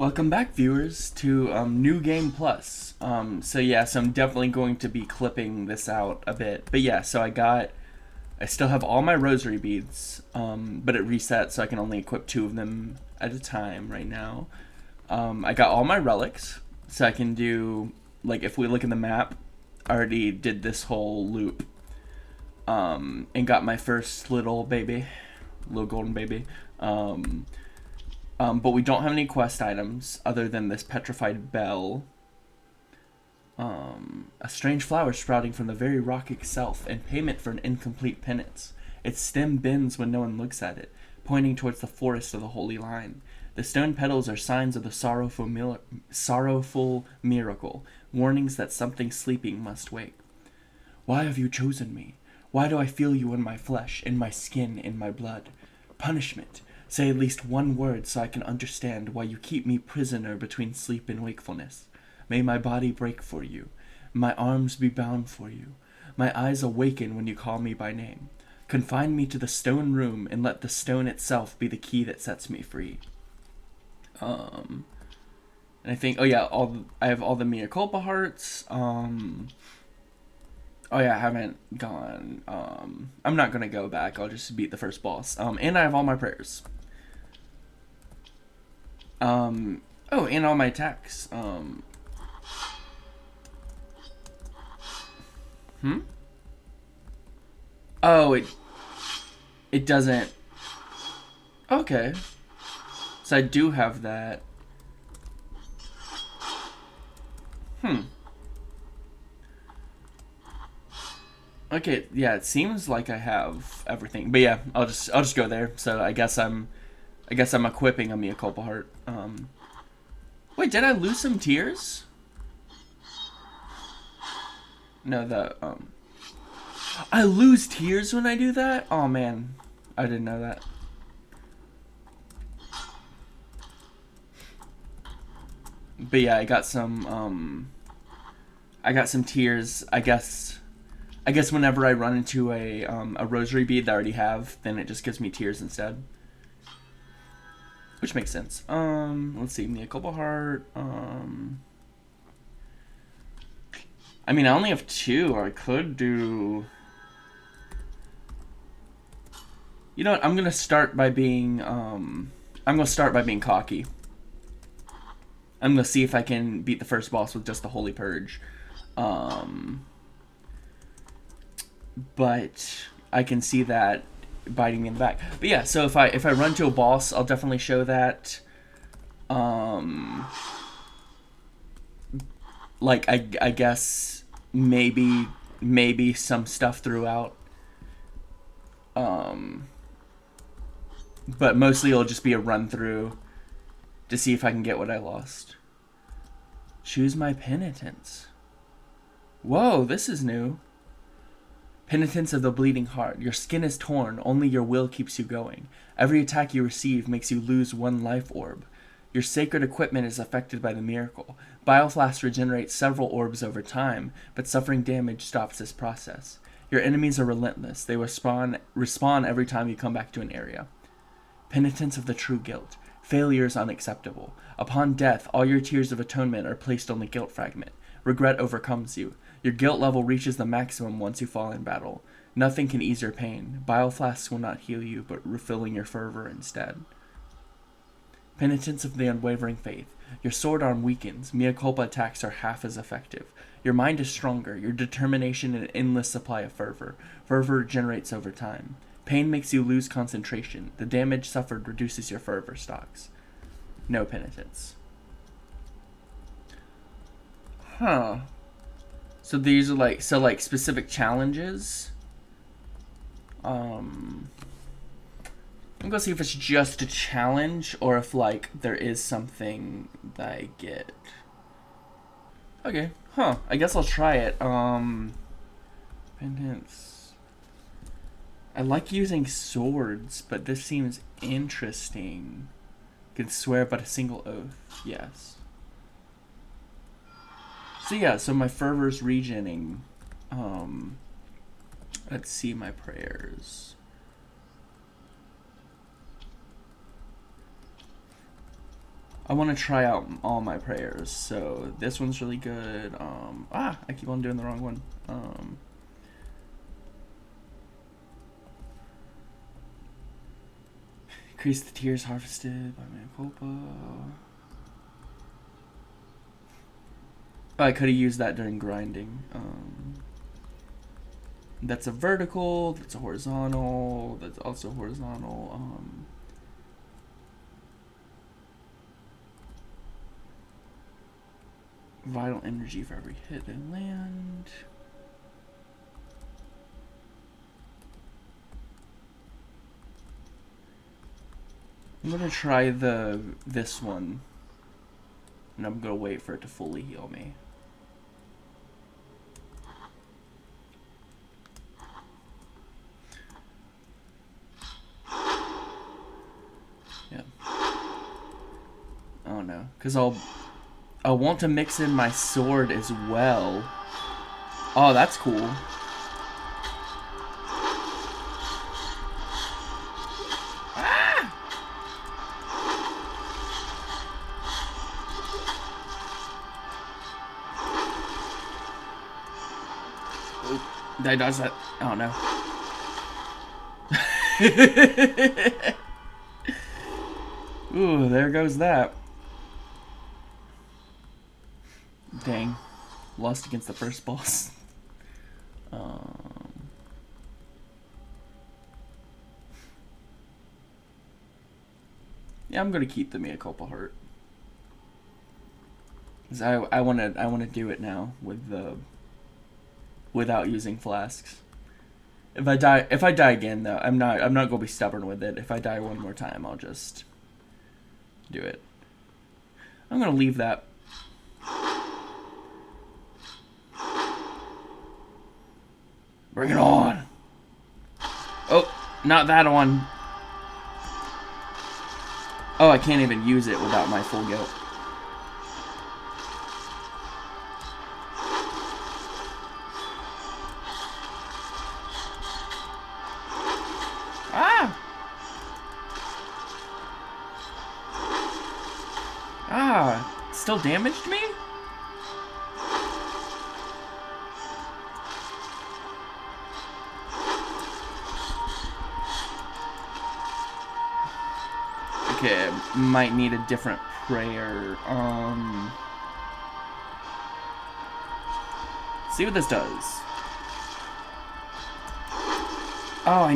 Welcome back, viewers, to New Game Plus. So I'm definitely going to be clipping this out a bit. But yeah, so I still have all my rosary beads, but it resets, so I can only equip 2 of them at a time right now. I got all my relics, so I can do, like, if we look at the map, I already did this whole loop, and got my first little golden baby. But we don't have any quest items other than this petrified bell. A strange flower sprouting from the very rock itself, in payment for an incomplete penance. Its stem bends when no one looks at it, pointing towards the forest of the holy line. The stone petals are signs of the sorrowful miracle, warnings that something sleeping must wake. Why have you chosen me? Why do I feel you in my flesh, in my skin, in my blood? Punishment. Say at least one word so I can understand why you keep me prisoner between sleep and wakefulness. May my body break for you. My arms be bound for you. My eyes awaken when you call me by name. Confine me to the stone room and let the stone itself be the key that sets me free. And I think, I have all the Mea Culpa hearts. I haven't gone. I'm not gonna go back. I'll just beat the first boss. And I have all my prayers. And all my attacks. Oh, it doesn't. Okay. So I do have that. Okay, yeah, it seems like I have everything. But yeah, I'll just go there. So I guess I'm equipping a Mea Culpa heart. Wait, did I lose some tears? No, I lose tears when I do that? Oh man, I didn't know that. But yeah, I got some tears. I guess whenever I run into a rosary bead that I already have, then it just gives me tears instead. Which makes sense. Let's see, Mea Culpa heart. I mean, I only have 2. I could do. You know what? I'm gonna start by being cocky. I'm gonna see if I can beat the first boss with just the Holy Purge. But I can see that biting me in the back. But yeah, so if I run to a boss, I'll definitely show that. Like I guess maybe some stuff throughout. But mostly it'll just be a run through to see if I can get what I lost. Choose my penitence. Whoa, this is new. Penitence of the bleeding heart. Your skin is torn, only your will keeps you going. Every attack you receive makes you lose 1 life orb. Your sacred equipment is affected by the miracle. Bioflask regenerates several orbs over time, but suffering damage stops this process. Your enemies are relentless. They respawn every time you come back to an area. Penitence of the true guilt. Failure is unacceptable. Upon death, all your tears of atonement are placed on the guilt fragment. Regret overcomes you. Your guilt level reaches the maximum once you fall in battle. Nothing can ease your pain. Bioflasks will not heal you, but refilling your fervor instead. Penitence of the unwavering faith. Your sword arm weakens. Mea Culpa attacks are half as effective. Your mind is stronger. Your determination an endless supply of fervor. Fervor regenerates over time. Pain makes you lose concentration. The damage suffered reduces your fervor stocks. No penitence. Huh. So these are like specific challenges. I'm gonna see if it's just a challenge or if like there is something that I get. Okay. Huh. I guess I'll try it. Penitence. I like using swords, but this seems interesting. Can swear but a single oath. Yes. So yeah, so my fervor's regening. Let's see my prayers. I want to try out all my prayers. So this one's really good. I keep on doing the wrong one. Increase the tears harvested by mea culpa. Oh, I could have used that during grinding. That's a vertical. That's a horizontal. That's also horizontal. Vital energy for every hit and land. I'm gonna try this one, and I'm gonna wait for it to fully heal me. Yeah. Oh no, because I'll want to mix in my sword as well. Oh, that's cool. Did I dodge that? Oh no. Ooh, there goes that. Dang. Lost against the first boss. Yeah, I'm gonna keep the mea culpa heart. 'Cause I wanna do it now with without using flasks. If I die again though, I'm not gonna be stubborn with it. If I die one more time, I'll just do it. I'm gonna leave that. Bring it on! Oh, not that one. Oh, I can't even use it without my full guilt. Still damaged me? Okay, might need a different prayer. See what this does. Oh, I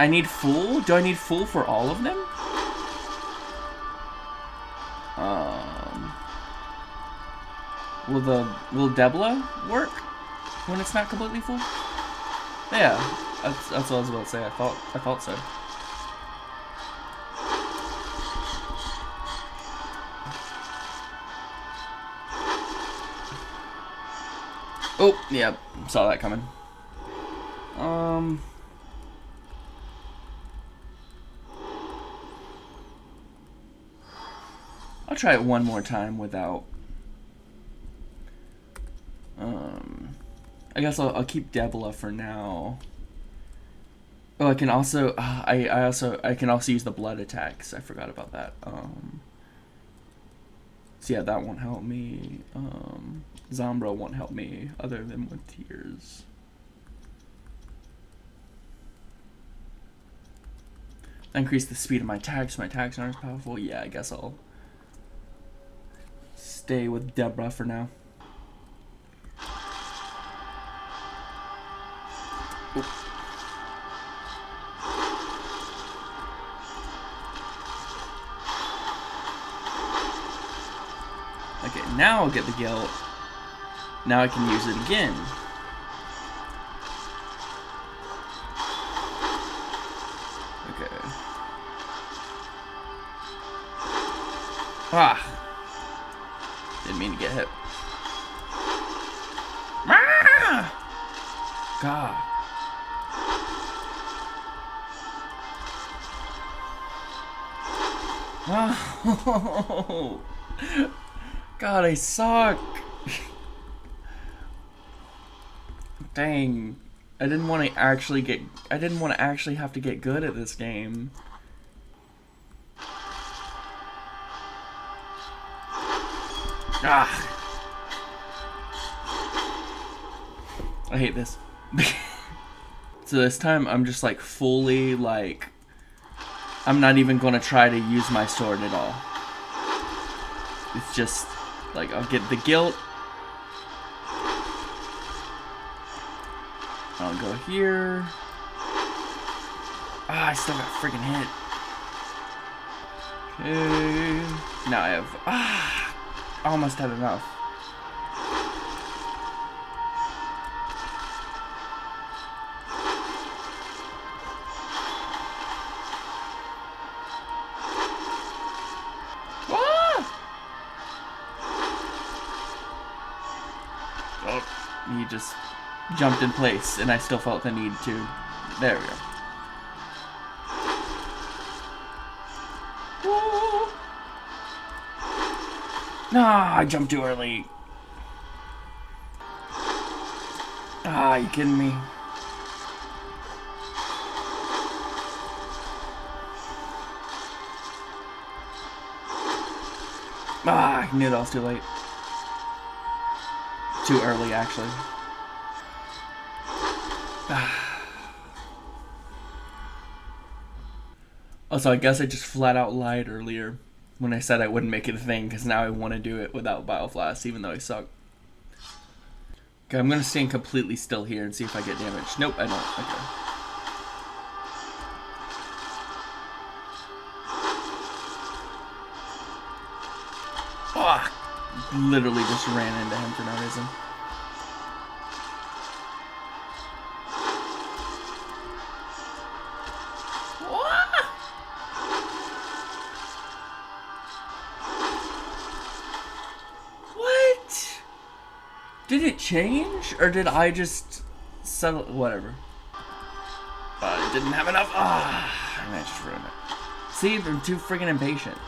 need full? Do I need full for all of them? Will Debla work when it's not completely full? Yeah, that's what I was about to say. I thought so. Oh, yeah, saw that coming. I'll try it one more time without. I guess I'll keep Debla for now. Oh, I can also I can also use the blood attacks. I forgot about that. So yeah, that won't help me. Zombro won't help me other than with tears. Increase the speed of my attacks. My attacks aren't as powerful. Yeah, I guess I'll stay with Debra for now. Oop. Okay, now I'll get the guilt. Now I can use it again. Okay. Didn't mean to get hit. God. Oh. God, I suck. Dang. I didn't want to actually have to get good at this game. Ah. I hate this. So this time I'm just like fully like, I'm not even going to try to use my sword at all. It's just like, I'll get the guilt. I'll go here. Ah, I still got freaking hit. Okay. Now I have, almost had enough. He just jumped in place, and I still felt the need to. There we go. Whoa. Nah, I jumped too early. Ah, you kidding me? Ah, I knew that was too late. Too early, actually. Also, I guess I just flat out lied earlier when I said I wouldn't make it a thing, because now I want to do it without Bioflask, even though I suck. Okay, I'm going to stand completely still here and see if I get damaged. Nope, I don't. Okay. Oh, literally just ran into him for no reason. Did it change, or did I just settle? Whatever. I didn't have enough. And I just ruined it. See, I'm too friggin' impatient.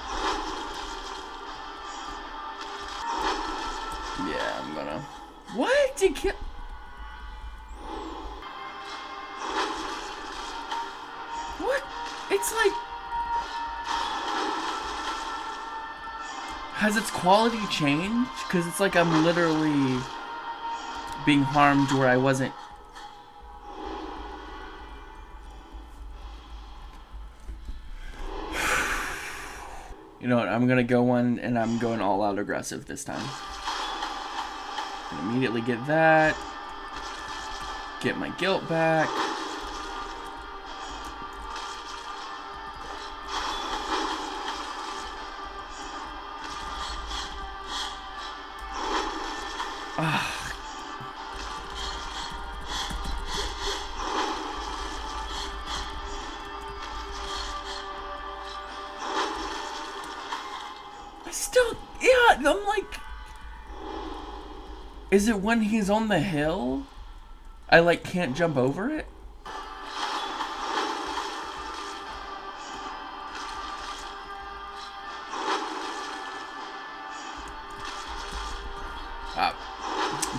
Yeah, I'm gonna. What? Did kill? What? It's like. Has its quality changed? Because it's like I'm literally being harmed where I wasn't. You know what? I'm gonna go one, and I'm going all out aggressive this time. And immediately get that. Get my guilt back. I'm like, is it when he's on the hill? I like can't jump over it?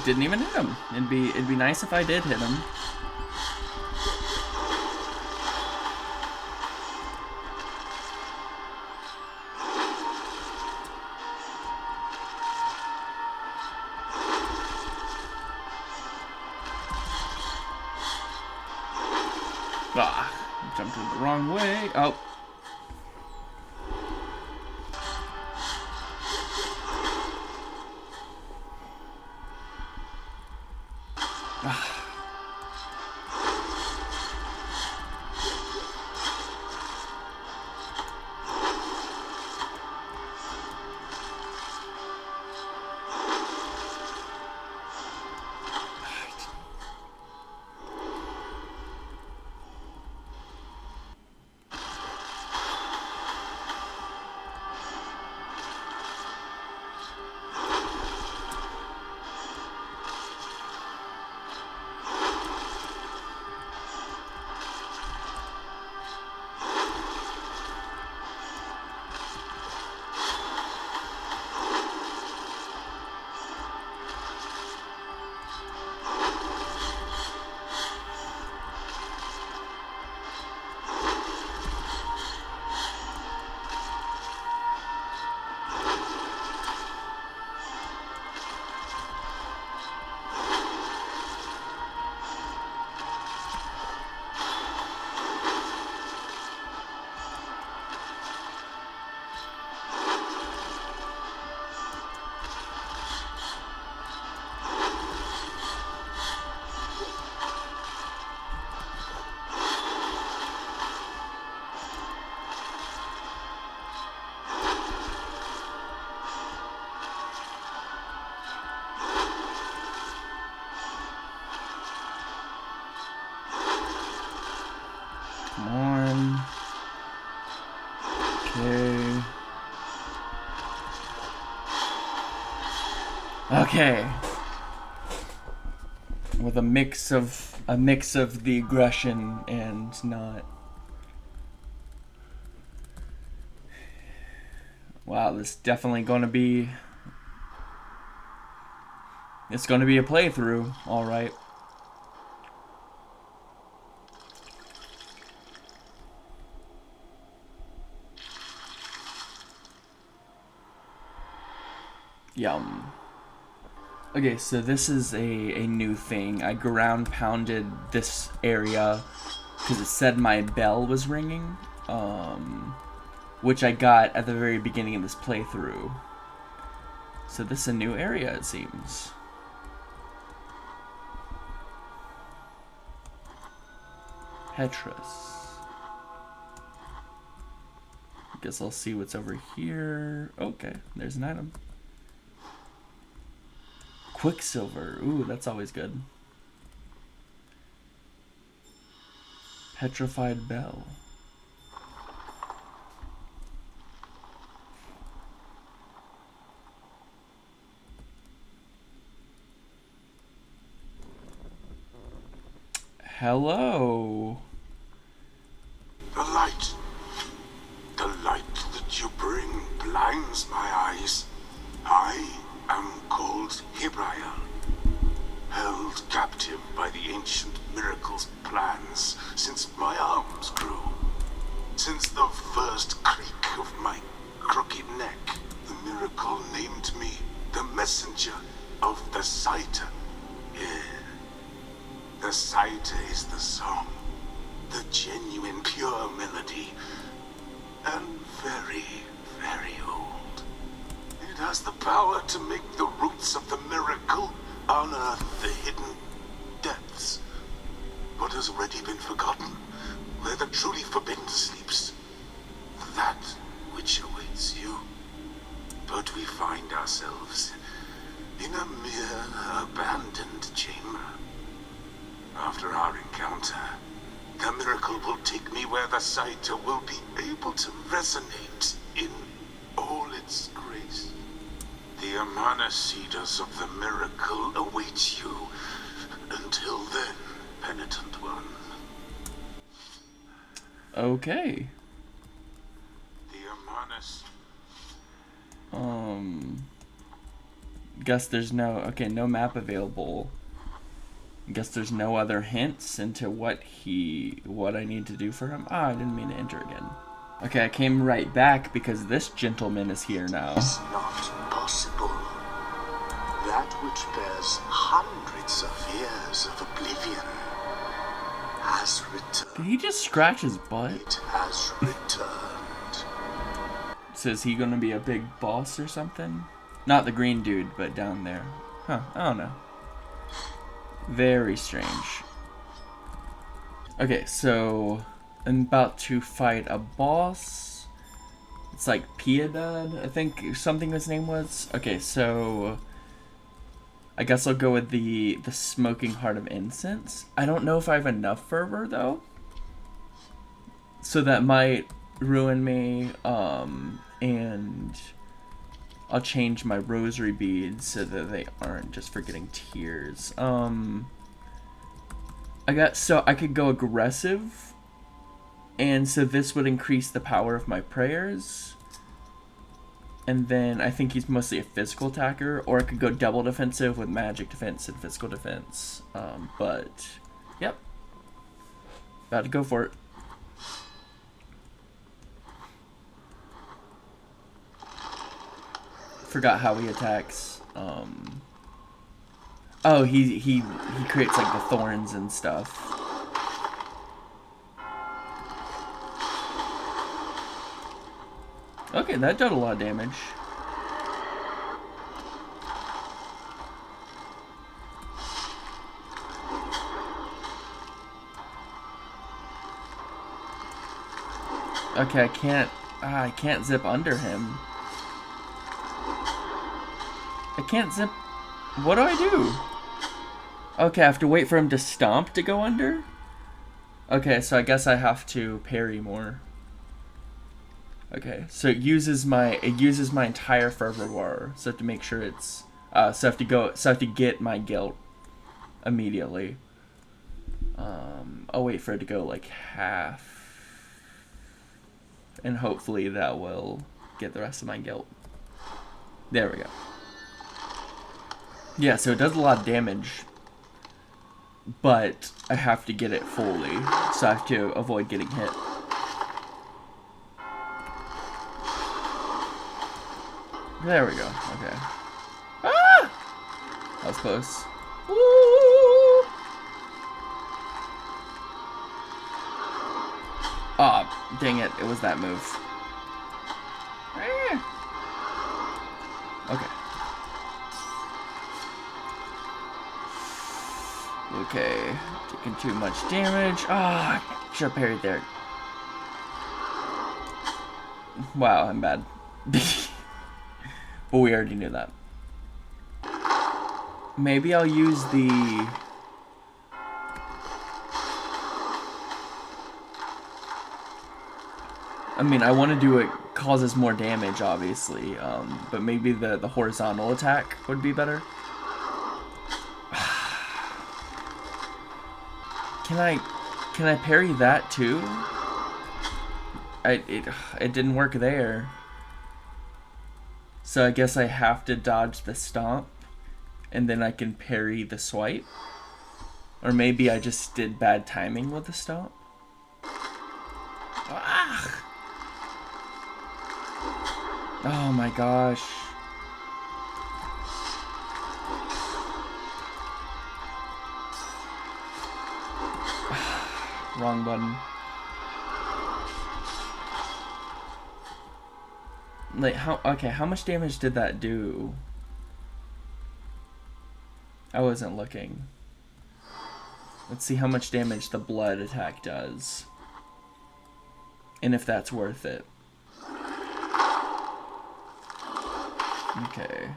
Didn't even hit him. It'd be nice if I did hit him. Jumped in the wrong way. Oh. Okay. With a mix of the aggression and not. Wow, this is definitely gonna be. It's gonna be a playthrough, all right. Yum. Okay, so this is a new thing. I ground pounded this area because it said my bell was ringing, which I got at the very beginning of this playthrough. So this is a new area, it seems. Petrus. Guess I'll see what's over here. Okay, there's an item. Quicksilver. Ooh, that's always good. Petrified bell. Hello. The light that you bring blinds my eyes. I am called Hebriel, held captive by the ancient miracle's plans since my arms grew. Since the first creak of my crooked neck, the miracle named me the messenger of the Scythe. Yeah. The Scythe is the song, the genuine pure melody, and very, very old. It has the power to make the roots of the miracle unearth the hidden depths. What has already been forgotten, where the truly forbidden sleeps. That which awaits you. But we find ourselves in a mere abandoned chamber. After our encounter, the miracle will take me where the Scythe will be able to resonate in all its grace. The Amanecidas of the miracle await you. Until then, penitent one. Okay. The Amanecidas. Guess there's no map available. Guess there's no other hints into what I need to do for him. Ah, I didn't mean to enter again. Okay, I came right back because this gentleman is here now. It's not possible. That which bears hundreds of years of oblivion has returned. Did he just scratch his butt? It has returned. So is he gonna be a big boss or something? Not the green dude, but down there. Huh, I don't know. Very strange. Okay, so I'm about to fight a boss. It's like Piedad, I think something his name was. Okay, so I guess I'll go with the smoking heart of incense. I don't know if I have enough fervor though. So that might ruin me. And I'll change my rosary beads so that they aren't just for getting tears. I could go aggressive, and so this would increase the power of my prayers. And then I think he's mostly a physical attacker, or I could go double defensive with magic defense and physical defense. But yep, about to go for it. Forgot how he attacks. Oh, he creates like the thorns and stuff. Okay, that did a lot of damage. Okay, I can't zip under him. I can't zip. What do I do? Okay, I have to wait for him to stomp to go under? Okay, so I guess I have to parry more. Okay, so it uses my entire fervor bar, so I have to make sure it's So I have to get my guilt immediately. I'll wait for it to go like half, and hopefully that will get the rest of my guilt. There we go. Yeah, so it does a lot of damage, but I have to get it fully, so I have to avoid getting hit. There we go. Okay. Ah! That was close. Woo! Oh, dang it. It was that move. Okay. Okay. Taking too much damage. Ah, should have parried there. Wow, I'm bad. But we already knew that. Maybe I'll use the... I mean, I want to do it causes more damage, obviously, but maybe the horizontal attack would be better. Can I parry that too? It didn't work there. So I guess I have to dodge the stomp, and then I can parry the swipe. Or maybe I just did bad timing with the stomp. Ah! Oh my gosh. Wrong button. Like, how much damage did that do? I wasn't looking. Let's see how much damage the blood attack does. And if that's worth it. Okay.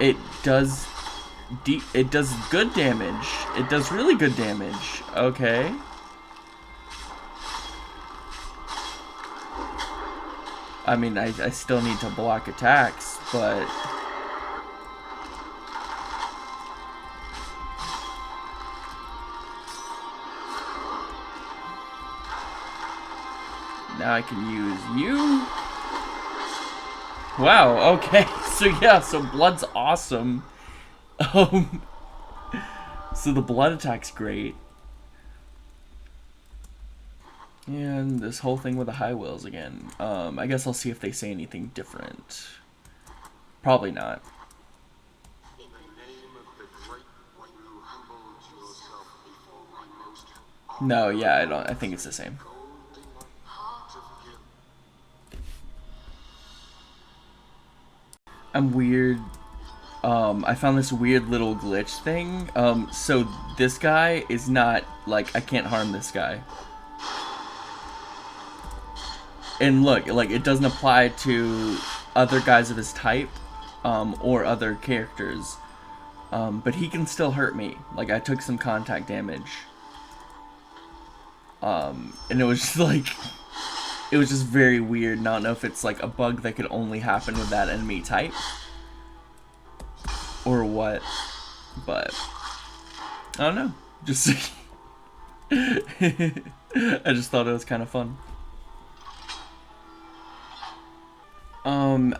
It does good damage. It does really good damage. Okay. I mean, I still need to block attacks, but... Now I can use you. Wow, okay. So yeah, so blood's awesome. So the blood attack's great. And this whole thing with the high wills again. I guess I'll see if they say anything different. Probably not. No, yeah, I think it's the same. I'm weird. I found this weird little glitch thing. So this guy is not, like, I can't harm this guy. And look, like, it doesn't apply to other guys of his type, or other characters. But he can still hurt me. Like, I took some contact damage. And it was just like, it was just very weird. And I don't know if it's like a bug that could only happen with that enemy type, or what, but I don't know. Just I just thought it was kind of fun.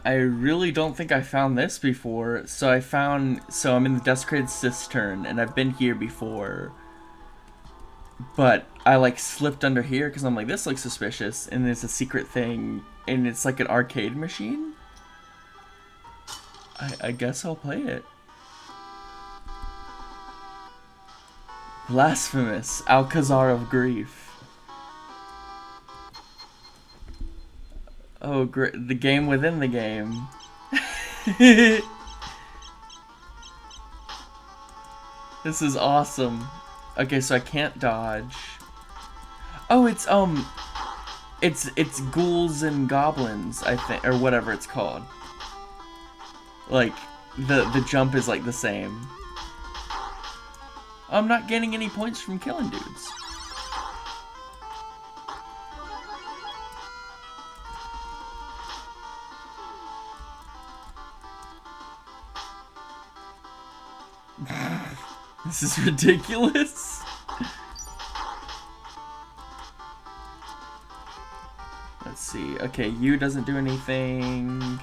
I really don't think I found this before. So I'm in the Desecrated Cistern, and I've been here before. But I like slipped under here because I'm like, this looks suspicious, and there's a secret thing, and it's like an arcade machine. I guess I'll play it. Blasphemous, Alcazar of Grief. Oh, great. The game within the game. This is awesome. Okay, so I can't dodge. Oh, it's ghouls and goblins, I think, or whatever it's called. Like, the jump is like the same. I'm not getting any points from killing dudes. This is ridiculous. Let's see. Okay, U doesn't do anything.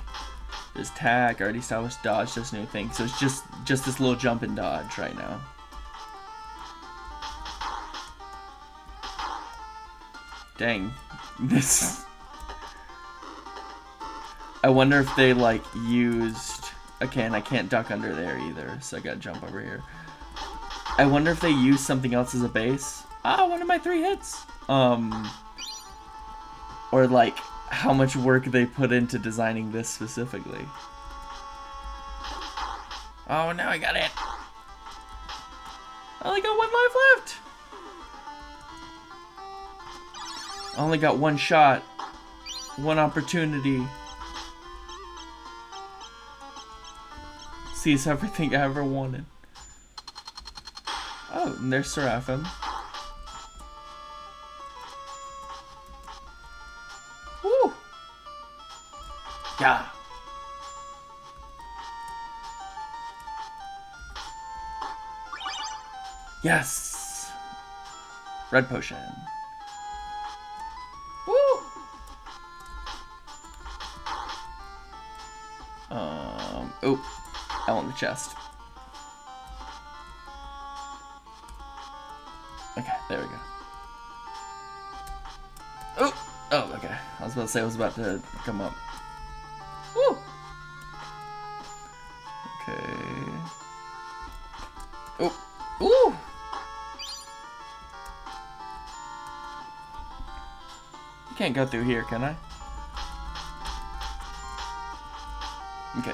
There's tack, already established dodge, does new thing. So it's just this little jump and dodge right now. Dang. This. I wonder if they like used. Okay, and I can't duck under there either, so I gotta jump over here. I wonder if they used something else as a base. Ah, one of my 3 hits. Or like how much work they put into designing this specifically. Oh, now I got it. I only got 1 life left. I only got 1 shot, 1 opportunity. Seize everything I ever wanted. Oh, and there's Seraphim. Woo! Yeah. Yes. Red potion. Woo! Oh, I want the chest. Okay, there we go. Oh, okay. I was about to say I was about to come up. Woo! Okay. Oh, ooh! You can't go through here, can I? Okay.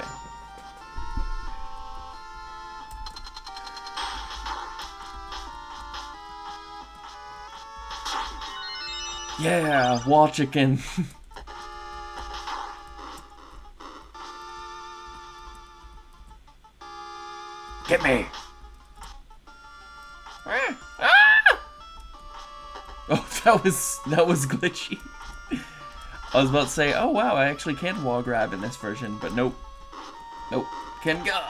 Yeah, wall chicken. Get me. Oh, that was glitchy. I was about to say, oh wow, I actually can wall grab in this version, but nope. Nope. Can go.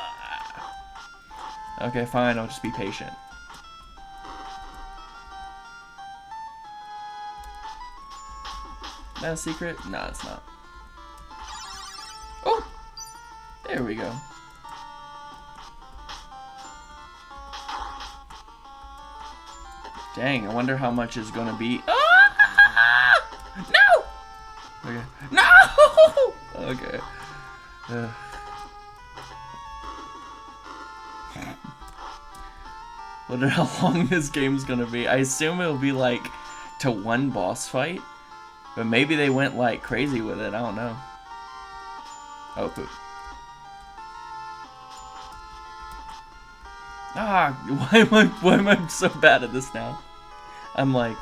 Okay, fine, I'll just be patient. Is that a secret? No, it's not. Oh! There we go. Dang, I wonder how much is gonna be. Ah! No! Okay. No! Okay. Wonder how long this game's gonna be. I assume it'll be like to 1 boss fight. But maybe they went like crazy with it, I don't know. Oh, poop. Ah, why am I so bad at this now? I'm like...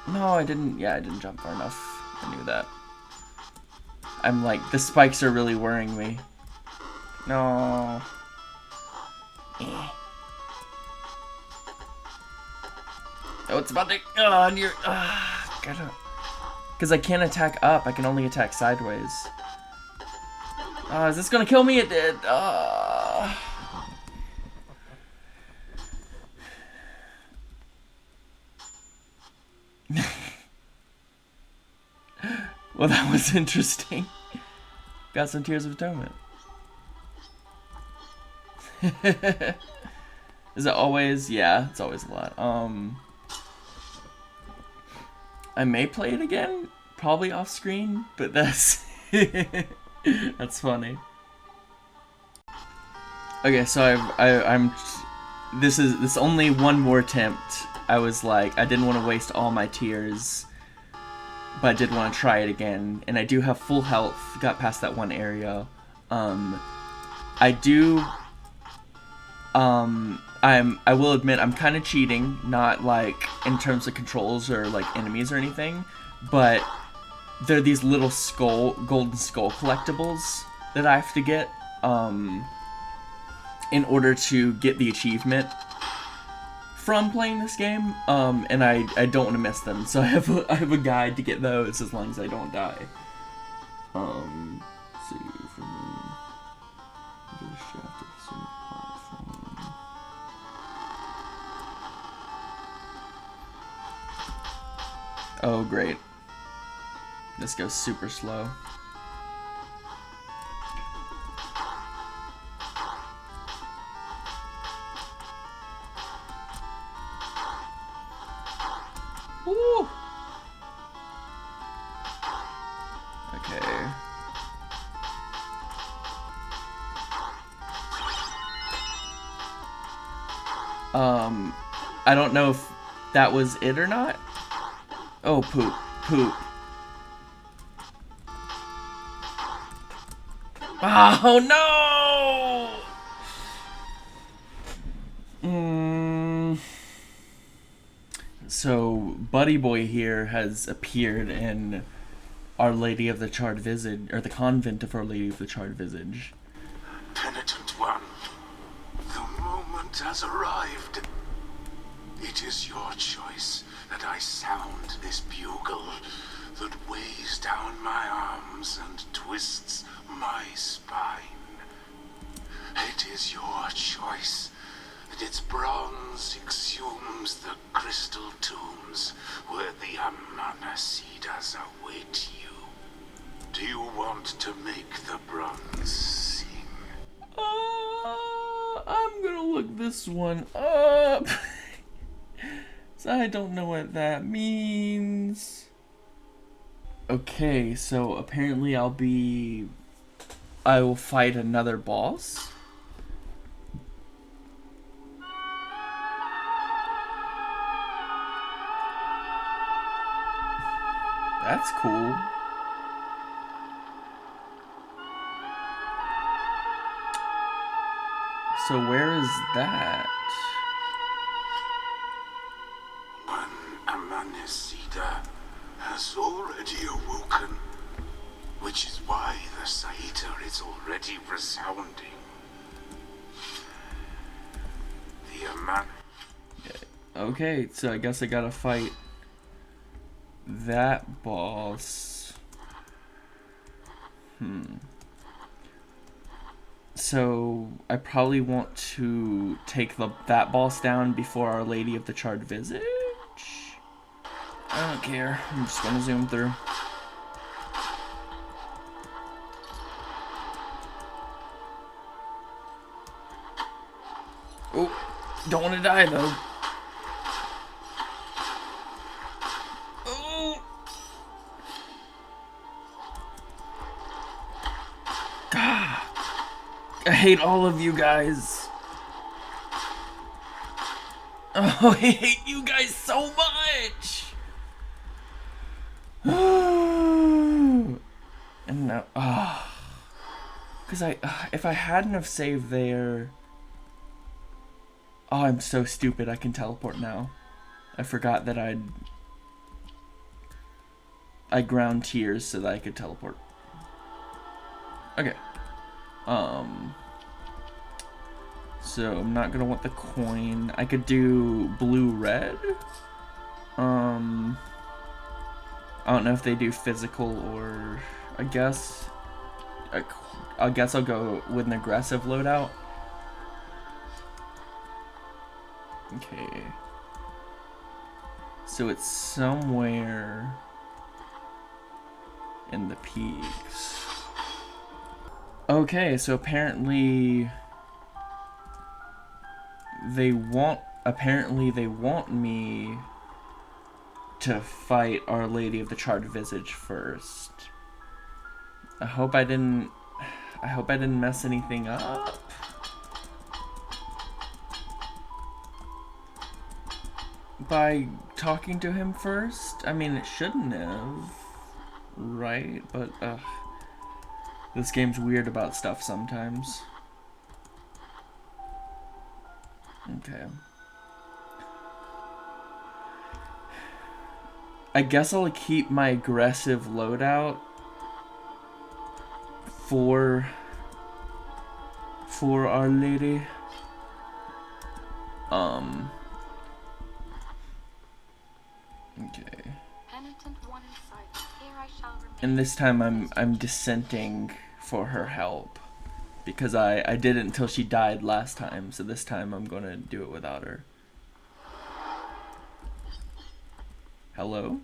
No, I didn't jump far enough. I knew that. I'm like, the spikes are really worrying me. No. Oh, it's about to... Oh, and you're... gotta... Because I can't attack up. I can only attack sideways. Is this gonna kill me? It did. Well, that was interesting. Got some Tears of Atonement. Is it always? Yeah, it's always a lot. I may play it again, probably off screen, but that's that's funny. Okay, so I'm this only 1 more attempt. I was like, I didn't want to waste all my tears, but I did want to try it again, and I do have full health. Got past that 1 area. I do. I will admit I'm kind of cheating, not like in terms of controls or like enemies or anything, but there are these little golden skull collectibles that I have to get in order to get the achievement from playing this game, and I don't want to miss them, so I have a guide to get those as long as I don't die. Let's see. Oh, great. This goes super slow. Woo! Okay. I don't know if that was it or not. Oh, poop. Poop. Oh, no! So, Buddy Boy here has appeared in Our Lady of the Charred Visage, or the Convent of Our Lady of the Charred Visage. Penitent one, the moment has arrived. It is your choice that I sound this bugle that weighs down my arms and twists my spine. It is your choice that its bronze exhumes the crystal tombs where the Amanecidas await you. Do you want to make the bronze sing? I'm gonna look this one up. So I don't know what that means. Okay, so apparently I will fight another boss. That's cool. So where is that? One Amanecida has already awoken, which is why the Saiter is already resounding. Okay, so I guess I gotta fight that boss. So I probably want to take that boss down before Our Lady of the Charred Visage. I don't care. I'm just gonna zoom through. Oh, don't want to die though. Oh. God. I hate all of you guys. Oh, I hate you guys so much. And now, because if I hadn't have saved there. Oh, I'm so stupid. I can teleport now. I forgot that I ground tears so that I could teleport. Okay. So I'm not gonna want the coin. I could do blue-red. I don't know if they do physical or I guess I'll go with an aggressive loadout. Okay. So it's somewhere in the peaks. Okay, so apparently they want me to fight Our Lady of the Charred Visage first. I hope I didn't mess anything up. By talking to him first? I mean, it shouldn't have, right? But, this game's weird about stuff sometimes. Okay. I guess I'll keep my aggressive loadout for Our Lady. Okay. And this time I'm dissenting for her help. Because I did it until she died last time, so this time I'm gonna do it without her. Hello?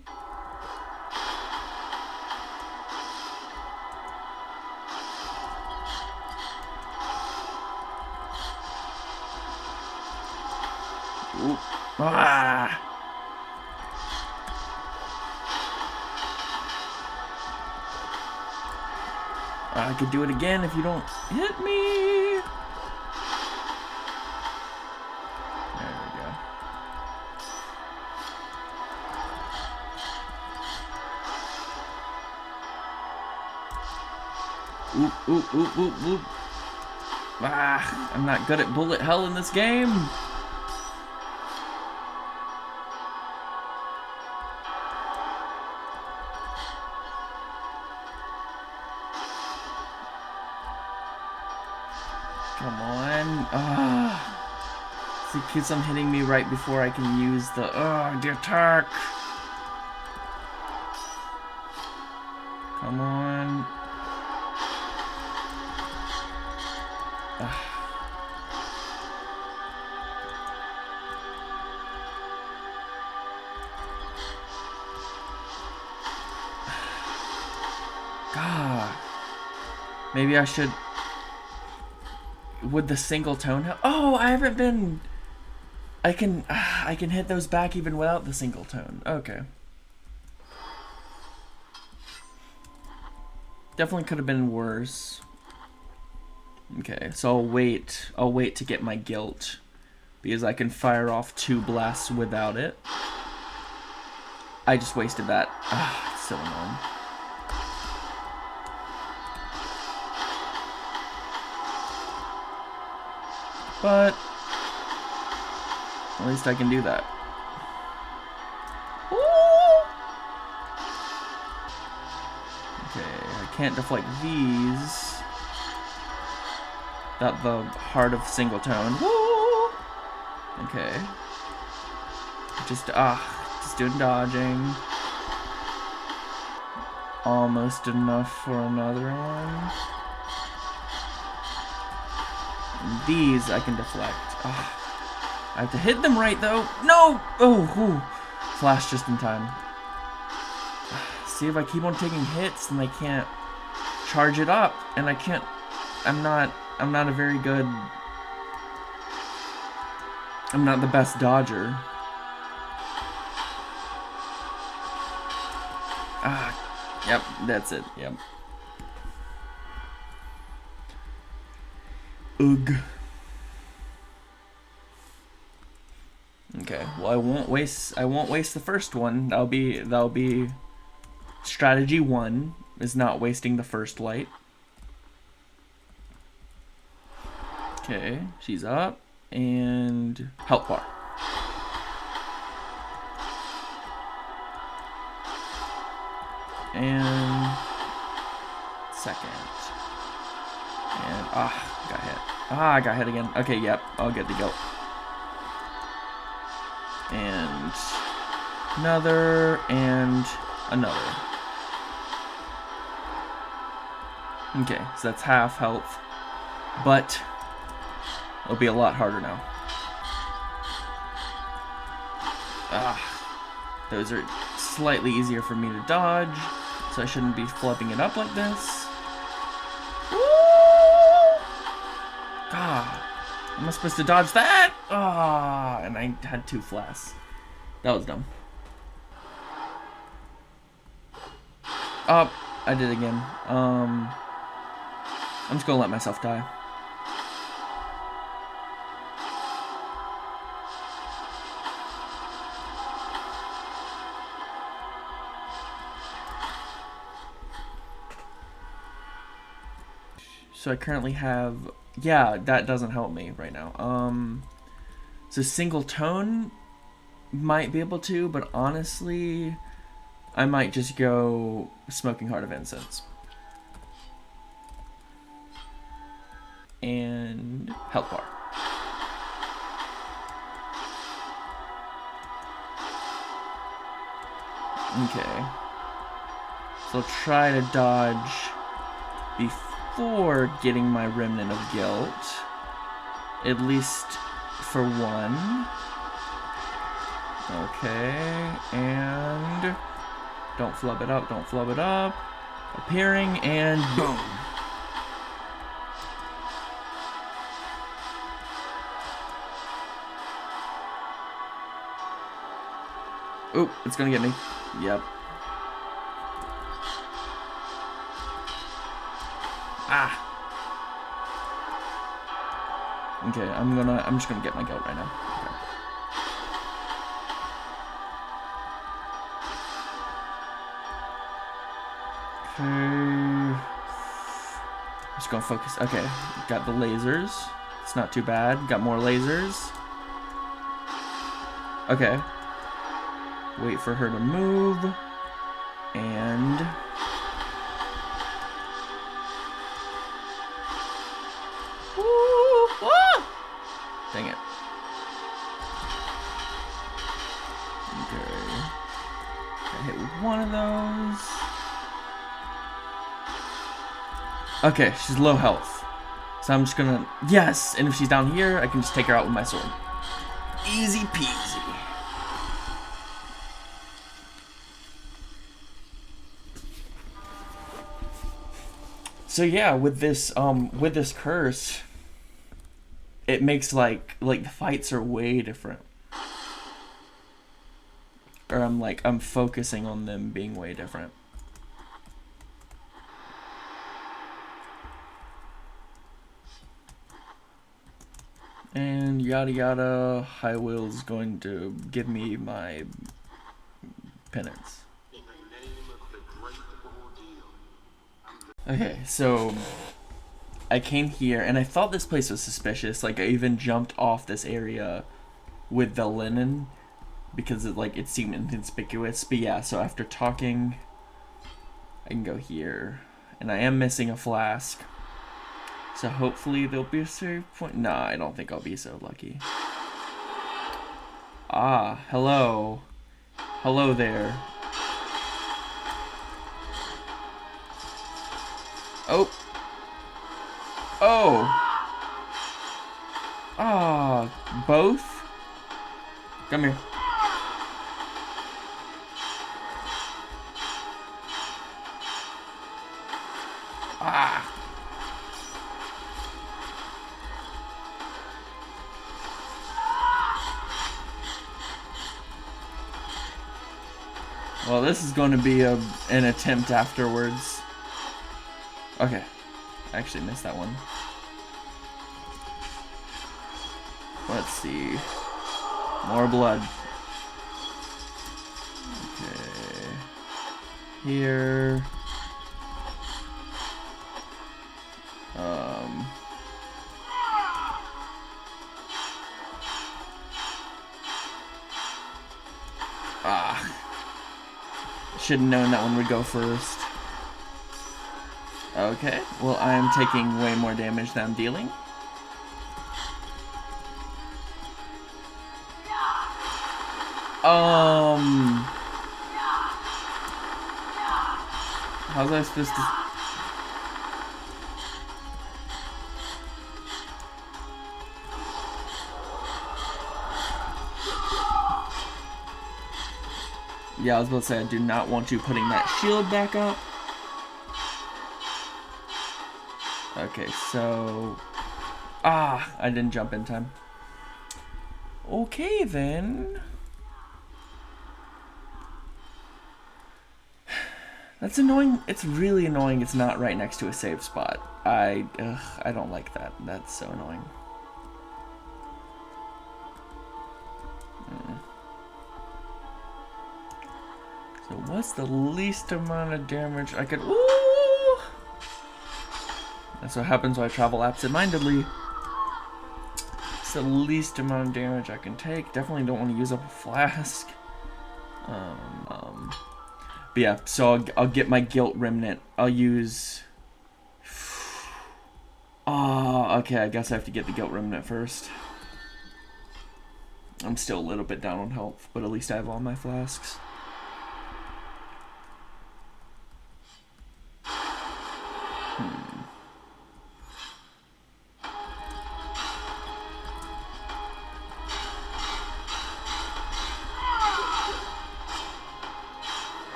I could do it again if you don't hit me. There we go. Oop, oop, oop, oop, oop. Ah, I'm not good at bullet hell in this game. Come on. Ah. See, keeps on hitting me right before I can use the attack. Come on. God. Maybe I should... Would the single tone help? Oh, I haven't been... I can hit those back even without the single tone. Okay. Definitely could have been worse. Okay, so I'll wait to get my guilt, because I can fire off 2 blasts without it. I just wasted that. Ah, it's so annoying. But at least I can do that. Woo! Okay, I can't deflect these. Without the heart of single tone. Woo! Okay. Just doing dodging. Almost enough for another one. And these I can deflect. I have to hit them right though. No! Oh, whew. Flash just in time. See, if I keep on taking hits, then I can't charge it up, and I can't. I'm not a very good... I'm not the best dodger. Yep, that's it, yep. Ugh. Okay, well I won't waste the first one. That'll be strategy 1, is not wasting the first light. Okay, she's up, and health bar. And second. And got hit. I got hit again. Okay, yep, I'll get the guilt. And another, and another. Okay, so that's half health. But it'll be a lot harder now. Those are slightly easier for me to dodge, so I shouldn't be flubbing it up like this. Woo! God, am I supposed to dodge that? And I had 2 flasks. That was dumb. I did it again. I'm just gonna let myself die. So I currently have, yeah, that doesn't help me right now. So single tone might be able to, but honestly, I might just go Smoking Heart of Incense. And health bar. Okay. So I'll try to dodge before getting my Remnant of Guilt. At least for 1. Okay, and don't flub it up, don't flub it up. Appearing, and boom. Oop, it's gonna get me. Yep. Ah. Okay, I'm just gonna get my guilt right now. Okay. Just gonna focus. Okay, got the lasers. It's not too bad. Got more lasers. Okay. Wait for her to move. And... Ooh, ah! Dang it. Okay. I hit with one of those. Okay, she's low health. So I'm just gonna... Yes! And if she's down here, I can just take her out with my sword. Easy peasy. So yeah, with this curse, it makes like the fights are way different. Or I'm focusing on them being way different. And yada yada, High Will's going to give me my penance. Okay, so I came here and I thought this place was suspicious. Like, I even jumped off this area with the linen because it seemed inconspicuous. But yeah, so after talking, I can go here. And I am missing a flask. So hopefully there'll be a save point. Nah, I don't think I'll be so lucky. Ah, hello. Hello there. Oh. Oh. Ah, both? Come here. Ah. Well, this is going to be an attempt afterwards. Okay. I actually missed that one. Let's see. More blood. Okay. Here. Should have known that one would go first. Okay, well, I am taking way more damage than I'm dealing. How's I supposed to... Yeah, I was about to say, I do not want you putting that shield back up. Okay, so... Ah, I didn't jump in time. Okay, then. That's annoying. It's really annoying it's not right next to a save spot. I don't like that. That's so annoying. So what's the least amount of damage I could... Ooh! That's what happens when I travel absent-mindedly. It's the least amount of damage I can take. Definitely don't want to use up a flask. But yeah, so I'll get my guilt remnant. I'll use... Oh, okay, I guess I have to get the guilt remnant first. I'm still a little bit down on health, but at least I have all my flasks.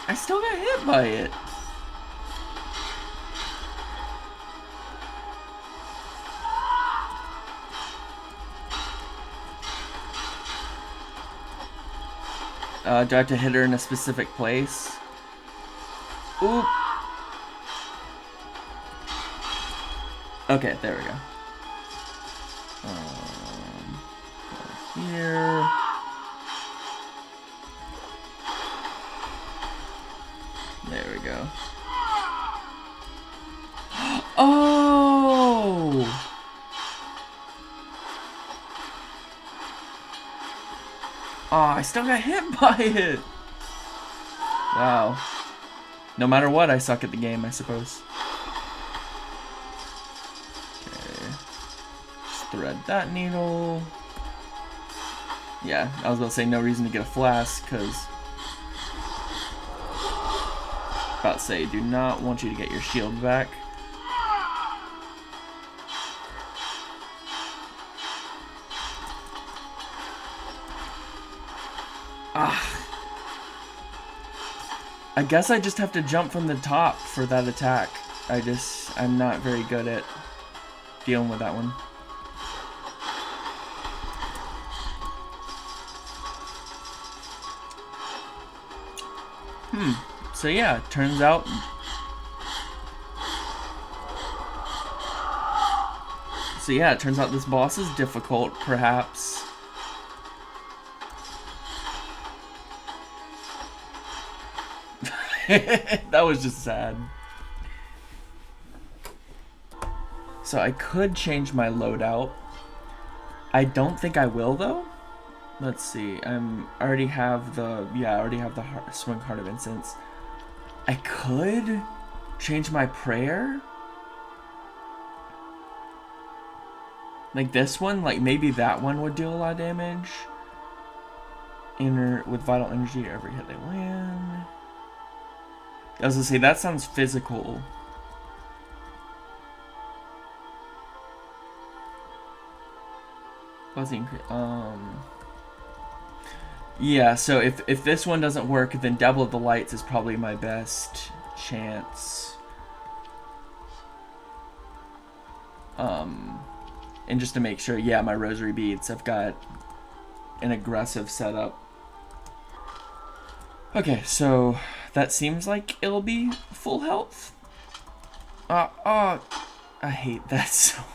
I still got hit by it. Do I have to hit her in a specific place? Oop. Okay, there we go. Here. There we go. Oh! Oh, I still got hit by it. Wow. No matter what, I suck at the game, I suppose. Okay. Just thread that needle. Yeah, I was about to say no reason to get a flask, because... About to say, do not want you to get your shield back. Ah. I guess I just have to jump from the top for that attack. I'm not very good at dealing with that one. So yeah, turns out... this boss is difficult, perhaps. That was just sad. So I could change my loadout. I don't think I will though. Let's see. I already have the Swing Heart of Incense. I could change my prayer. Like this one, like maybe that one would do a lot of damage. With vital energy every hit they land. I was gonna say, that sounds physical. What's the increase? Yeah, so if this one doesn't work, then Devil of the Lights is probably my best chance. And just to make sure, yeah, my Rosary Beads, I've got an aggressive setup. Okay, so that seems like it'll be full health. I hate that so much.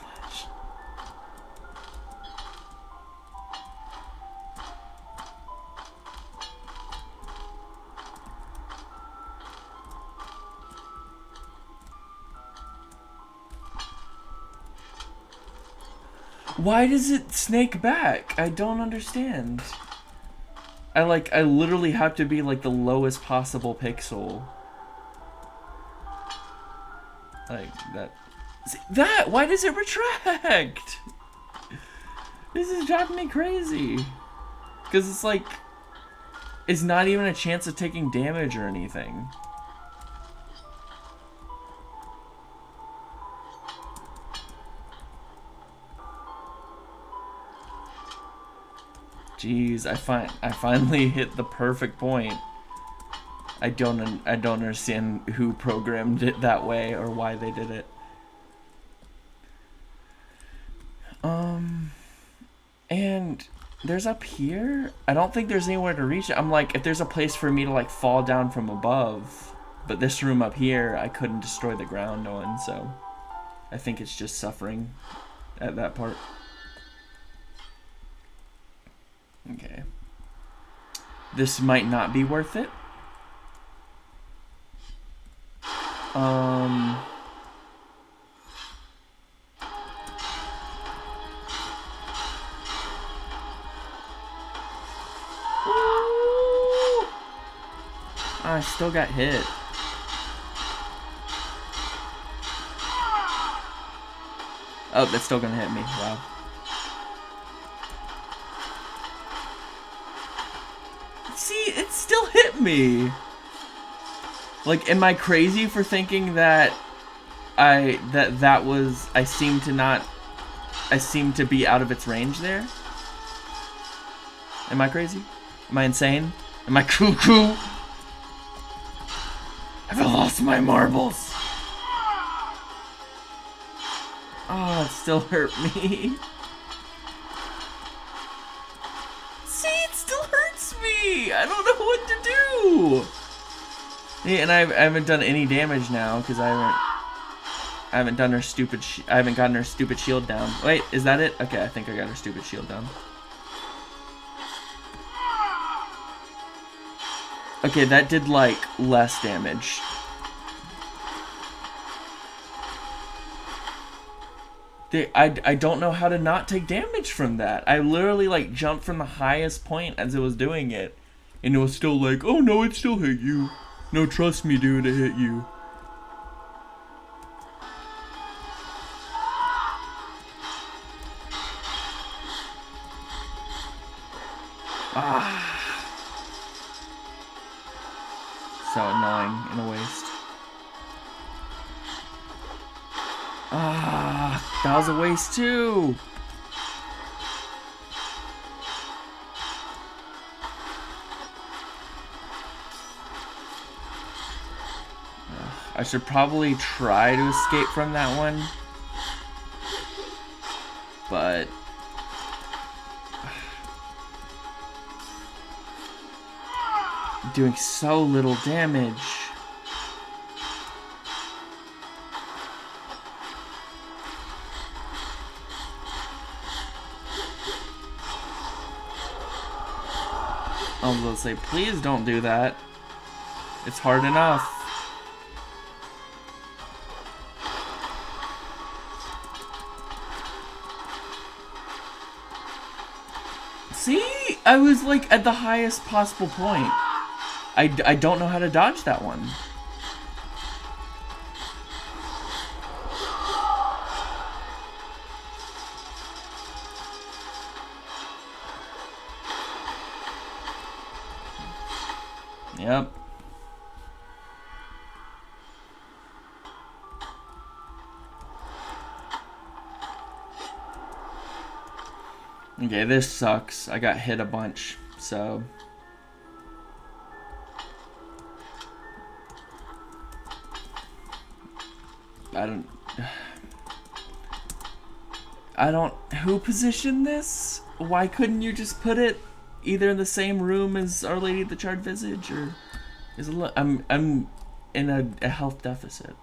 Why does it snake back? I don't understand. I literally have to be like the lowest possible pixel. Like that. See, that! Why does it retract? This is driving me crazy. Because it's like, it's not even a chance of taking damage or anything. Jeez, I finally hit the perfect point. I don't understand who programmed it that way or why they did it. And there's up here. I don't think there's anywhere to reach it. I'm like, if there's a place for me to like fall down from above, but this room up here I couldn't destroy the ground on, so I think it's just suffering at that part. Okay. This might not be worth it. I still got hit. Oh, that's still gonna hit me. Wow. See, it still hit me. Like, am I crazy for thinking that I seem to be out of its range there? Am I crazy? Am I insane? Am I cuckoo? Have I lost my marbles? Oh, it still hurt me. See, it still hurts me. I don't know what to do. Yeah, and I haven't done any damage now because I haven't done her stupid. I haven't gotten her stupid shield down. Wait, is that it? Okay, I think I got her stupid shield down. Okay, that did like less damage. I don't know how to not take damage from that. I literally like jumped from the highest point as it was doing it, and it was still like, oh no, it still hit you. No, trust me, dude, it hit you. Ah. So annoying in a waste. Ah, that was a waste too. I should probably try to escape from that one, but doing so little damage. I was gonna say, please don't do that. It's hard enough. See? I was like at the highest possible point. I don't know how to dodge that one. Yep. Okay, this sucks. I got hit a bunch, so... I don't... Who positioned this? Why couldn't you just put it either in the same room as Our Lady of the Charred Visage, or... I'm in a health deficit.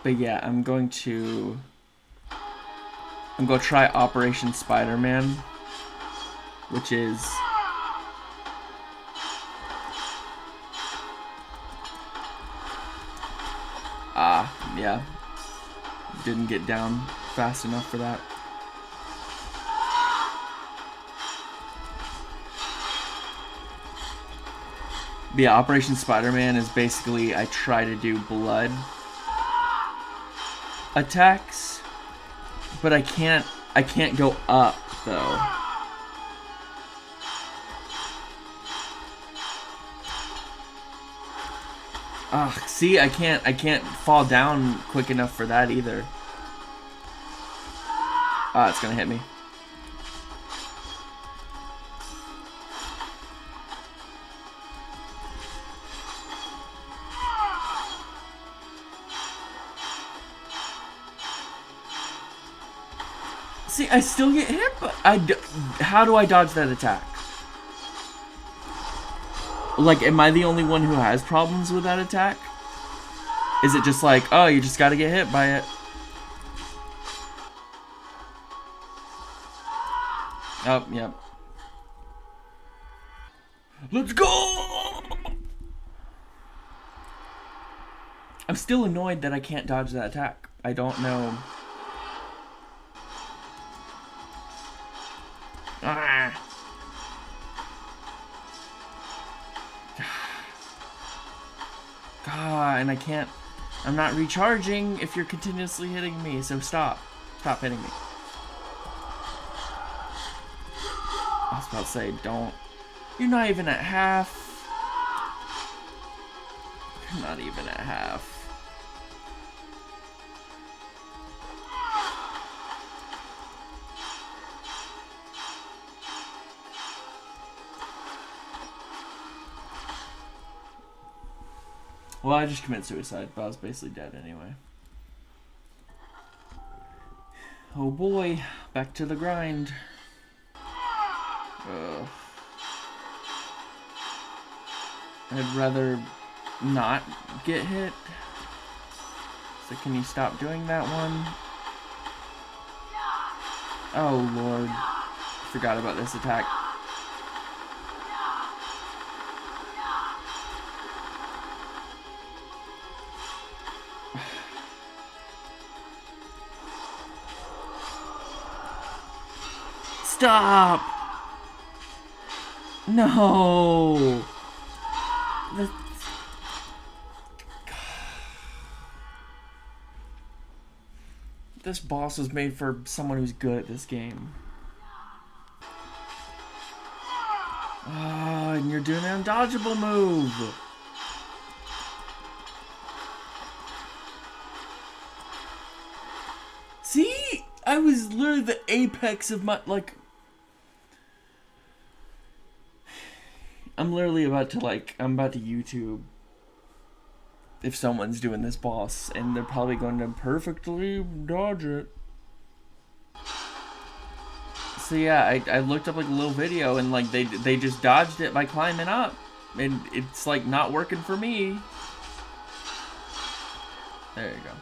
But yeah, I'm going to try Operation Spider-Man, which is yeah, didn't get down fast enough for that. But yeah, Operation Spider-Man is basically I try to do blood attacks, but I can't go up though. Ah, see, I can't fall down quick enough for that either. Ah, it's gonna hit me. See, I still get hit, but how do I dodge that attack? Like, am I the only one who has problems with that attack? Is it just like, oh, you just gotta get hit by it? Oh, yep. Let's go! I'm still annoyed that I can't dodge that attack. I don't know. Ah. God, and I can't. I'm not recharging if you're continuously hitting me, so stop. Stop hitting me. I was about to say, don't. You're not even at half. You're not even at half. Well, I just committed suicide, but I was basically dead anyway. Oh boy, back to the grind. Ugh. I'd rather not get hit. So can you stop doing that one? Oh lord. Forgot about this attack. Stop! No! This boss was made for someone who's good at this game. Ah, and you're doing an undodgeable move! See? I was literally the apex of my, like... I'm literally about to, I'm about to YouTube if someone's doing this boss, and they're probably going to perfectly dodge it. So yeah, I looked up, like, a little video, and, like, they just dodged it by climbing up, and it's, like, not working for me. There you go.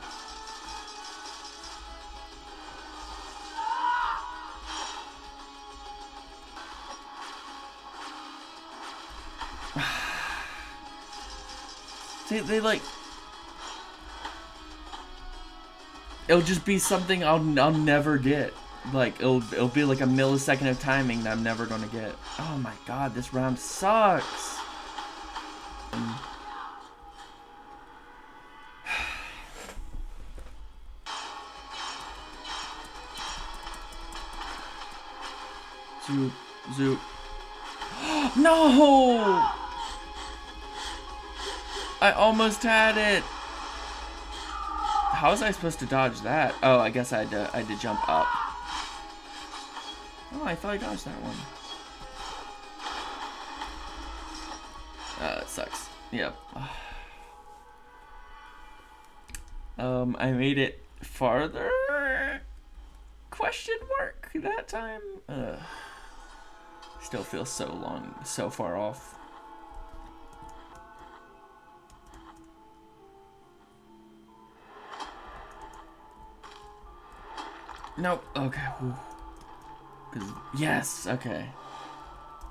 They like... It'll just be something I'll never get. Like, it'll be like a millisecond of timing that I'm never gonna get. Oh my god, this round sucks. Zoop, zoop. No! I almost had it. How was I supposed to dodge that? Oh, I guess I had to jump up. Oh, I thought I dodged that one. That sucks. Yep. I made it farther? Question mark that time? Still feels so far off. Nope. Okay. Yes. Okay.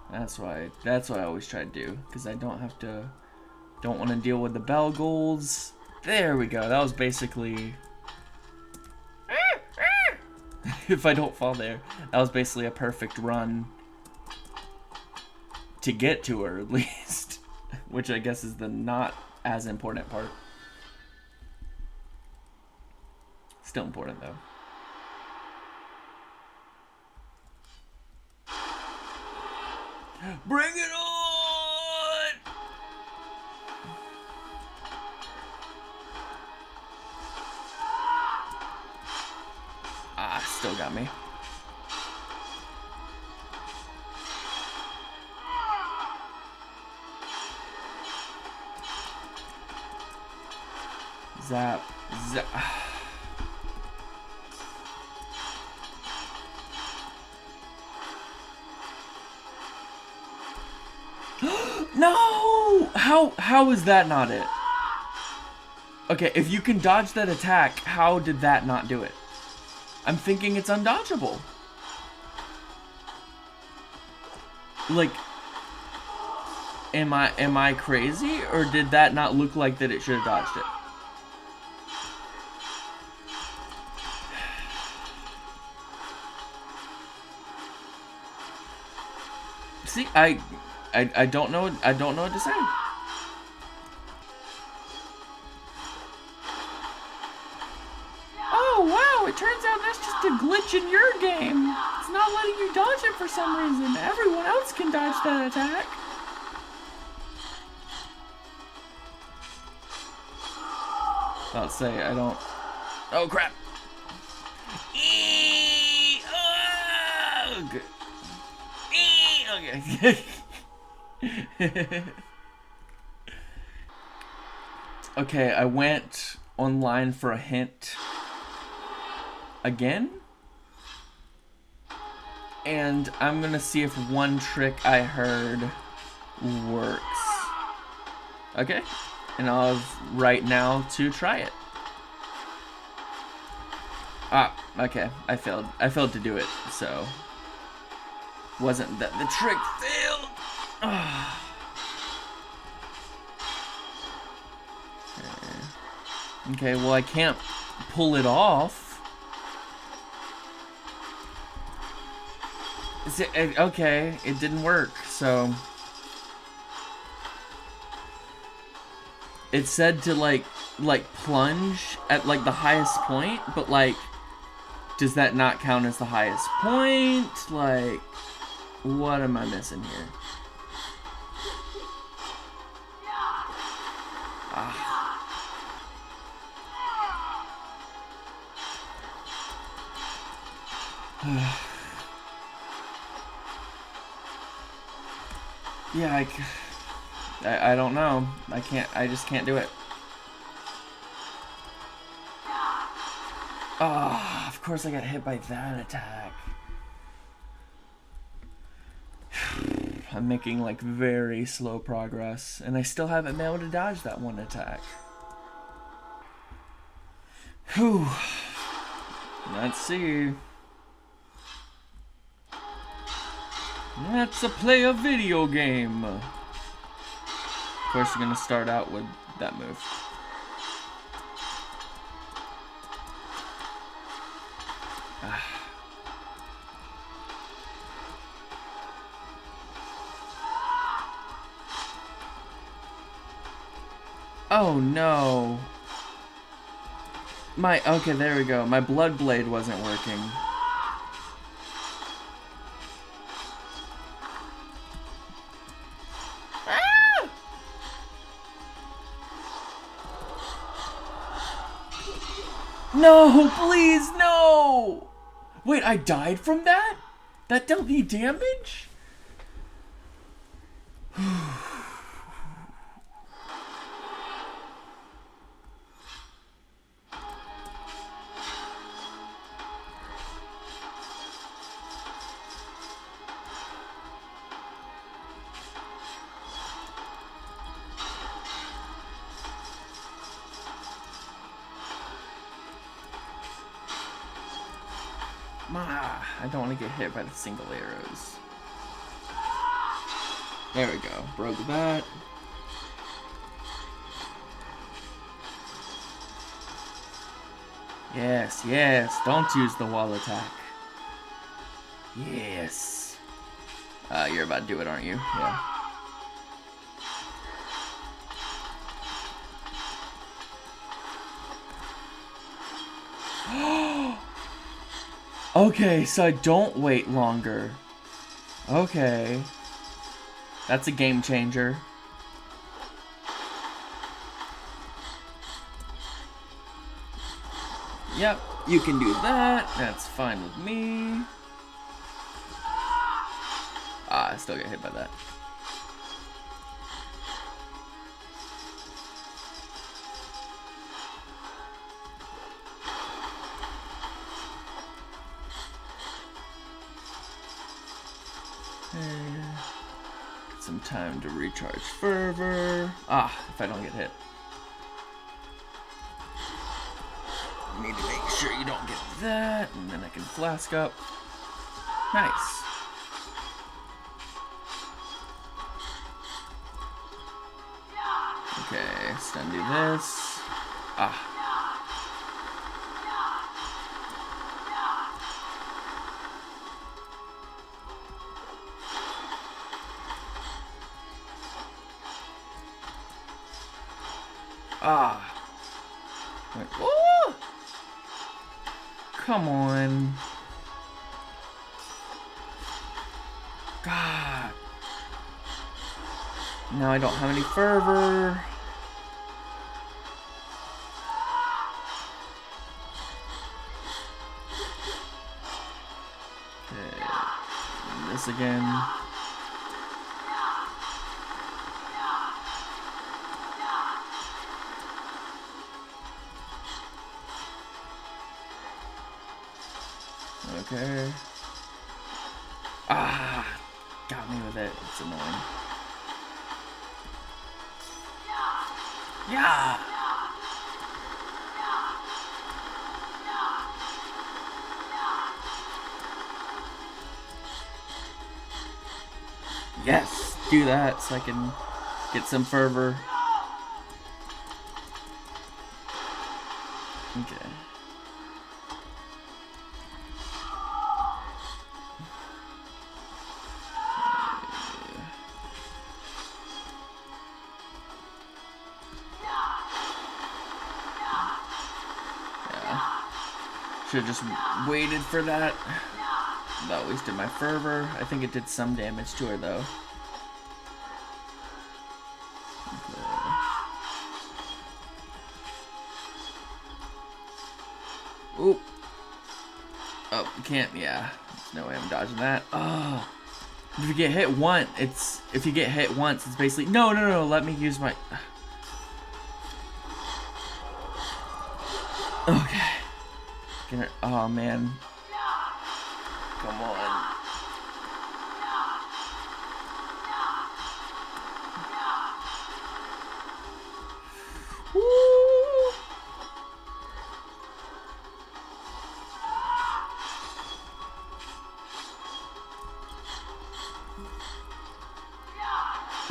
That's why I always try to do, because I don't want to deal with the bell goals. There we go. That was basically if I don't fall there, that was basically a perfect run to get to her, at least, which I guess is the not as important part. Still important though. Bring it on! Ah, still got me. Zap, zap. No! How is that not it? Okay, if you can dodge that attack, how did that not do it? I'm thinking it's undodgeable. Like, am I crazy, or did that not look like that it should have dodged it? See, I don't know what to say. Oh wow, it turns out that's just a glitch in your game. It's not letting you dodge it for some reason. Everyone else can dodge that attack. I'll say I don't. Oh crap. Okay. Okay, I went online for a hint again, And I'm gonna see if one trick I heard works. Okay, and I'll have right now to try it. Ah, okay, I failed. I failed to do it, so wasn't that the trick failed? Ah. Okay, well I can't pull it off. Is it, okay, it didn't work, so it said to like plunge at like the highest point, but like does that not count as the highest point? Like, what am I missing here? Ah. Yeah, I don't know. I just can't do it. Ah, of course I got hit by that attack. I'm making like very slow progress, and I still haven't been able to dodge that one attack. Whew. Let's see. Let's play a video game. Of course, you're gonna start out with that move. Ah. Oh no. Okay, there we go. My blood blade wasn't working. No, please, no! Wait, I died from that? That dealt me damage? I don't want to get hit by the single arrows. There we go. Broke that. Yes, yes. Don't use the wall attack. Yes. You're about to do it, aren't you? Yeah. Okay, so I don't wait longer. Okay. That's a game changer. Yep, you can do that. That's fine with me. I still get hit by that. Get some time to recharge fervor. If I don't get hit. Need to make sure you don't get that, and then I can flask up. Nice. Okay, stun do this. Wait, oh! Come on. God. Now I don't have any fervor. Okay. And this again. Okay. Ah, got me with it. It's annoying. Yeah. Yes, do that so I can get some fervor. Okay. Should have just waited for that. That wasted my fervor. I think it did some damage to her though. Okay. Oop. Oh, you can't. Yeah. There's no way I'm dodging that. Oh. If you get hit once, it's basically no. Let me use my. Okay. Oh man. Come on. Woo.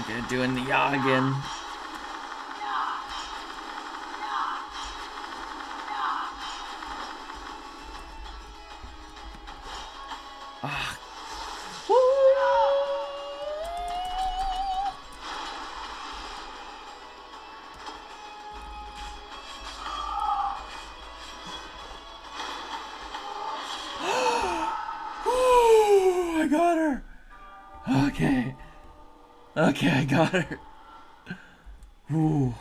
Okay, doing the yaw again. Okay, I got her. Ooh.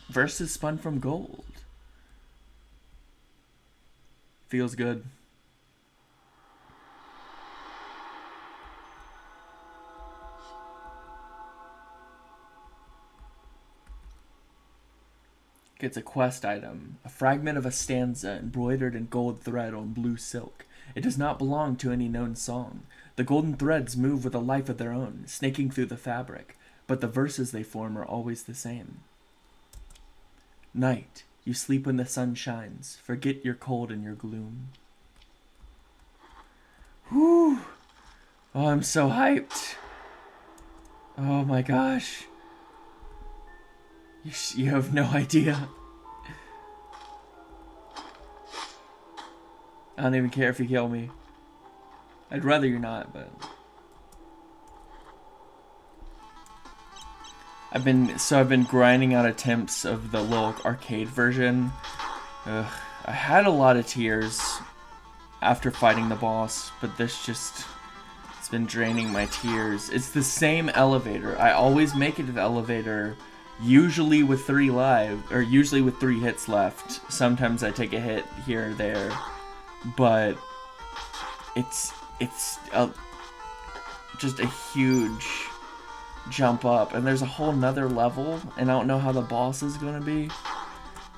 Versus spun from gold. Feels good. Gets a quest item. A fragment of a stanza embroidered in gold thread on blue silk. It does not belong to any known song. The golden threads move with a life of their own, snaking through the fabric, but the verses they form are always the same. Night, you sleep when the sun shines. Forget your cold and your gloom. Whew. Oh, I'm so hyped. Oh my gosh. You have no idea. I don't even care if you kill me. I'd rather you not, but I've been grinding out attempts of the little arcade version. Ugh. I had a lot of tears after fighting the boss, but it's been draining my tears. It's the same elevator. I always make it to the elevator, usually with 3 hits left. Sometimes I take a hit here or there, but it's just a huge jump up, and there's a whole nother level, and I don't know how the boss is gonna be.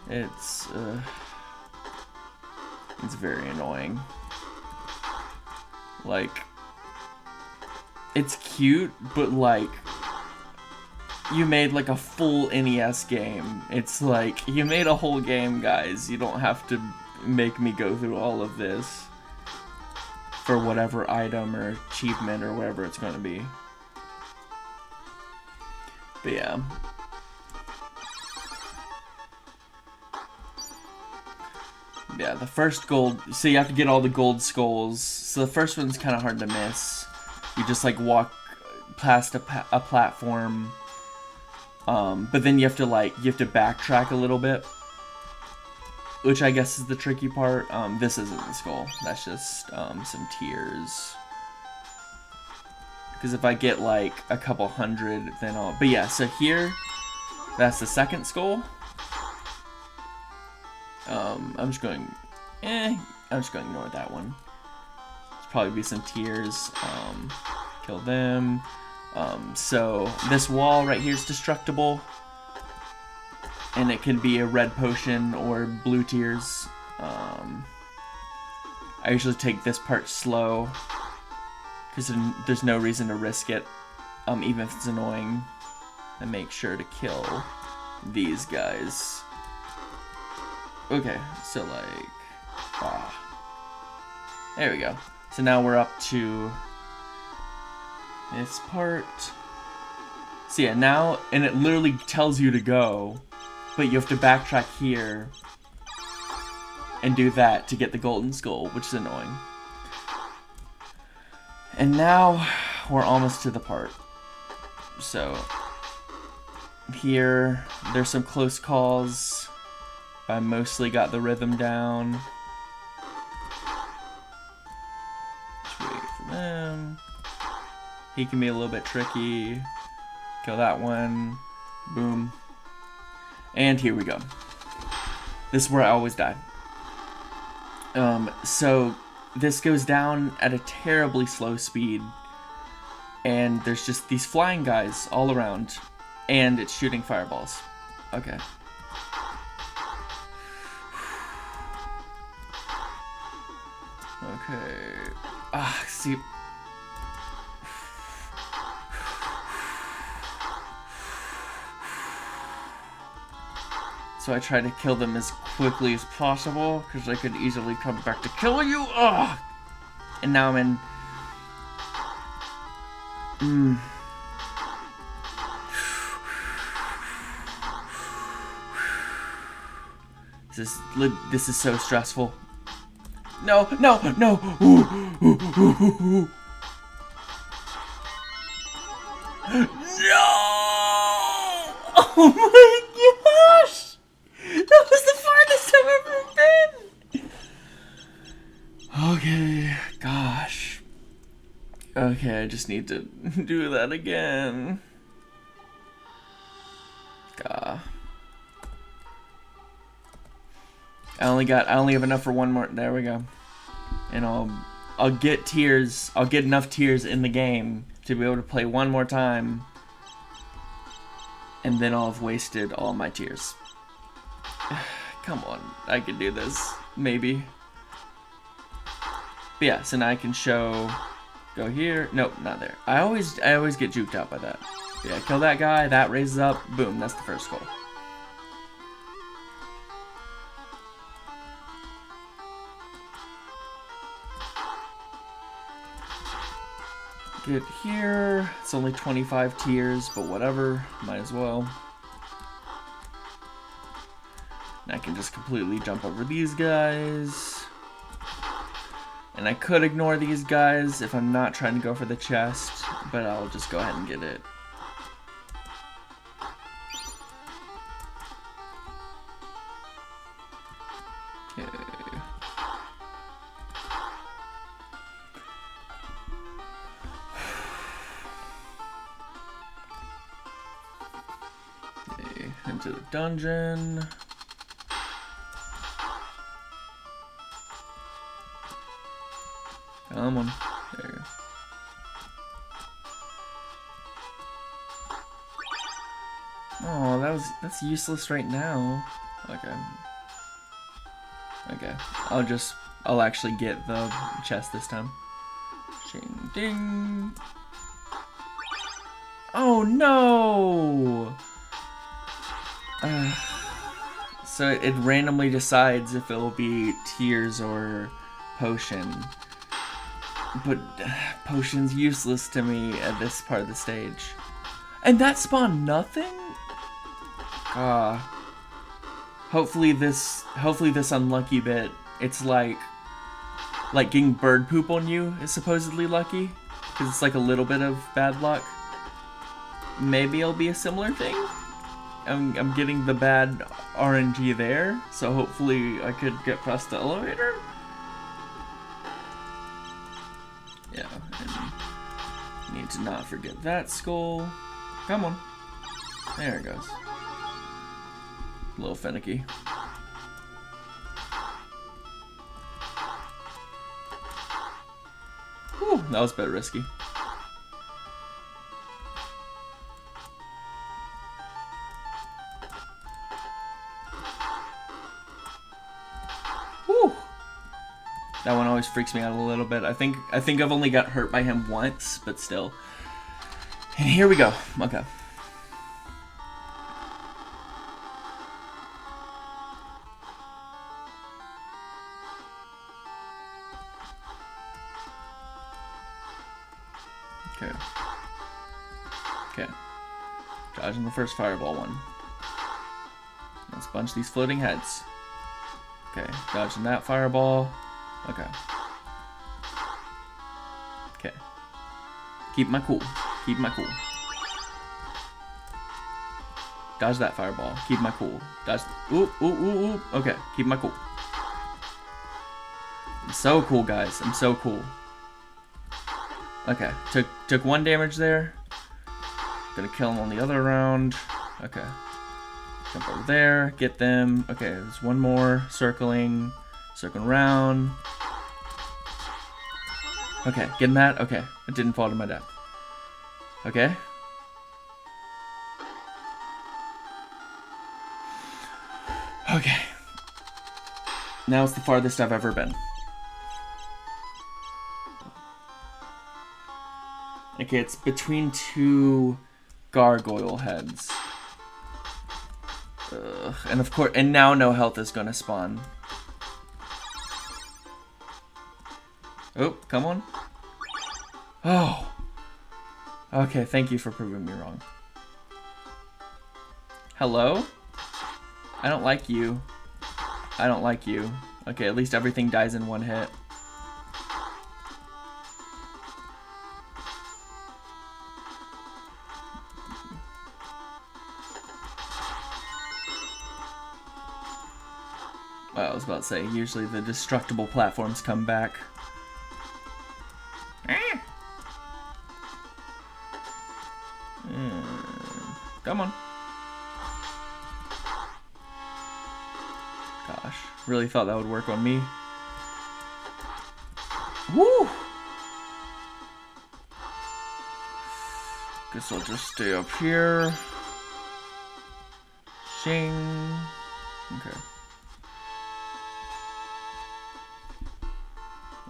It's very annoying. Like, it's cute, but like, you made like a full NES game. It's like, you made a whole game, guys. You don't have to make me go through all of this for whatever item or achievement or whatever it's going to be. But yeah. Yeah, the first gold, so you have to get all the gold skulls. So the first one's kind of hard to miss. You just like walk past a platform, but then you have to backtrack a little bit, which I guess is the tricky part. This isn't the skull. That's just some tears. Because if I get like a couple hundred, then I'll... But yeah, so here, that's the second skull. I'm just going to ignore that one. There's probably be some tears. Kill them. So this wall right here is destructible. And it can be a red potion or blue tears. I usually take this part slow because there's no reason to risk it, even if it's annoying. And make sure to kill these guys. Okay, so like, there we go. So now we're up to this part. So yeah, now, and it literally tells you to go, but you have to backtrack here and do that to get the golden skull, which is annoying. And now we're almost to the part. So here, there's some close calls, but I mostly got the rhythm down. Just wait for them. He can be a little bit tricky. Kill that one. Boom. And here we go. This is where I always die. So this goes down at a terribly slow speed. And there's just these flying guys all around. And it's shooting fireballs. Okay. Okay. See. So I try to kill them as quickly as possible, because I could easily come back to kill you. Ugh! And now I'm in... This is so stressful. No, no, no! No! Oh my gosh! That was the farthest I've ever been! Okay, gosh. Okay, I just need to do that again. Gah. I only have enough for one more. There we go. And I'll get tears. I'll get enough tears in the game to be able to play one more time. And then I'll have wasted all my tears. Come on, I can do this. Maybe. But yeah, so now I can show. Go here. Nope, not there. I always get juked out by that. Yeah, kill that guy. That raises up. Boom. That's the first goal. Get here. It's only 25 tiers, but whatever. Might as well. And I can just completely jump over these guys. And I could ignore these guys if I'm not trying to go for the chest, but I'll just go ahead and get it. Okay. Okay, into the dungeon. Come on. There you go. Oh, that's useless right now. Okay. Okay. I'll actually get the chest this time. Ching ding. Oh no! So it randomly decides if it'll be tears or potion. But potion's useless to me at this part of the stage. And that spawned nothing? Hopefully this unlucky bit, it's like getting bird poop on you is supposedly lucky. Because it's like a little bit of bad luck. Maybe it'll be a similar thing. I'm getting the bad RNG there, so hopefully I could get past the elevator. Yeah, and need to not forget that skull. Come on. There it goes. A little finicky. Whew, that was a bit risky. That one always freaks me out a little bit. I think I've only got hurt by him once, but still. And here we go. Okay. Okay. Okay. Dodging the first fireball one. Let's bunch these floating heads. Okay, dodging that fireball. Okay. Okay. Keep my cool. Keep my cool. Dodge that fireball. Keep my cool. Dodge. Ooh, ooh, ooh, ooh. Okay, keep my cool. I'm so cool, guys. I'm so cool. Okay, took 1 damage there. Gonna kill him on the other round. Okay. Jump over there, get them. Okay, there's one more. Circling around. Okay, getting that? Okay, it didn't fall to my death. Okay. Okay. Now it's the farthest I've ever been. Okay, it's between 2 gargoyle heads. Ugh. And of course, and now no health is gonna spawn. Oh, come on. Oh. Okay, thank you for proving me wrong. Hello? I don't like you. I don't like you. Okay, at least everything dies in 1 hit. Well, I was about to say, usually the destructible platforms come back. Come on. Gosh, really thought that would work on me. Woo! Guess I'll just stay up here. Shing. Okay.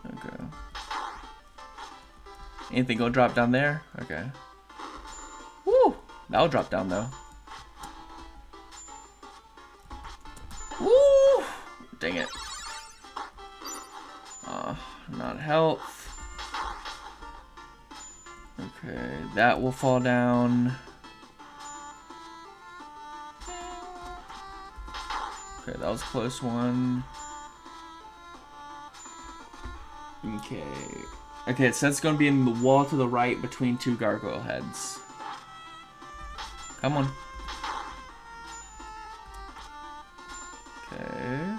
Okay. Anything gonna drop down there? Okay. Woo! That'll drop down though. Woo! Dang it. Not health. Okay, that will fall down. Okay, that was a close one. Okay. Okay, it says it's going to be in the wall to the right between 2 gargoyle heads. Come on. Okay.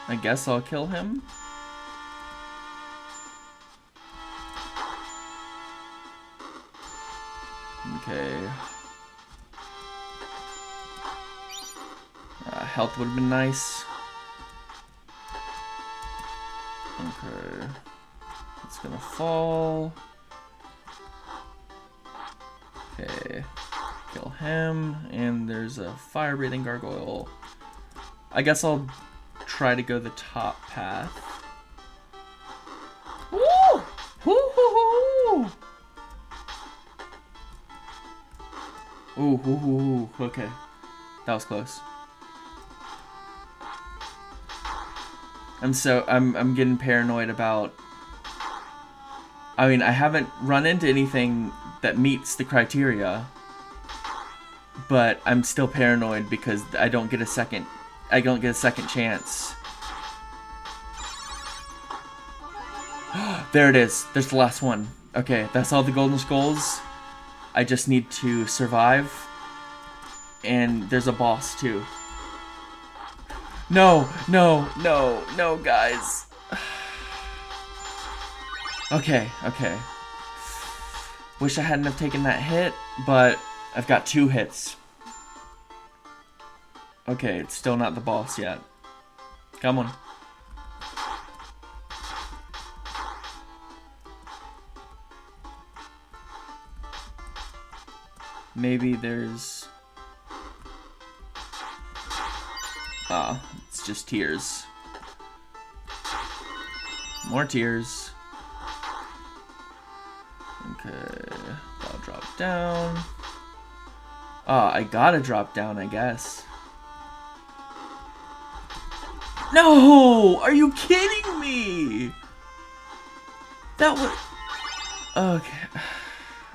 I guess I'll kill him. Okay. Health would have been nice. Okay. It's gonna fall. Okay. Kill him. And there's a fire-breathing gargoyle. I guess I'll try to go the top path. Woo! Woo-hoo-hoo! Ooh, okay. That was close. I'm getting paranoid about... I mean, I haven't run into anything that meets the criteria, but I'm still paranoid because I don't get a second chance. There it is. There's the last one. Okay, that's all the golden skulls. I just need to survive. And there's a boss too. No, guys. Okay. Wish I hadn't have taken that hit, but I've got 2 hits. Okay, it's still not the boss yet. Come on. Maybe there's... Ah, it's just tears. More tears. Okay, I'll drop down. Ah, I gotta drop down, I guess. No! Are you kidding me? That would... Okay.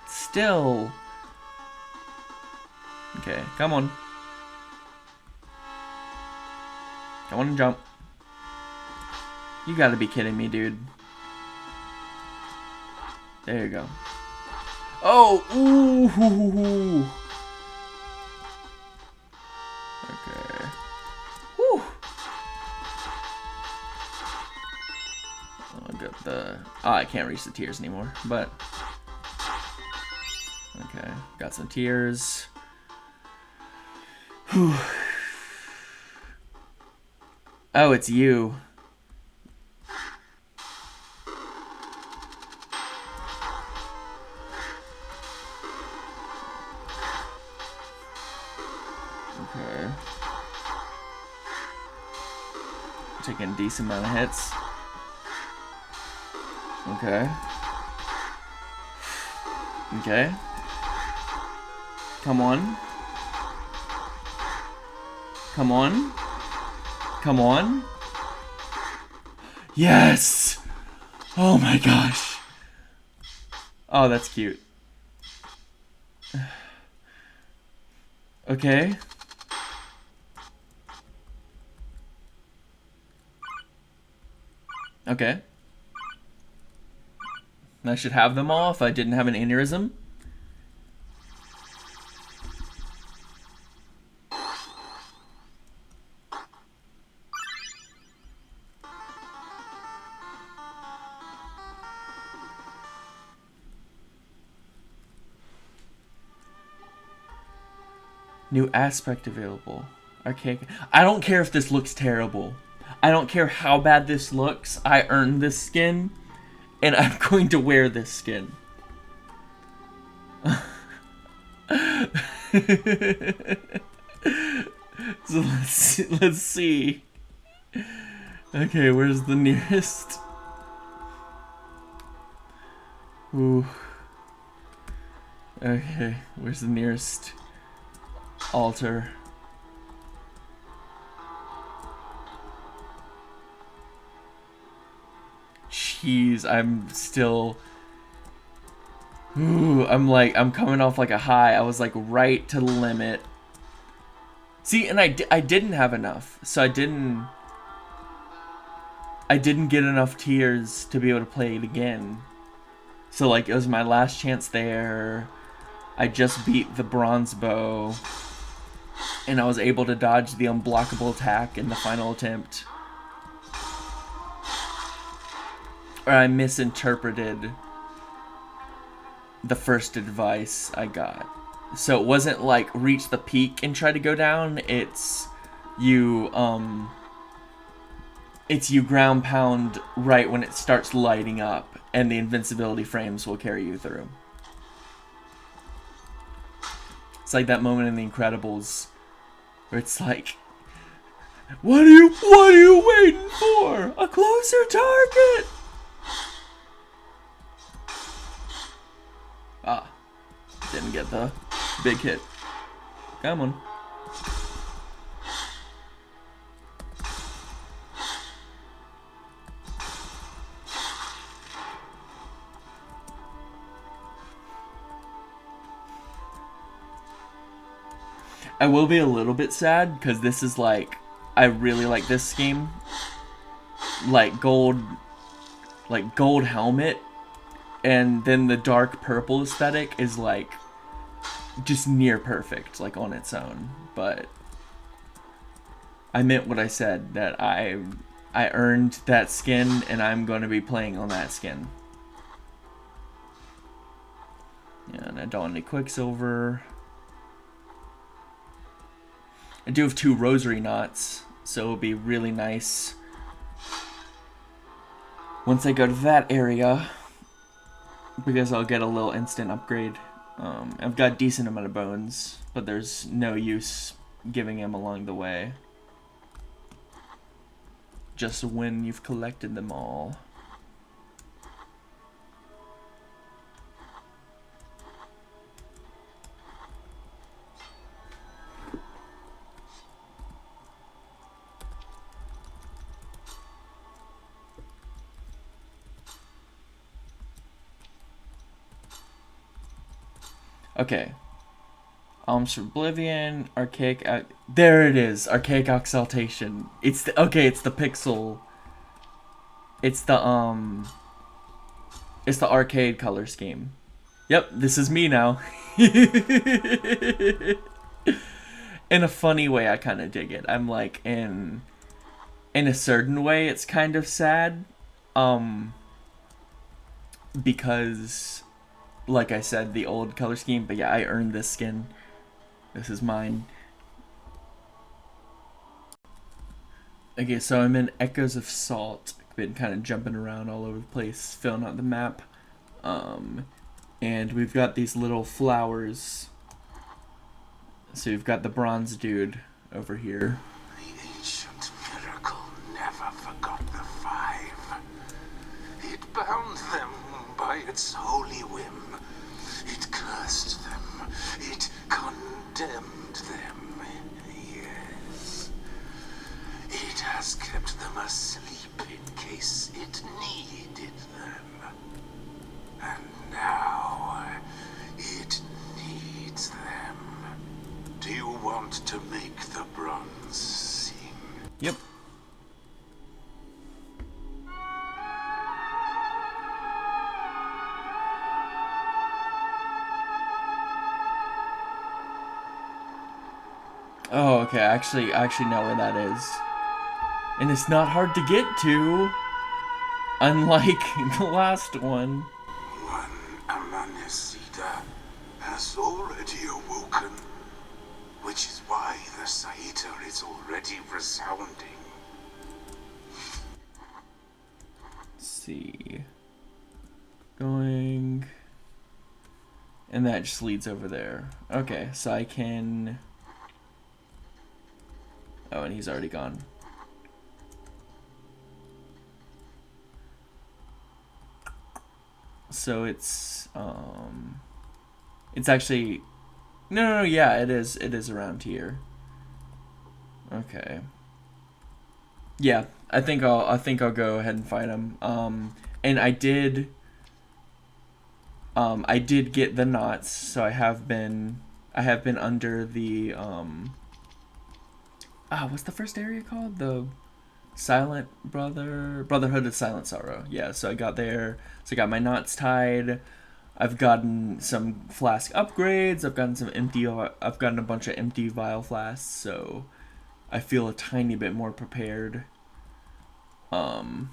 Still. Okay, come on. Come on and jump. You gotta be kidding me, dude. There you go. Oh! Ooh! Okay. Whew! I'll get the... Oh, I can't reach the tears anymore, but... Okay, got some tears. Whew. Oh, it's you. Okay. Taking a decent amount of hits. Okay. Okay. Come on. Come on. Come on. Yes! Oh my gosh. Oh, that's cute. Okay. Okay. I should have them all if I didn't have an aneurysm. New aspect available. Archaic. I don't care if this looks terrible. I don't care how bad this looks. I earned this skin, and I'm going to wear this skin. So let's see. Okay, where's the nearest? Ooh. Okay, where's the nearest altar? Jeez, I'm still... Ooh, I'm coming off like a high. I was like right to the limit. See, and I didn't have enough. So I didn't get enough tears to be able to play it again. So like it was my last chance there. I just beat the bronze bow. And I was able to dodge the unblockable attack in the final attempt. Or I misinterpreted the first advice I got. So it wasn't like reach the peak and try to go down. It's you ground pound right when it starts lighting up, and the invincibility frames will carry you through. It's like that moment in The Incredibles where it's like, what are you waiting for? A closer target! Ah, didn't get the big hit. Come on. I will be a little bit sad because this is like, I really like this scheme. Like gold helmet. And then the dark purple aesthetic is like just near perfect, like on its own. But I meant what I said, that I earned that skin, and I'm going to be playing on that skin. Yeah, and I don't want any Quicksilver. I do have 2 rosary knots, so it'll be really nice once I go to that area, because I'll get a little instant upgrade. I've got a decent amount of bones, but there's no use giving him along the way. just when you've collected them all. Okay. Alms for Oblivion, Archaic... there it is! Archaic Exaltation. It's the... okay, it's the pixel... It's the arcade color scheme. Yep, this is me now. In a funny way, I kind of dig it. I'm like, in a certain way, it's kind of sad. Because... like I said, the old color scheme, but yeah, I earned this skin. This is mine. Okay, so I'm in Echoes of Salt. Been kind of jumping around all over the place, filling out the map. And we've got these little flowers. So we've got the bronze dude over here. The ancient miracle never forgot the five. It bound them by its holy whim. It cursed them. It condemned them. Yes. It has kept them asleep in case it needed them. And now it needs them. Do you want to make the bronze sing? Yep. Oh, okay. I actually know where that is. And it's not hard to get to. Unlike the last one. One Amanecida has already awoken, which is why the Saiter is already resounding. Let's see. Going. And that just leads over there. Okay, so I can... oh, and he's already gone. So it's actually no, yeah, it is around here. Okay. Yeah, I think I'll go ahead and fight him. And I did get the knots, so I have been under the what's the first area called? The Brotherhood of Silent Sorrow. Yeah, so I got there. So I got my knots tied. I've gotten some flask upgrades. I've gotten a bunch of empty vial flasks, so I feel a tiny bit more prepared. But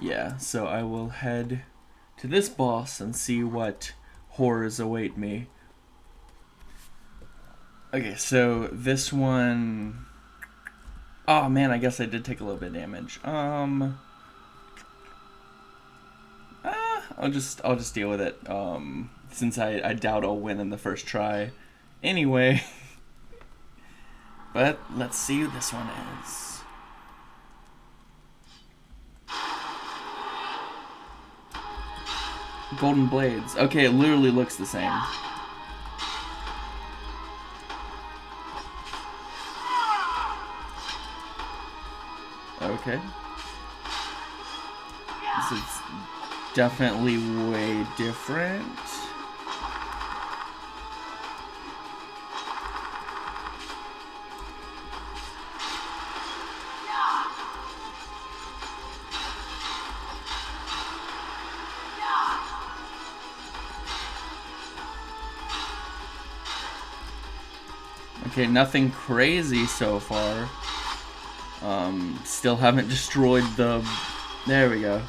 yeah, so I will head to this boss and see what horrors await me. Okay, so this one... oh man, I guess I did take a little bit of damage. I'll just deal with it. Since I doubt I'll win in the first try. Anyway. But let's see who this one is. Golden Blades. Okay, it literally looks the same. Okay. This is definitely way different. Okay, nothing crazy so far. Still haven't destroyed the... there we go.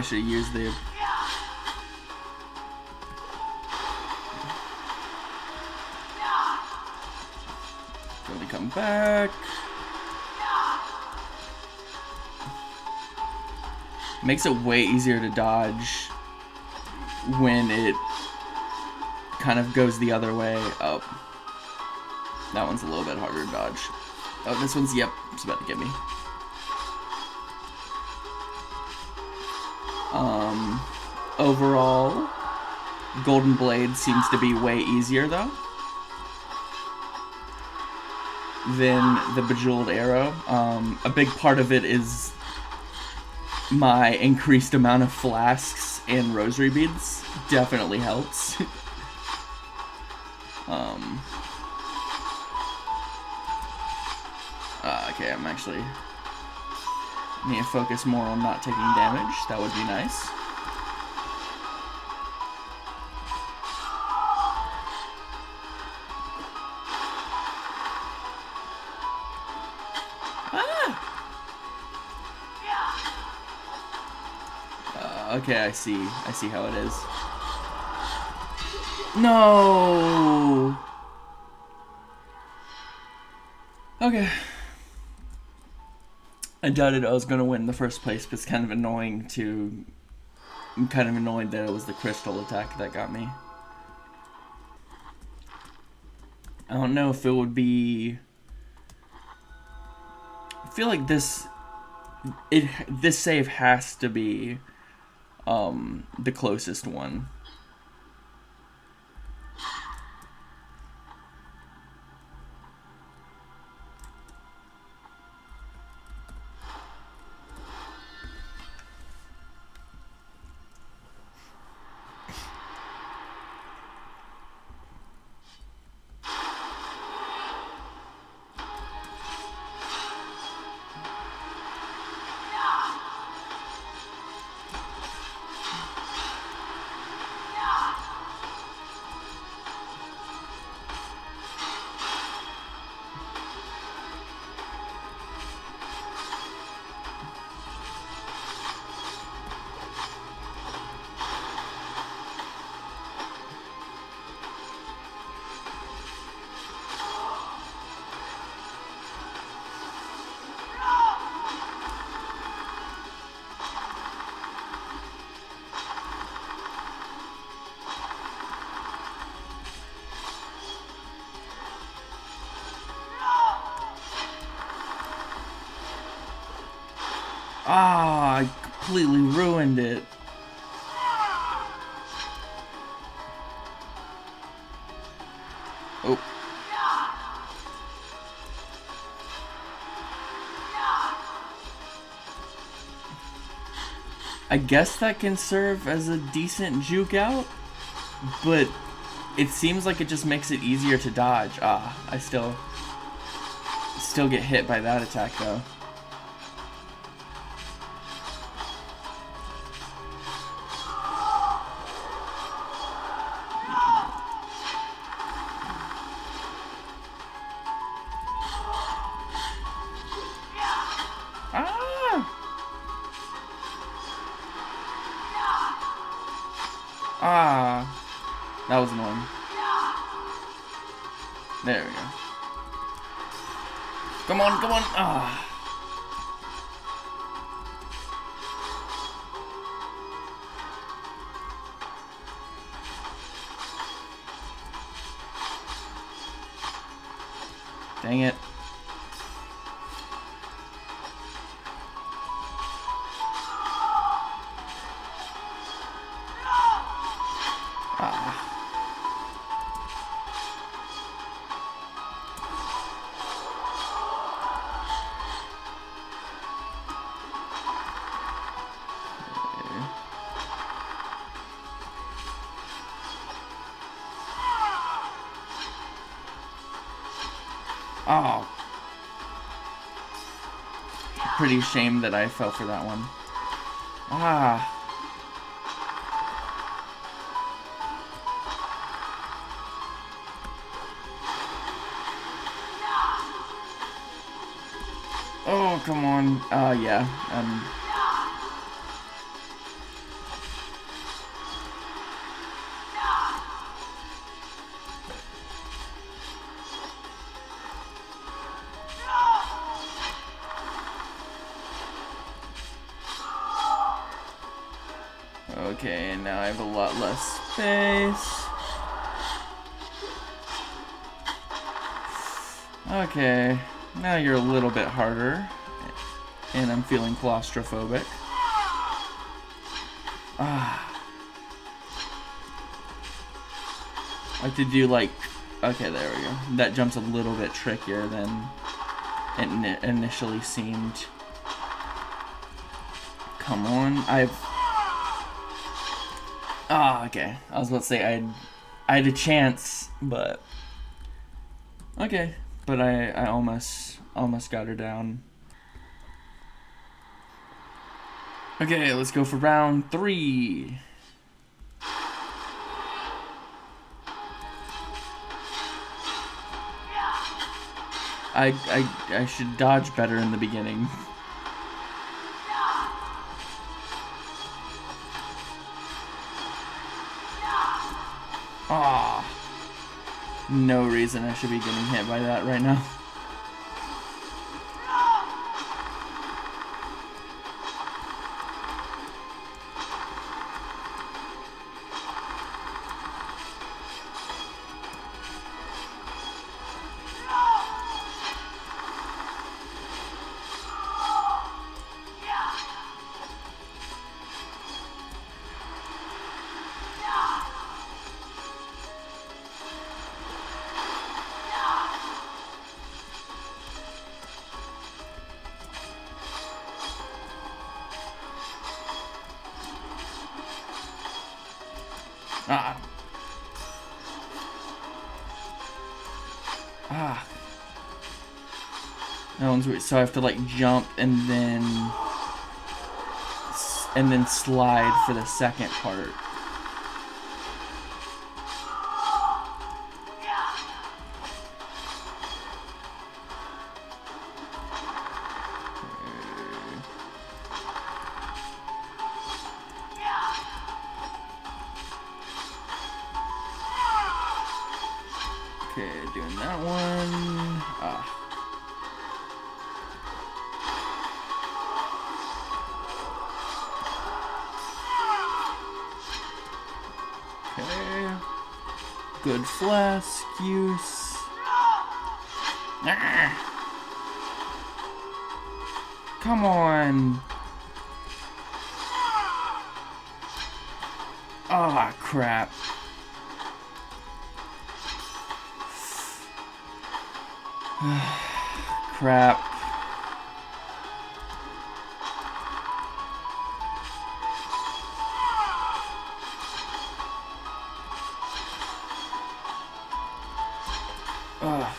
I should use the... Gonna come back. Makes it way easier to dodge when it kind of goes the other way. Oh. That one's a little bit harder to dodge. Oh, this one's, yep, it's about to get me. Overall, Golden Blade seems to be way easier, though, than the Bejeweled Arrow. A big part of it is my increased amount of flasks and rosary beads. Definitely helps. Okay, I'm actually need to focus more on not taking damage. That would be nice. Okay, I see how it is. No. Okay. I doubted I was gonna win in the first place, but it's kind of annoying to... I'm kind of annoyed that it was the crystal attack that got me. I don't know if it would be... I feel like this save has to be the closest one. Ah, I completely ruined it. Oh. I guess that can serve as a decent juke out, but it seems like it just makes it easier to dodge. Ah, I still get hit by that attack though. That was annoying. There we go. Come on, come on. Ah. Dang it. Oh. Pretty ashamed that I fell for that one. Ah. Oh, come on. Yeah. Okay, now I have a lot less space. Okay, now you're a little bit harder. And I'm feeling claustrophobic. I have to do like... Okay, there we go. That jump's a little bit trickier than it initially seemed. Come on, okay. I was about to say I had a chance, but... Okay, but I almost got her down. Okay, let's go for round 3. I should dodge better in the beginning. Ah, no reason I should be getting hit by that right now. That one's weird. So I have to like jump and then slide for the second part. Okay, doing that one. Okay. Good flask use. Come on. Oh, crap. Crap. Ugh.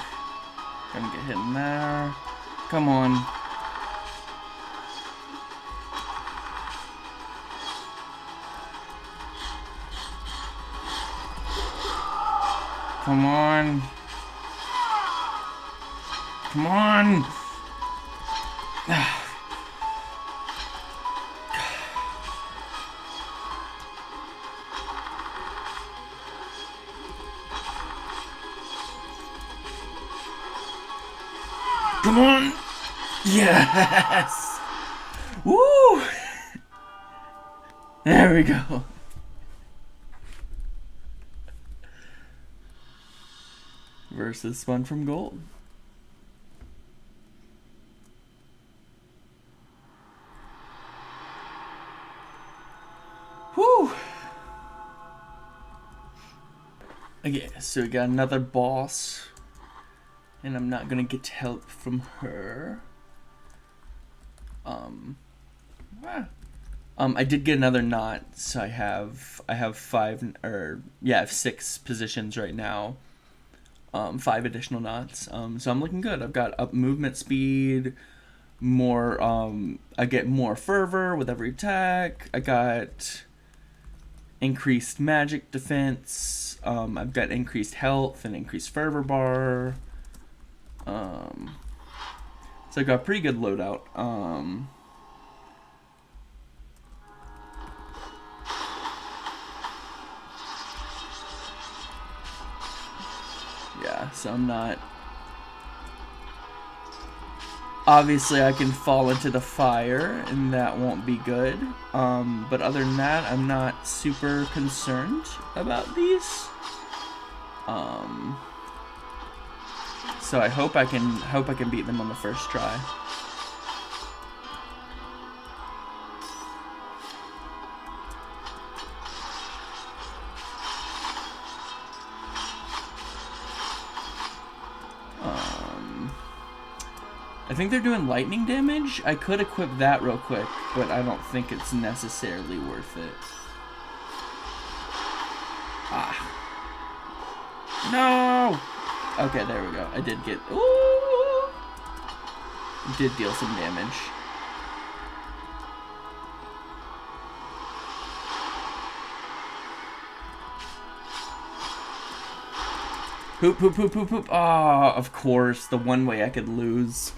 Gonna get hit in there. Come on. Come on. Come on! Come on! Yes! Woo! There we go. Versus one from gold. Okay, so we got another boss, and I'm not gonna get help from her. I did get another knot, so I have 6 positions right now. 5 additional knots. So I'm looking good. I've got up movement speed, more. I get more fervor with every attack. I got increased magic defense. I've got increased health and increased fervor bar. So I got a pretty good loadout. Yeah, so I'm not Obviously, I can fall into the fire, and that won't be good. But other than that, I'm not super concerned about these. So I hope I can beat them on the first try. I think they're doing lightning damage. I could equip that real quick, but I don't think it's necessarily worth it. Ah. No! Okay, there we go. I did get... Ooh! Did deal some damage. Poop, poop, poop, poop, poop. Ah, of course. The one way I could lose.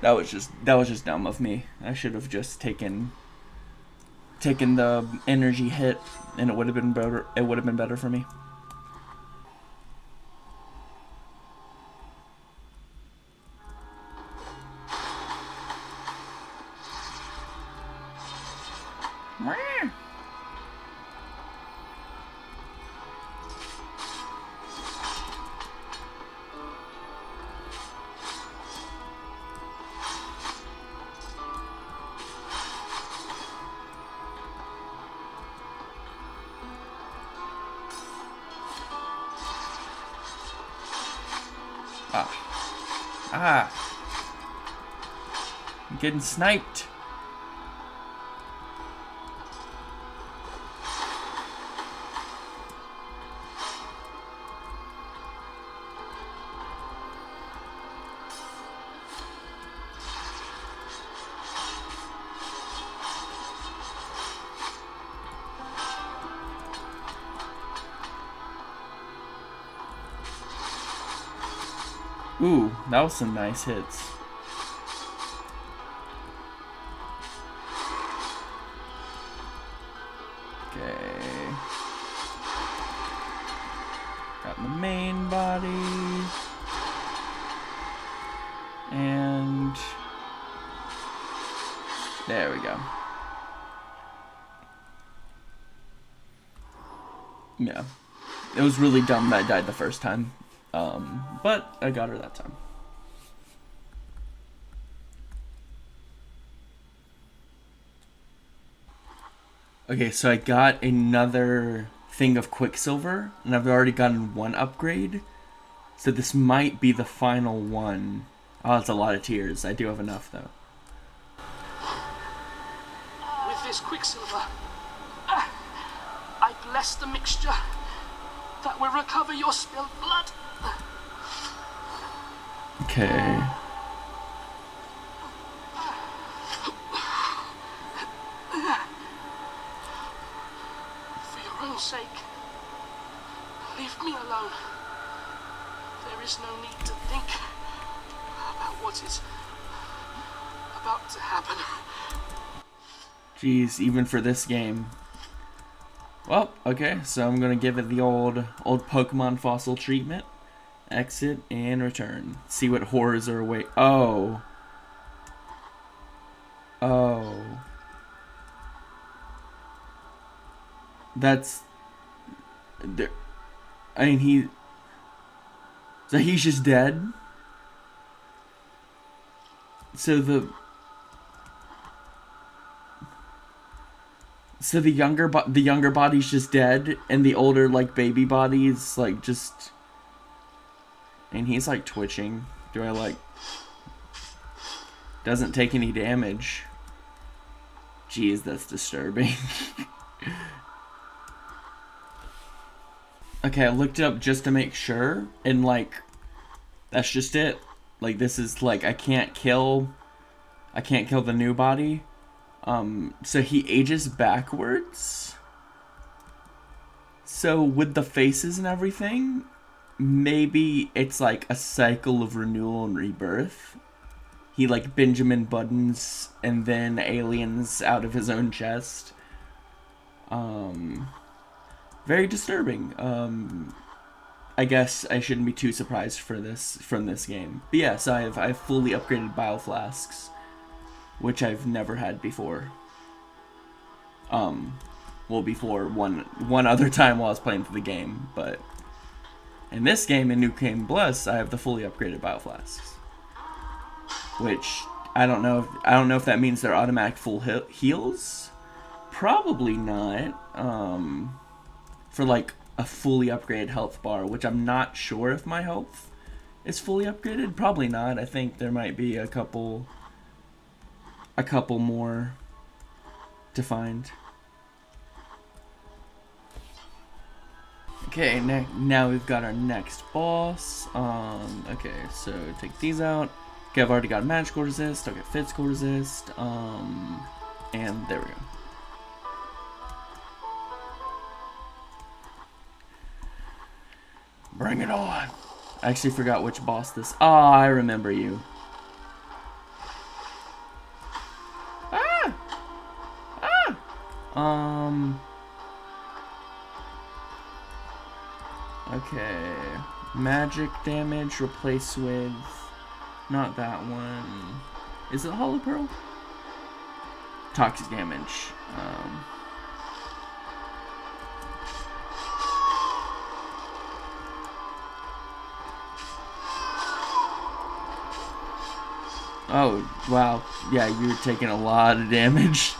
That was just dumb of me. I should have just taken the energy hit, and it would have been better. It would have been better for me. Ah. I'm getting sniped. Ooh, that was some nice hits. Okay. Got the main body. And there we go. Yeah. It was really dumb that I died the first time. But I got her that time. Okay, so I got another thing of Quicksilver, and I've already gotten one upgrade. So this might be the final one. Oh, it's a lot of tears. I do have enough, though. With this Quicksilver, I bless the mixture that will recover your spilled blood. Okay. For your own sake, leave me alone. There is no need to think about what is about to happen. Jeez, even for this game. Well, okay, so I'm gonna give it the old Pokemon fossil treatment. Exit and return. See what horrors are await. Oh. Oh. That's... I mean, so he's just dead? So the younger body's just dead, and the older, like, baby body's, like, just... And he's, like, twitching. Do I, like... Doesn't take any damage. Jeez, that's disturbing. Okay, I looked it up just to make sure, and, like, that's just it. Like, this is, like, I can't kill the new body. So he ages backwards. So with the faces and everything, maybe it's like a cycle of renewal and rebirth. He like Benjamin Buttons and then aliens out of his own chest. Very disturbing. I guess I shouldn't be too surprised from this game. But yes, I've fully upgraded bile flasks, which I've never had before. Well, before one other time while I was playing through the game, but in this game, in New Game Plus, I have the fully upgraded bile flasks, which I don't know if that means they're automatic full heals. Probably not. For like a fully upgraded health bar, which I'm not sure if my health is fully upgraded. Probably not. I think there might be a couple more to find. Okay, now we've got our next boss. Okay, so take these out. Okay, I've already got magical resist. I'll get physical resist. And there we go. Bring it on. I actually forgot which boss this. Ah, I remember you. Ah! Ah! Okay. Magic damage replace with... Not that one. Is it Hollow Pearl? Toxic damage. Oh, wow. Yeah, you're taking a lot of damage.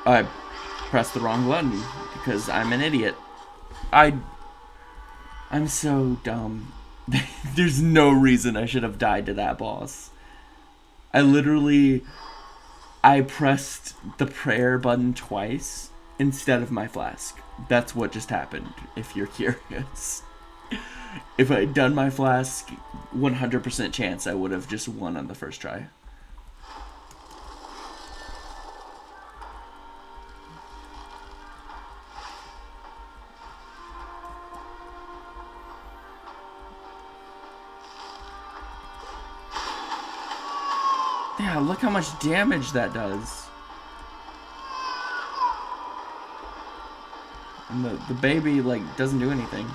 I pressed the wrong button because I'm an idiot. I'm so dumb. There's no reason I should have died to that boss. I pressed the prayer button twice instead of my flask. That's what just happened, if you're curious. If I had done my flask, 100% chance I would have just won on the first try. Yeah, look how much damage that does. And the baby, like, doesn't do anything.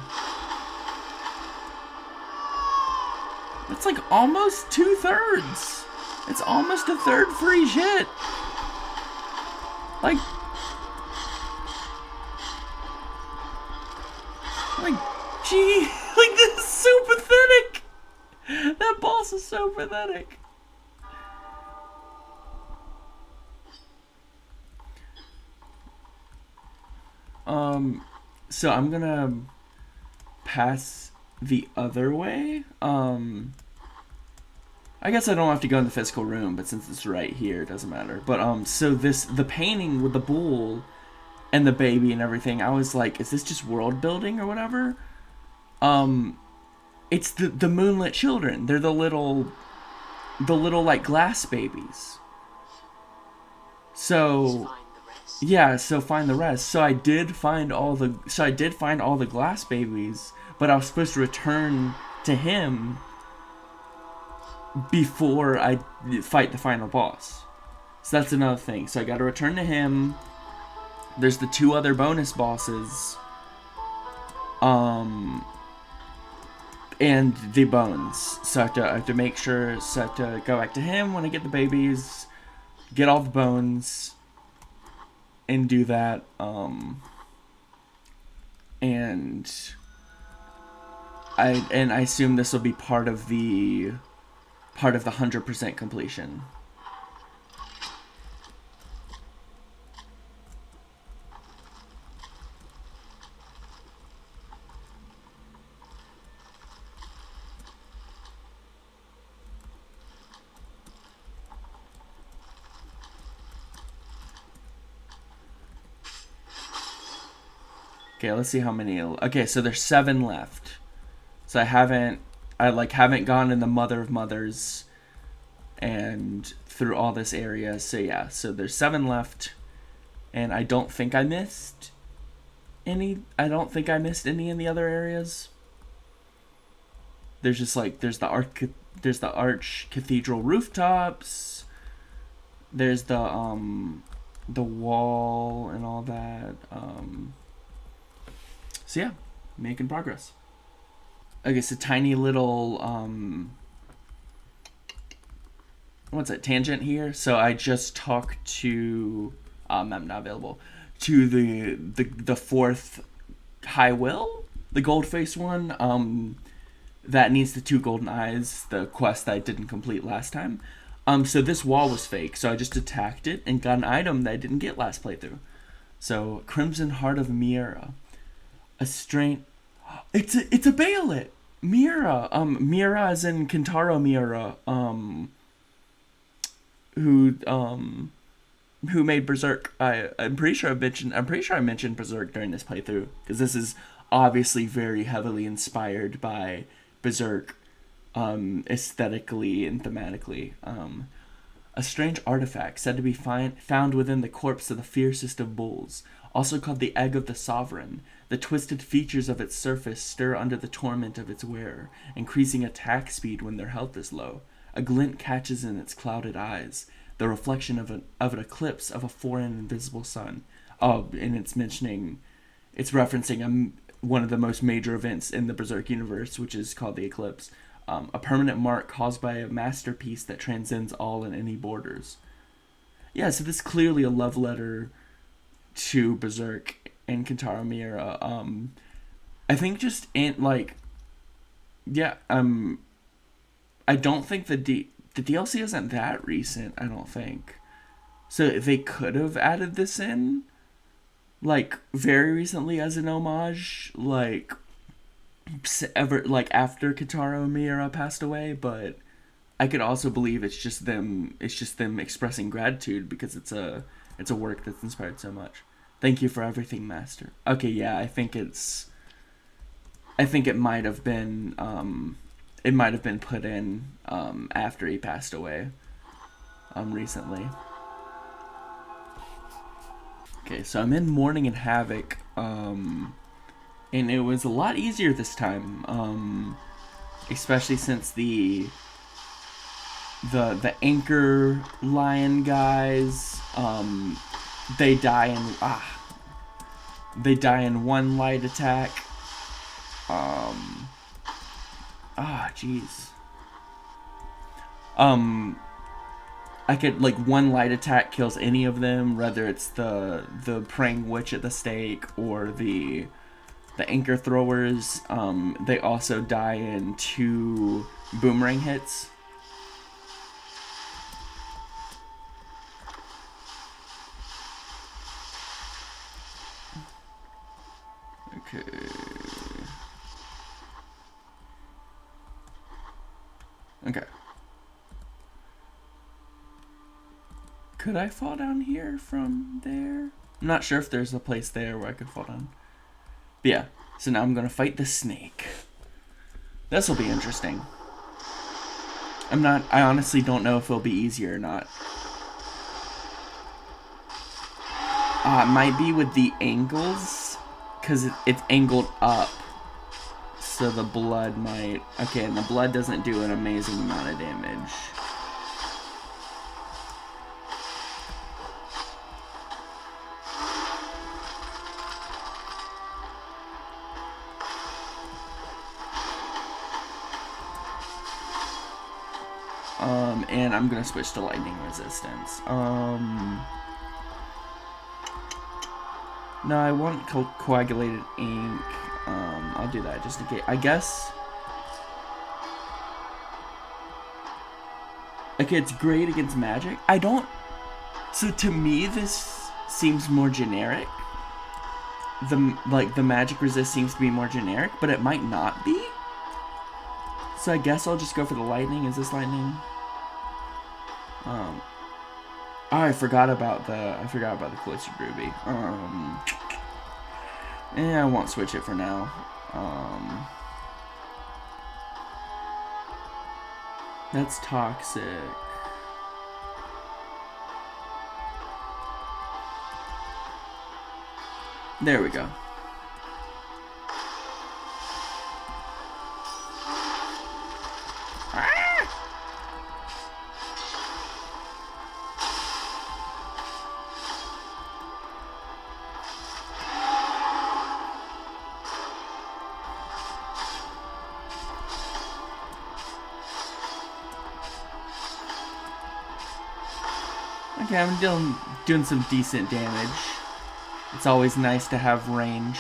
It's like almost 2/3. It's almost a third free shit. Like, gee, like, this is so pathetic. That boss is so pathetic. So I'm gonna pass the other way. I guess I don't have to go in the physical room, but since it's right here, it doesn't matter. But, so the painting with the bull and the baby and everything, I was like, is this just world building or whatever? It's the moonlit children. They're the little, like, glass babies. So... yeah, so find the rest. So I did find all the glass babies, but I was supposed to return to him before I fight the final boss. So that's another thing. So I got to return to him. There's the 2 other bonus bosses. And the bones. So I have to make sure, so I have to go back to him when I get the babies, get all the bones, and do that, and I assume this will be part of the 100% completion. Okay, let's see how many. Okay, so there's 7 left. So I haven't gone in the Mother of Mothers and through all this area. So yeah, so there's 7 left, and I don't think I missed any. I don't think I missed any in the other areas. There's just like there's the arch cathedral rooftops. There's the wall and all that. So yeah, making progress. Okay, so tiny little what's that tangent here? So I just talked to I'm not available to the fourth High Will, the gold-faced one. That needs the 2 golden eyes, the quest that I didn't complete last time. So this wall was fake, so I just attacked it and got an item that I didn't get last playthrough. So Crimson Heart of Mira, a strain. It's a Bayolet. Mira, Mira as in Kentaro Mira, who made Berserk. I'm pretty sure I mentioned Berserk during this playthrough, because this is obviously very heavily inspired by Berserk, aesthetically and thematically. A strange artifact said to be found within the corpse of the fiercest of bulls, also called the Egg of the Sovereign. The twisted features of its surface stir under the torment of its wearer, increasing attack speed when their health is low. A glint catches in its clouded eyes, the reflection of an eclipse of a foreign invisible sun. Oh, and it's referencing one of the most major events in the Berserk universe, which is called the eclipse. A permanent mark caused by a masterpiece that transcends all and any borders. Yeah, so this is clearly a love letter to Berserk and Kentaro Miura. I think just I don't think the DLC isn't that recent, I don't think. So they could have added this in, like, very recently as an homage, like after Kentaro Miura passed away, but I could also believe it's just them expressing gratitude because it's a work that's inspired so much. Thank you for everything, Master. Okay, yeah, I think it might have been put in after he passed away recently. Okay, so I'm in Mourning and Havoc, and it was a lot easier this time, especially since the anchor lion guys, they die in one light attack. Jeez. I could, one light attack kills any of them, whether it's the praying witch at the stake or the anchor throwers. They also die in 2 boomerang hits. Okay. Okay. Could I fall down here from there? I'm not sure if there's a place there where I could fall down. But yeah, so now I'm gonna fight the snake. This will be interesting. I honestly don't know if it'll be easier or not. It might be with the angles, because it's angled up. So the blood might... Okay, and the blood doesn't do an amazing amount of damage. And I'm gonna switch to lightning resistance. No, I want coagulated ink. I'll do that just in case. I guess. Okay, it's great against magic. I don't. So to me, this seems more generic. The magic resist seems to be more generic, but it might not be. So I guess I'll just go for the lightning. Is this lightning? I forgot about the Cloistered Ruby. I won't switch it for now. That's toxic. There we go. Okay, I'm doing some decent damage. It's always nice to have range.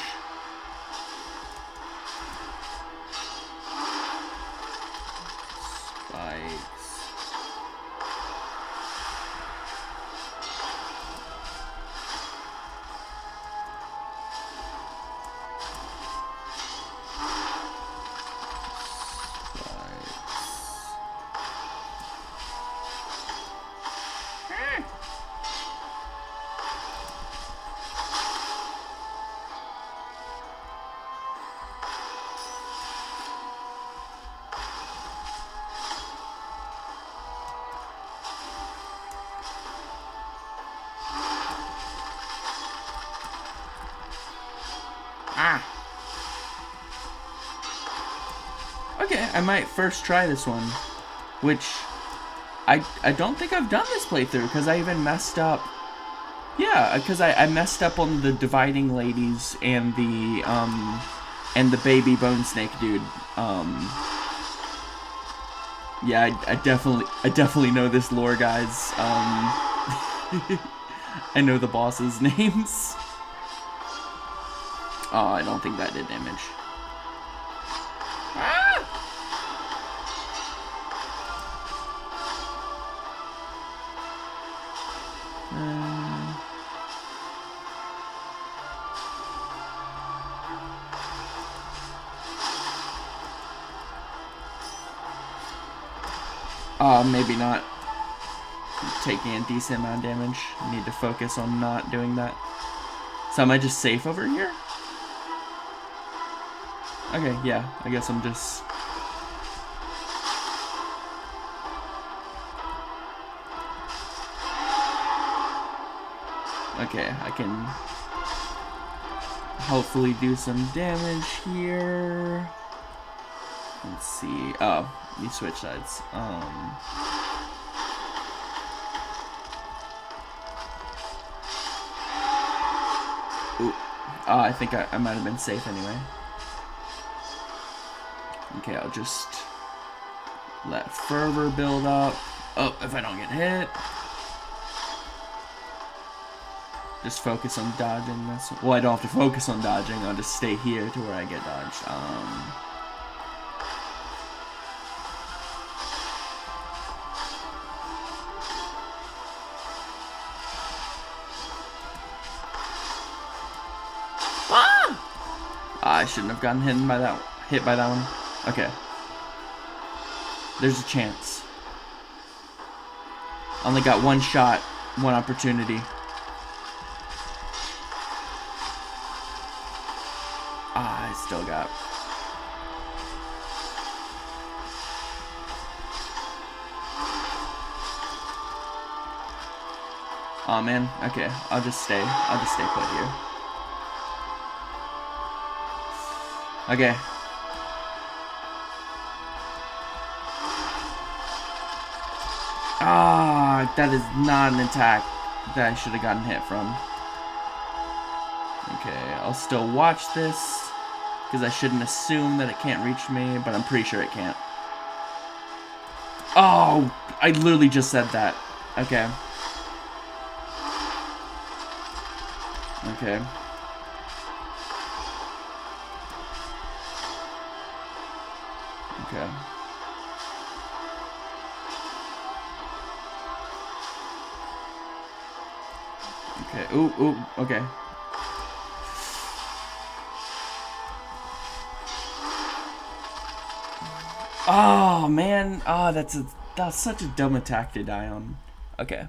Okay, I might first try this one, which I don't think I've done this playthrough because I even messed up. Yeah, because I messed up on the dividing ladies and the baby bone snake dude. Yeah, I definitely know this lore, guys. I know the bosses' names. Oh, I don't think that did damage. Maybe not. Taking a decent amount of damage. Need to focus on not doing that. So am I just safe over here? Okay, yeah. I guess I'm just... Okay, I can hopefully do some damage here. Let's see. Oh, you switch sides. Ooh. I think I might have been safe anyway. Okay, I'll just let fervor build up. Oh, if I don't get hit. Just focus on dodging this. Well, I don't have to focus on dodging. I'll just stay here to where I get dodged. I shouldn't have gotten hit by that one. Okay. There's a chance. Only got one shot, one opportunity. I still got... Oh man, okay, I'll just stay put here. Okay. Ah, that is not an attack that I should have gotten hit from. Okay, I'll still watch this because I shouldn't assume that it can't reach me, but I'm pretty sure it can't. Oh, I literally just said that. Okay. Okay. Okay. Okay. Ooh, okay. Oh man. Oh, that's such a dumb attack to die on. Okay.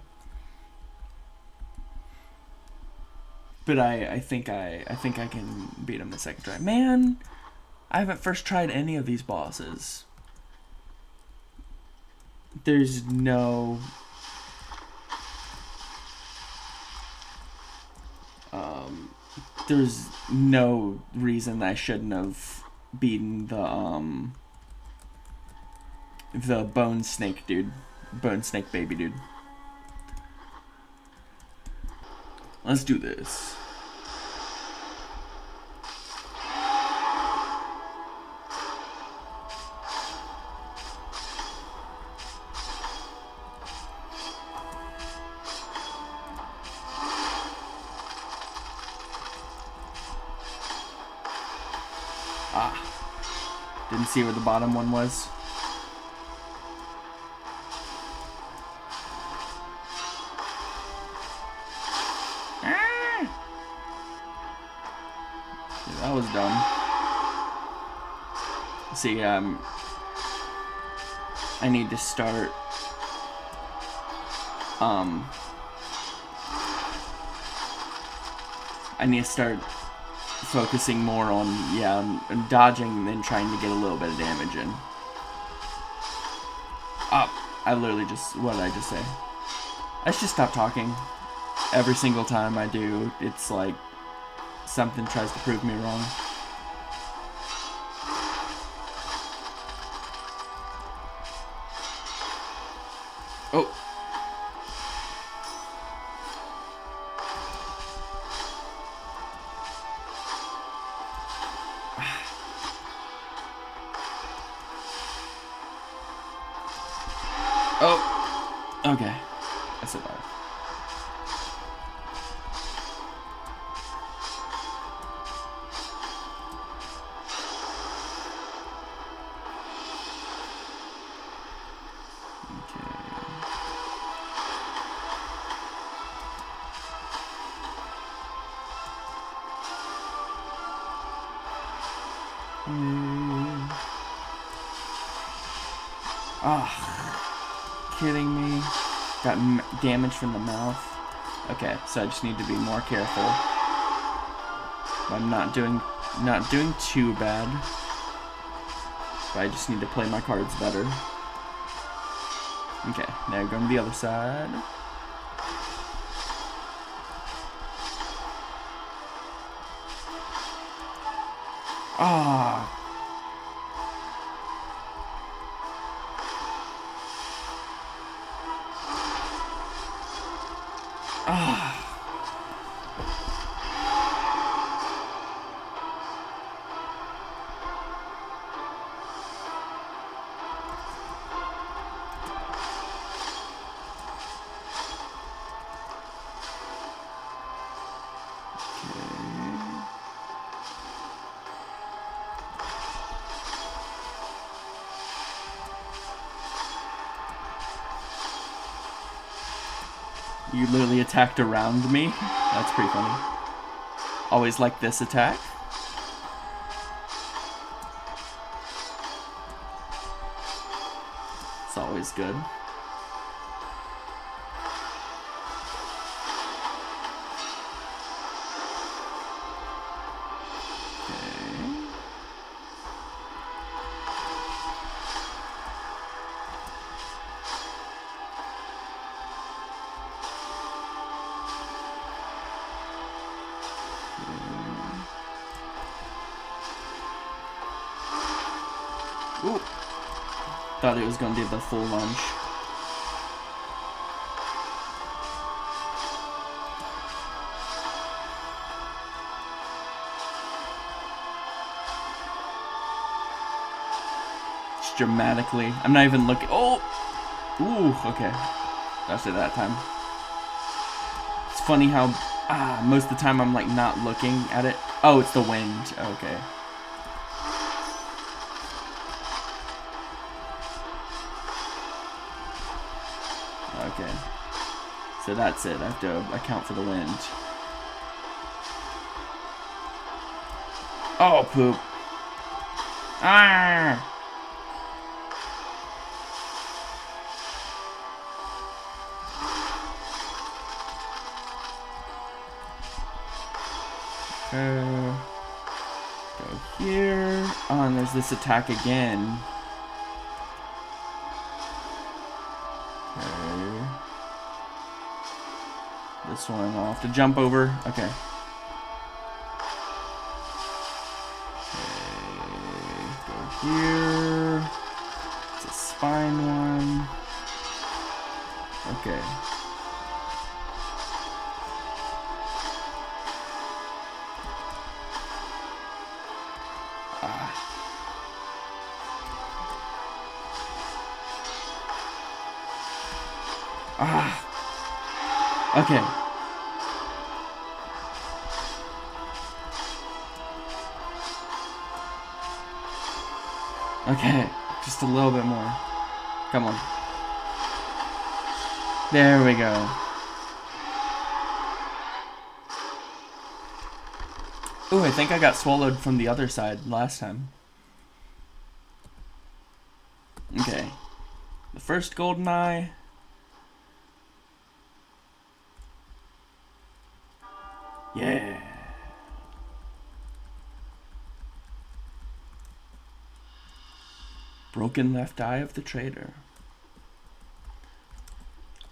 But I think I can beat him the second try. Man, I haven't first tried any of these bosses. There's no reason I shouldn't have beaten the bone snake dude. Bone snake baby dude. Let's do this. Ah. Didn't see where the bottom one was. That was dumb. See, I need to start, focusing more on, dodging and then trying to get a little bit of damage in. I literally just, what did I just say? I should stop talking. Every single time I do, it's like something tries to prove me wrong. Oh. Oh. Okay. I survived. Kidding me? Got damage from the mouth. Okay, so I just need to be more careful. I'm not doing too bad. But I just need to play my cards better. Okay, now going to the other side. Ah. You literally attacked around me? That's pretty funny. Always like this attack. It's always good. Ooh. Thought it was going to do the full lunge. Just dramatically. I'm not even looking. Oh! Ooh, okay. That's it that time. It's funny how most of the time I'm like not looking at it. Oh, it's the wind. Okay. Okay. So that's it. I have to account for the wind. Oh, poop. Ah! Go here. Oh, and there's this attack again. Okay. This one I'll have to jump over. Okay. Okay. Go here. It's a spine one. Okay. Okay. Okay, just a little bit more. Come on. There we go. Ooh, I think I got swallowed from the other side last time. Okay. The first golden eye. Yeah. Broken left eye of the traitor.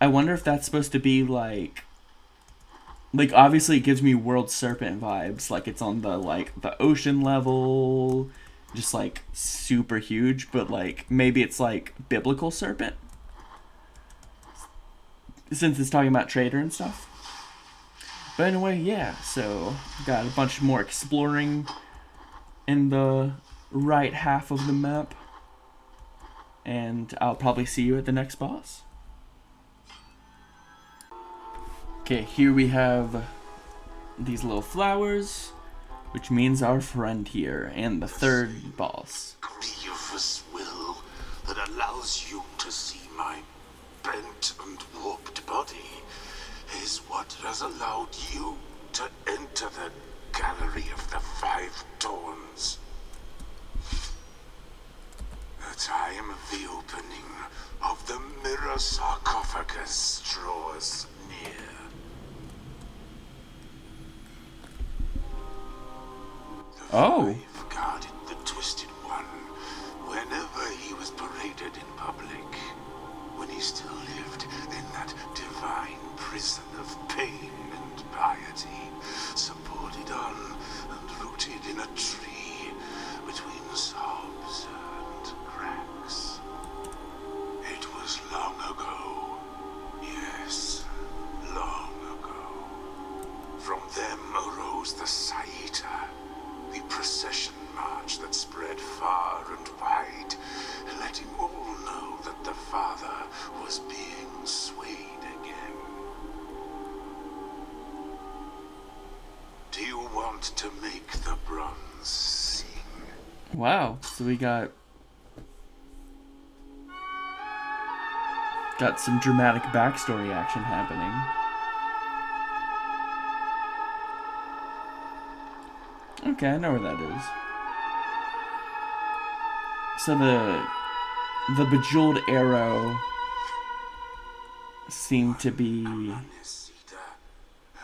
I wonder if that's supposed to be like obviously it gives me World Serpent vibes, like it's on the the ocean level, just like super huge, but like maybe it's like biblical serpent since it's talking about traitor and stuff. But anyway, yeah, so got a bunch more exploring in the right half of the map, and I'll probably see you at the next boss. Okay, here we have these little flowers, which means our friend here, and the third boss. Grievous will that allows you to see my bent and warped body is what has allowed you to enter the gallery of the 5 Thorns. The time of the opening of the mirror sarcophagus draws near. Oh. I've guarded the Twisted One whenever he was paraded in public, when he still lived in that divine prison of pain and piety, supported on and rooted in a tree between sobs and cracks. It was long ago, yes, long ago. From them arose the Saita, the procession march that spread far and wide, letting all know that the Father was being swayed again. Do you want to make the bronze sing? Wow, so we got some dramatic backstory action happening. Okay, I know where that is. So the Bejeweled arrow seemed to be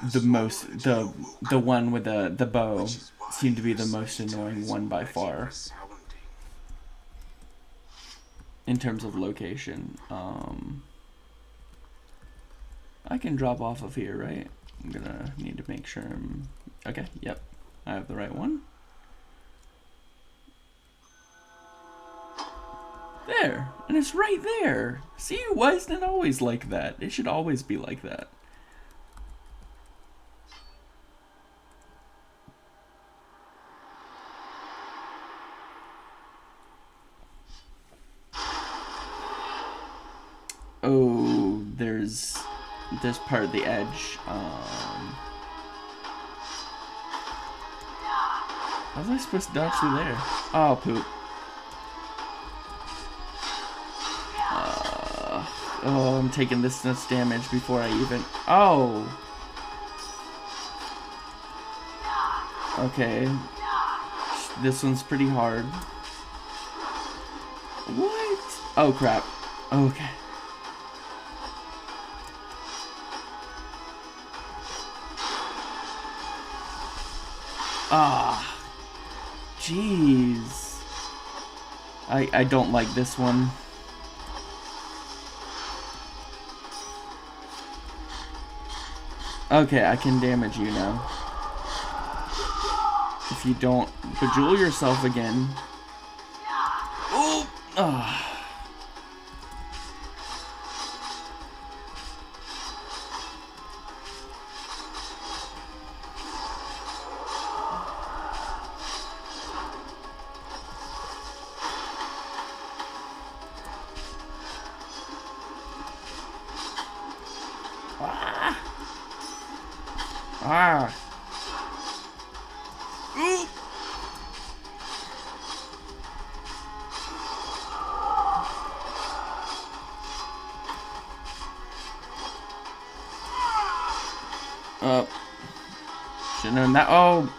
the most the one with the bow seemed to be the most annoying one by far in terms of location. I can drop off of here, right? I'm gonna need to make sure I'm okay. Yep. I have the right one. There! And it's right there! See? Why isn't it always like that? It should always be like that. Oh, there's part of the edge. How was I supposed to dodge through there? Oh, poop. Oh, I'm taking this much damage before I even... Oh! Okay. This one's pretty hard. What? Oh, crap. Okay. Ah. Jeez. I don't like this one. Okay, I can damage you now. If you don't bejewel yourself again. Oh! Ah. Ah. known that. Oh!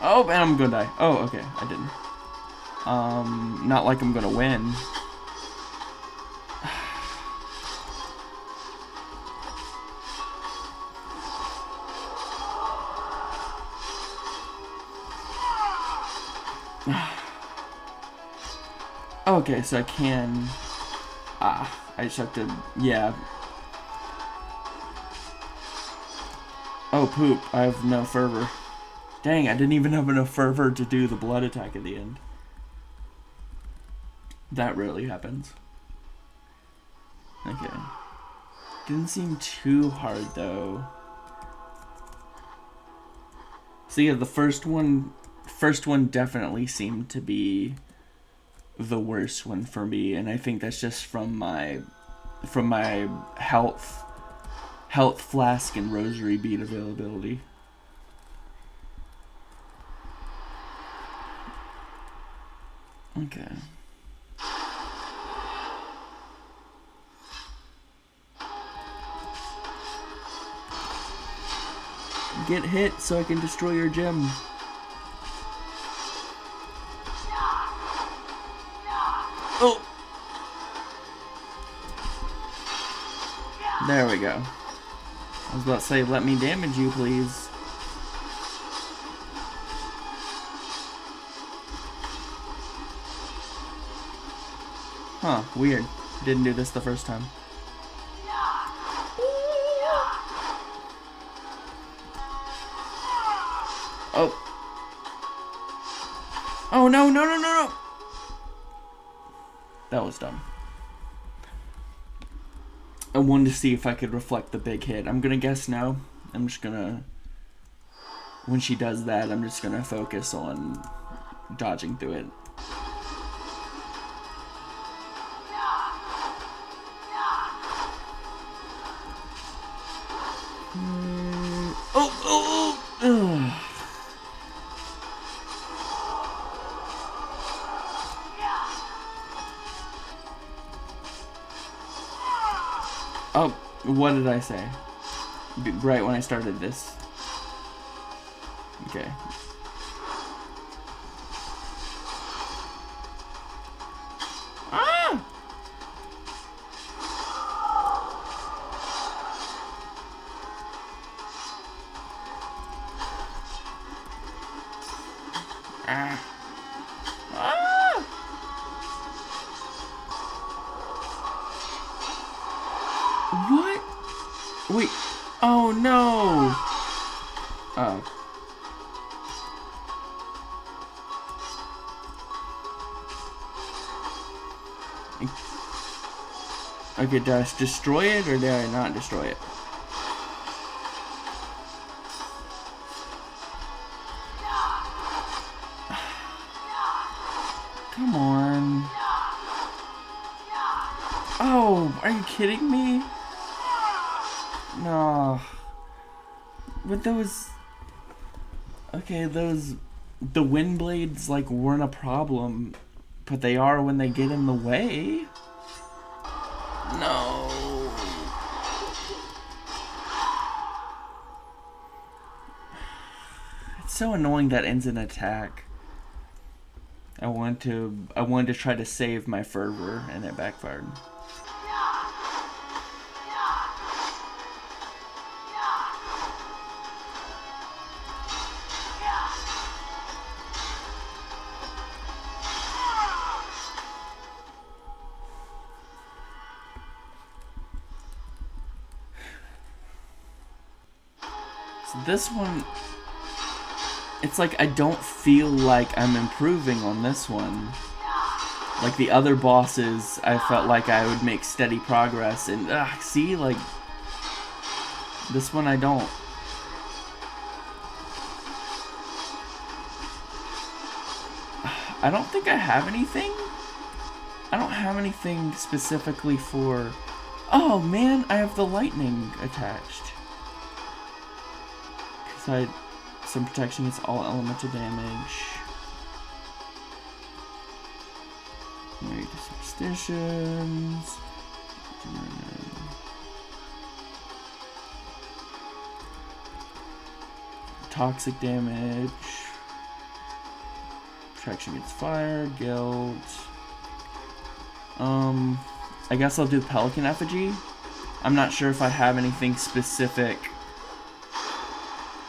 Oh, and I'm gonna die. Oh, okay. I didn't. Not like I'm gonna win. Okay, so I can... I just have to... Yeah. Oh, poop. I have no fervor. Dang, I didn't even have enough fervor to do the blood attack at the end. That rarely happens. Okay. Didn't seem too hard, though. So yeah, the first one definitely seemed to be the worst one for me, and I think that's just from my health flask and rosary bead availability. Okay. Get hit so I can destroy your gem. Oh! There we go. I was about to say, let me damage you, please. Huh, weird. Didn't do this the first time. Oh. Oh, no, no, no, no, no! That was dumb. I wanted to see if I could reflect the big hit. I'm gonna guess no. I'm just gonna... When she does that, I'm just gonna focus on dodging through it. Oh, what did I say? Right when I started this. Okay. Ah! Ah! Ah! What? Wait. Oh no. Oh. Okay, did I destroy it or did I not destroy it? Come on. Oh, are you kidding me? No. But those... Okay, those... The wind blades, like, weren't a problem. But they are when they get in the way. No. It's so annoying that ends an attack. I wanted to try to save my fervor, and it backfired. So this one, it's like I don't feel like I'm improving on this one. Like the other bosses, I felt like I would make steady progress, and see, like, this one I don't. I don't think I have anything. I don't have anything specifically for... Oh man, I have the lightning attached. Because I had some protection against all elemental damage. Maybe the superstitions. toxic damage. Protection against fire, guilt. I guess I'll do Pelican Effigy. I'm not sure if I have anything specific.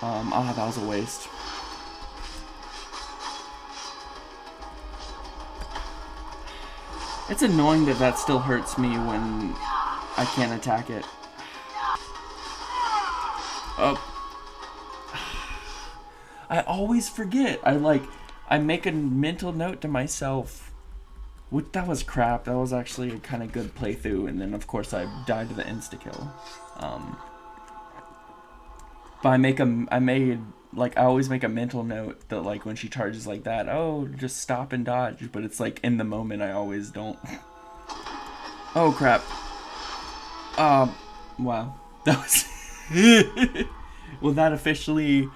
Oh, that was a waste. It's annoying that that still hurts me when I can't attack it. Oh. I always forget. I make a mental note to myself. That was crap. That was actually a kind of good playthrough, and then of course I died to the insta-kill. But I always make a mental note that like when she charges like that, oh, just stop and dodge. But it's like in the moment I always don't. Oh crap. Wow. That was well, that officially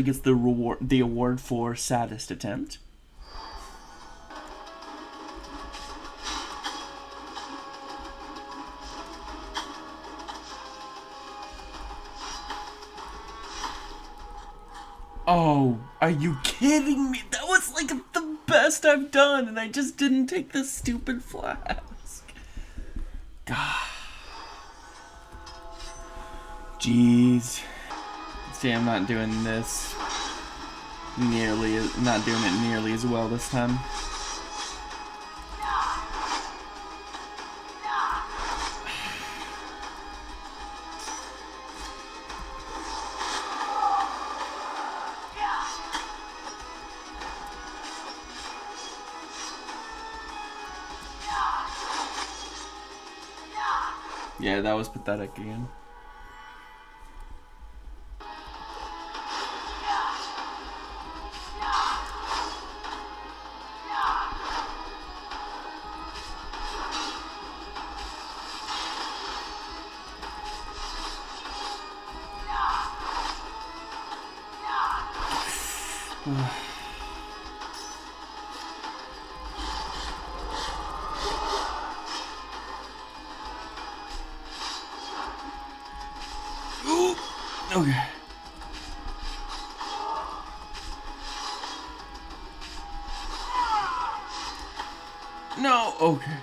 gets the award for saddest attempt. Oh, are you kidding me? That was like the best I've done, and I just didn't take this stupid flask. God. Jeez. See, I'm not doing this not doing it nearly as well this time. Yeah, that was pathetic again. Okay. No, okay.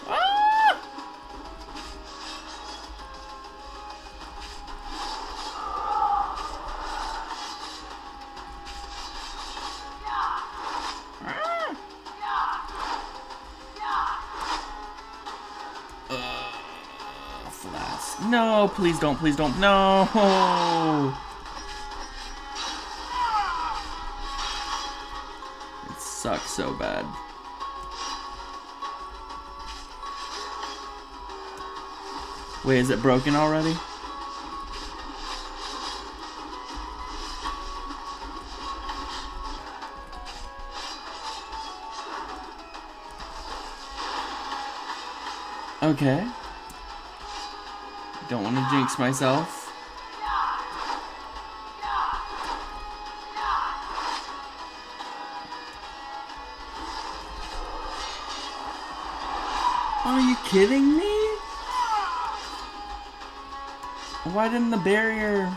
Ah! Flask. No, please don't, no! It sucks so bad. Wait, is it broken already? Okay. Don't want to jinx myself. Are you kidding me? Why didn't the barrier...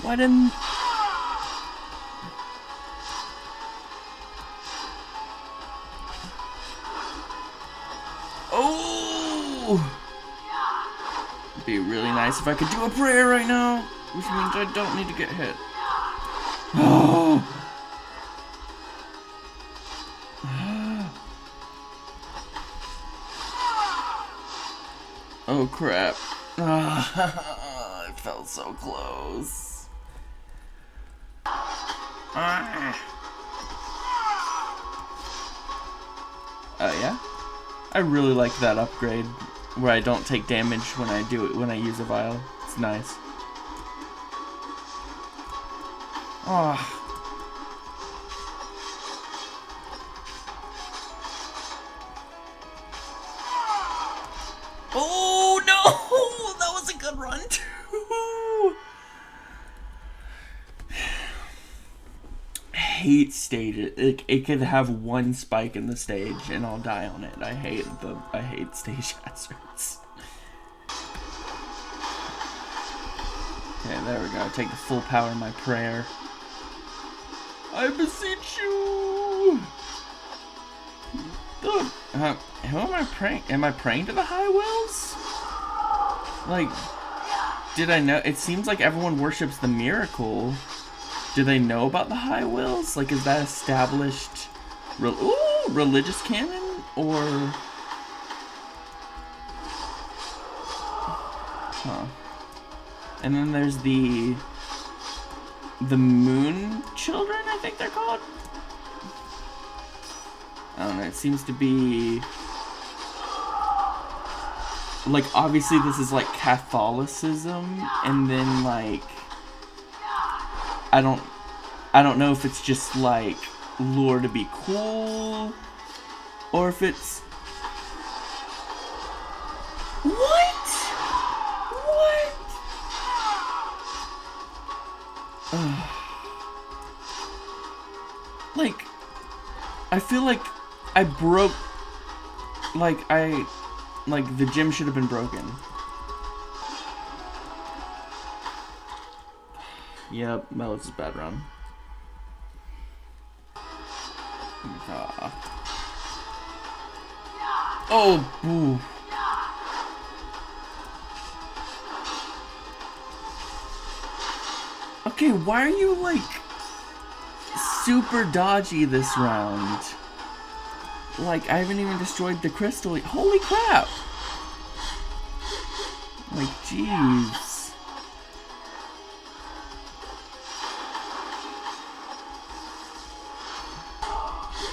Why didn't... Oh! It'd be really nice if I could do a prayer right now, which means I don't need to get hit. Oh! Oh crap. I felt so close. Yeah? I really like that upgrade where I don't take damage when I use a vial. It's nice. Oh. Oh no! That was a good run too. hate stages. It could have one spike in the stage and I'll die on it. I hate stage hazards. Okay, there we go. Take the full power of my prayer. I beseech you! Who am I praying? Am I praying to the High Wills? Like, did I know? It seems like everyone worships the miracle. Do they know about the High Wills? Like, is that established religious canon? Or... Huh. And then there's the Moon Children, I think they're called? I don't know, it seems to be... Like, obviously this is like Catholicism, and then like... I don't know if it's just like lore to be cool, or if it's... What? Like, I feel like I broke, like the gym should have been broken. Yep, that was a bad run. Oh, boo. Okay, why are you, like, super dodgy this round? Like, I haven't even destroyed the crystal. Holy crap! Like, jeez.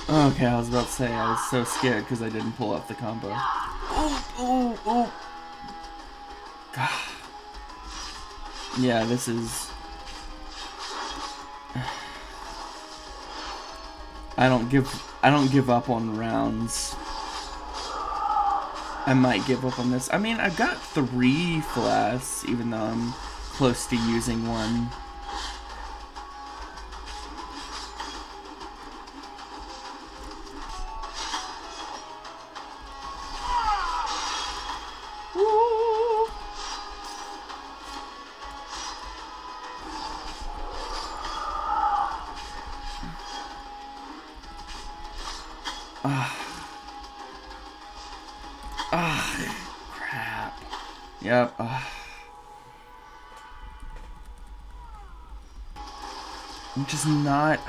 Okay, I was about to say, I was so scared because I didn't pull off the combo. Oh. God. Yeah, this is... I don't give up on rounds. I might give up on this. I mean, I've got 3 flasks, even though I'm close to using one. Crap. Yep. I'm just not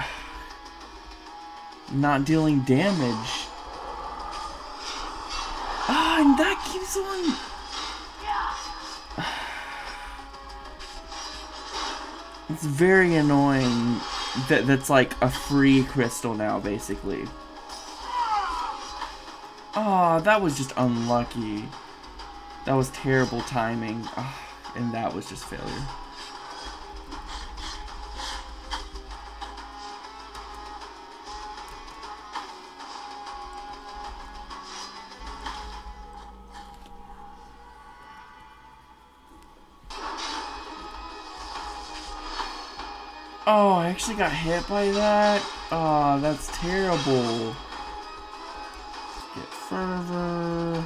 dealing damage. And that keeps on. It's very annoying that's like a free crystal now, basically. Oh, that was just unlucky. That was terrible timing. Oh, and that was just failure. Oh, I actually got hit by that? Oh, that's terrible. Get further.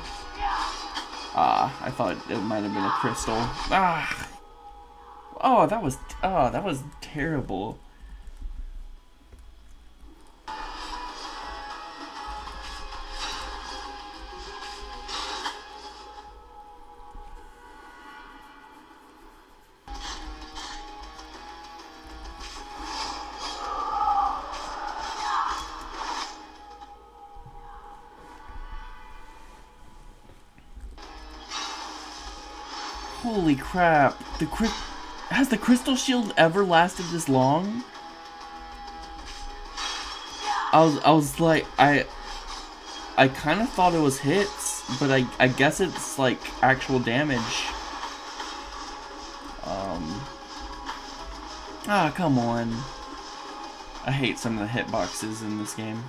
I thought it might have been a crystal. Oh, that was terrible. Holy crap. Has the crystal shield ever lasted this long? I was like, I kind of thought it was hits, but I guess it's like actual damage. Come on. I hate some of the hitboxes in this game.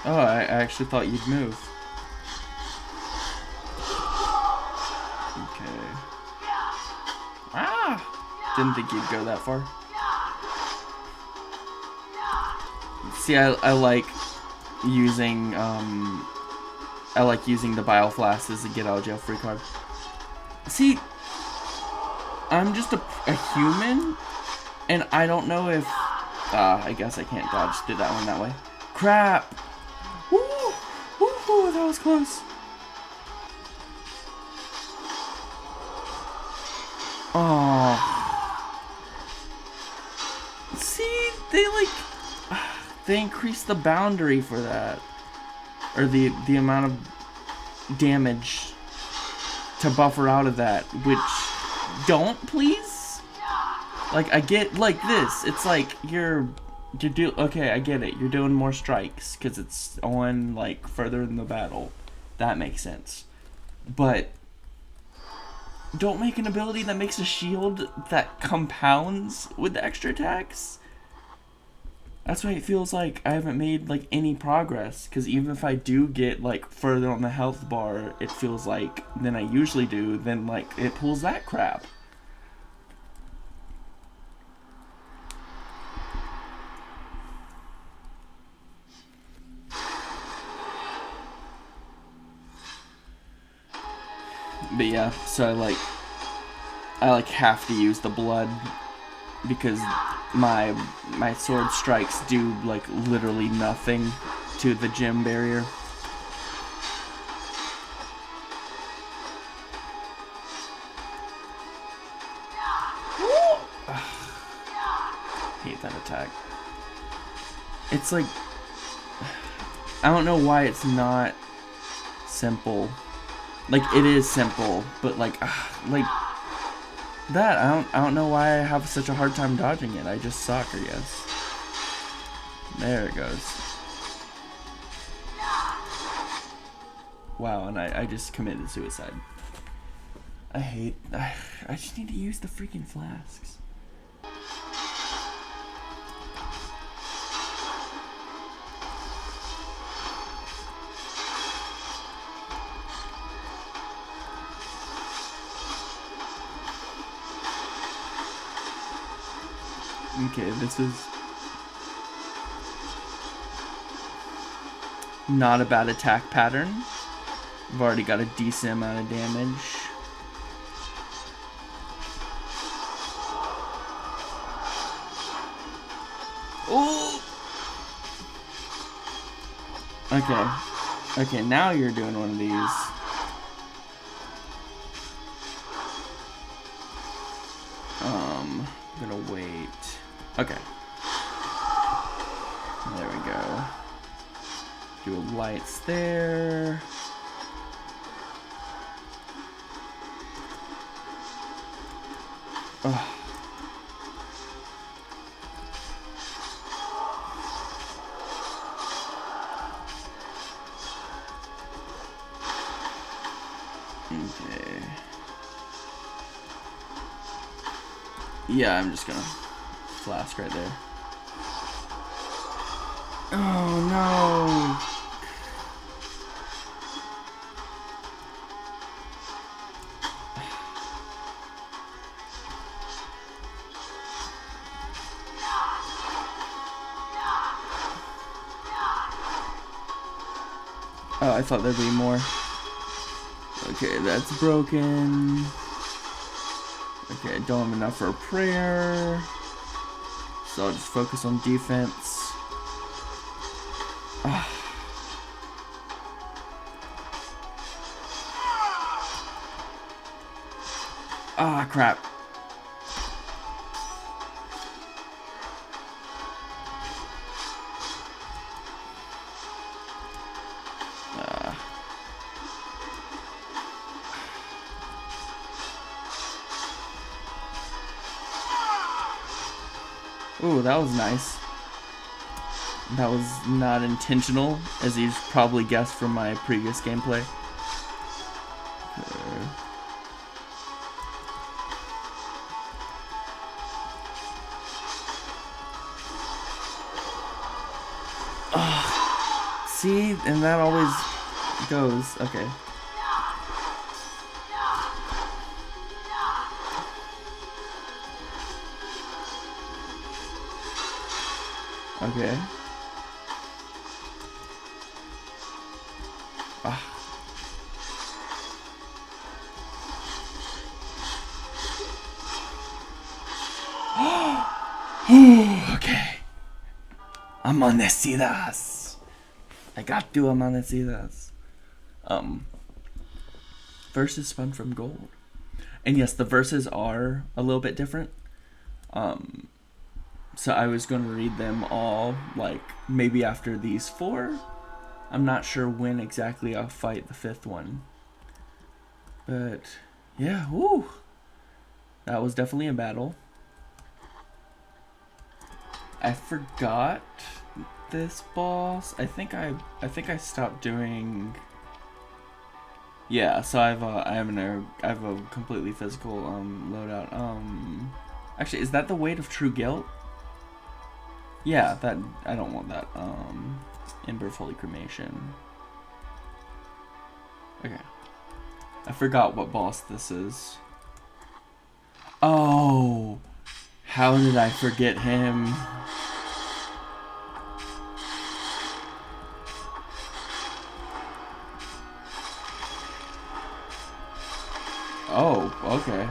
Oh, I actually thought you'd move. Didn't think you'd go that far. See, I like using the Bile Flask as a get out of jail free card. See, I'm just a human, and I don't know if I guess I can't dodge through that one that way. Crap! Woo! Woo! That was close. Oh. See, they increased the boundary for that, or the amount of damage to buffer out of that. Which, don't please. Like, I get like this. It's like okay, I get it. You're doing more strikes because it's on like further in the battle. That makes sense. But don't make an ability that makes a shield that compounds with the extra attacks. That's why it feels like I haven't made like any progress. Because even if I do get like further on the health bar, it feels like than I usually do. Then like it pulls that crap. But yeah, so I have to use the blood because my sword strikes do like literally nothing to the gem barrier. Hate that attack. It's like, I don't know why it's not simple. Like, it is simple, but like that, I don't know why I have such a hard time dodging it. I just suck, I guess. There it goes. Wow, and I just committed suicide. I just need to use the freaking flasks. Okay, this is not a bad attack pattern. I've already got a decent amount of damage. Oh! Okay. Okay, now you're doing one of these. I'm gonna wait. Okay. There we go. Do lights there. Oh. Okay. Yeah, I'm just gonna flask right there. Oh no! Oh, I thought there'd be more. Okay, that's broken. Okay, I don't have enough for a prayer. So I'll just focus on defense. Ah, crap. Ooh, that was nice. That was not intentional, as you've probably guessed from my previous gameplay. See, and that always goes. Okay. Okay. Okay. Amanecidas. I got to Amanecidas. Verses spun from gold. And yes, the verses are a little bit different. So I was going to read them all, like, maybe after these 4. I'm not sure when exactly I'll fight the 5th one. But, yeah, woo! That was definitely a battle. I forgot this boss. I think I stopped doing... Yeah, so I have a completely physical loadout. Actually, is that the weight of true guilt? Yeah, that I don't want that. Ember of Holy Cremation. Okay. I forgot what boss this is. Oh, how did I forget him? Oh, okay.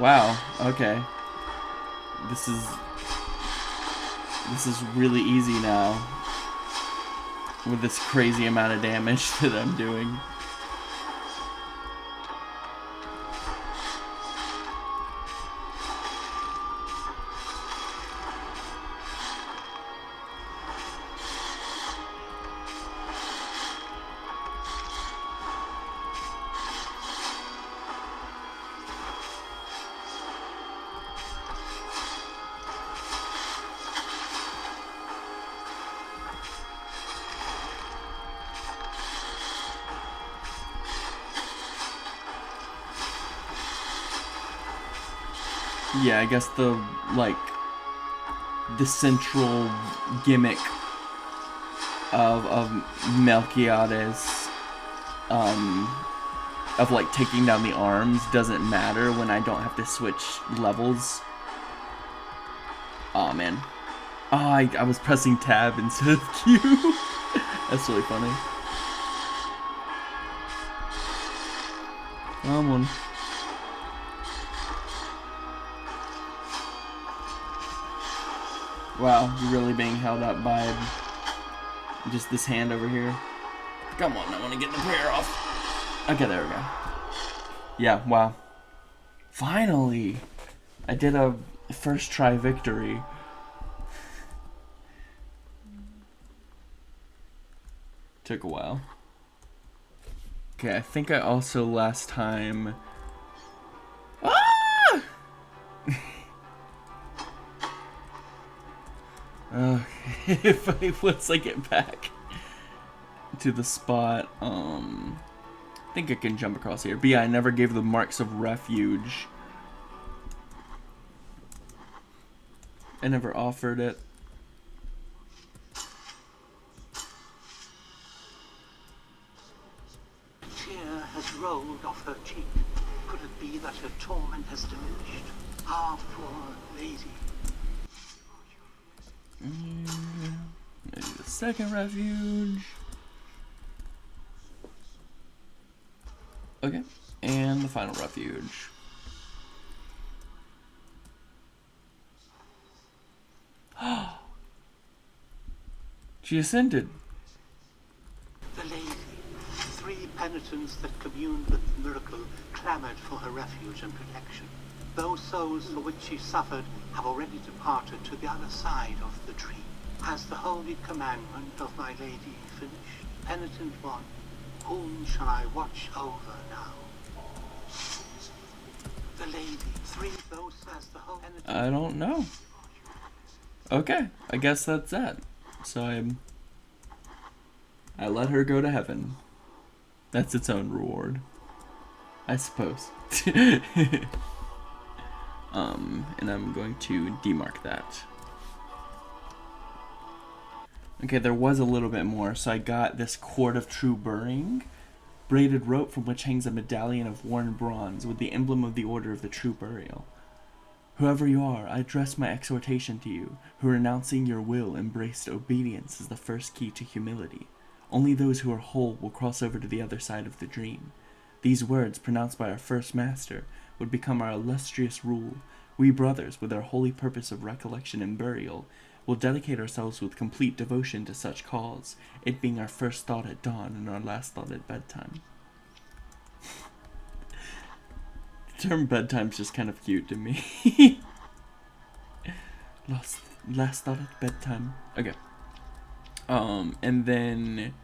Wow, okay. This is really easy now. With this crazy amount of damage that I'm doing. Yeah, I guess the central gimmick of Melquiades, of like taking down the arms doesn't matter when I don't have to switch levels. Oh man. Oh, I was pressing tab instead of Q. That's really funny. Come on. Wow, you're really being held up by just this hand over here. Come on, I want to get the prayer off. Okay, there we go. Yeah, wow. Finally! I did a first try victory. Took a while. Okay, I think I also last time... Ah! Okay, once I get back to the spot, I think I can jump across here. But yeah, I never gave the marks of refuge. I never offered it. Tear has rolled off her cheek. Could it be that her torment has diminished? Ah, poor lady. Maybe the second refuge. Okay, and the final refuge. She ascended. The lady, 3 penitents that communed with the miracle, clamored for her refuge and protection. Those souls for which she suffered have already departed to the other side of the tree. Has the holy commandment of my lady finished? Penitent one, whom shall I watch over now? The lady, 3 those as the holy penitent... I don't know. Okay, I guess that's that. So I let her go to heaven. That's its own reward, I suppose. And I'm going to demark that. Okay, there was a little bit more. So I got this Cord of True Burning. braided rope from which hangs a medallion of worn bronze with the emblem of the Order of the True Burial. Whoever you are, I address my exhortation to you, who renouncing your will embraced obedience as the first key to humility. Only those who are whole will cross over to the other side of the dream. These words, pronounced by our first master, would become our illustrious rule. We brothers, with our holy purpose of recollection and burial, will dedicate ourselves with complete devotion to such cause, it being our first thought at dawn and our last thought at bedtime. The term bedtime's just kind of cute to me. Last thought at bedtime. Okay. And then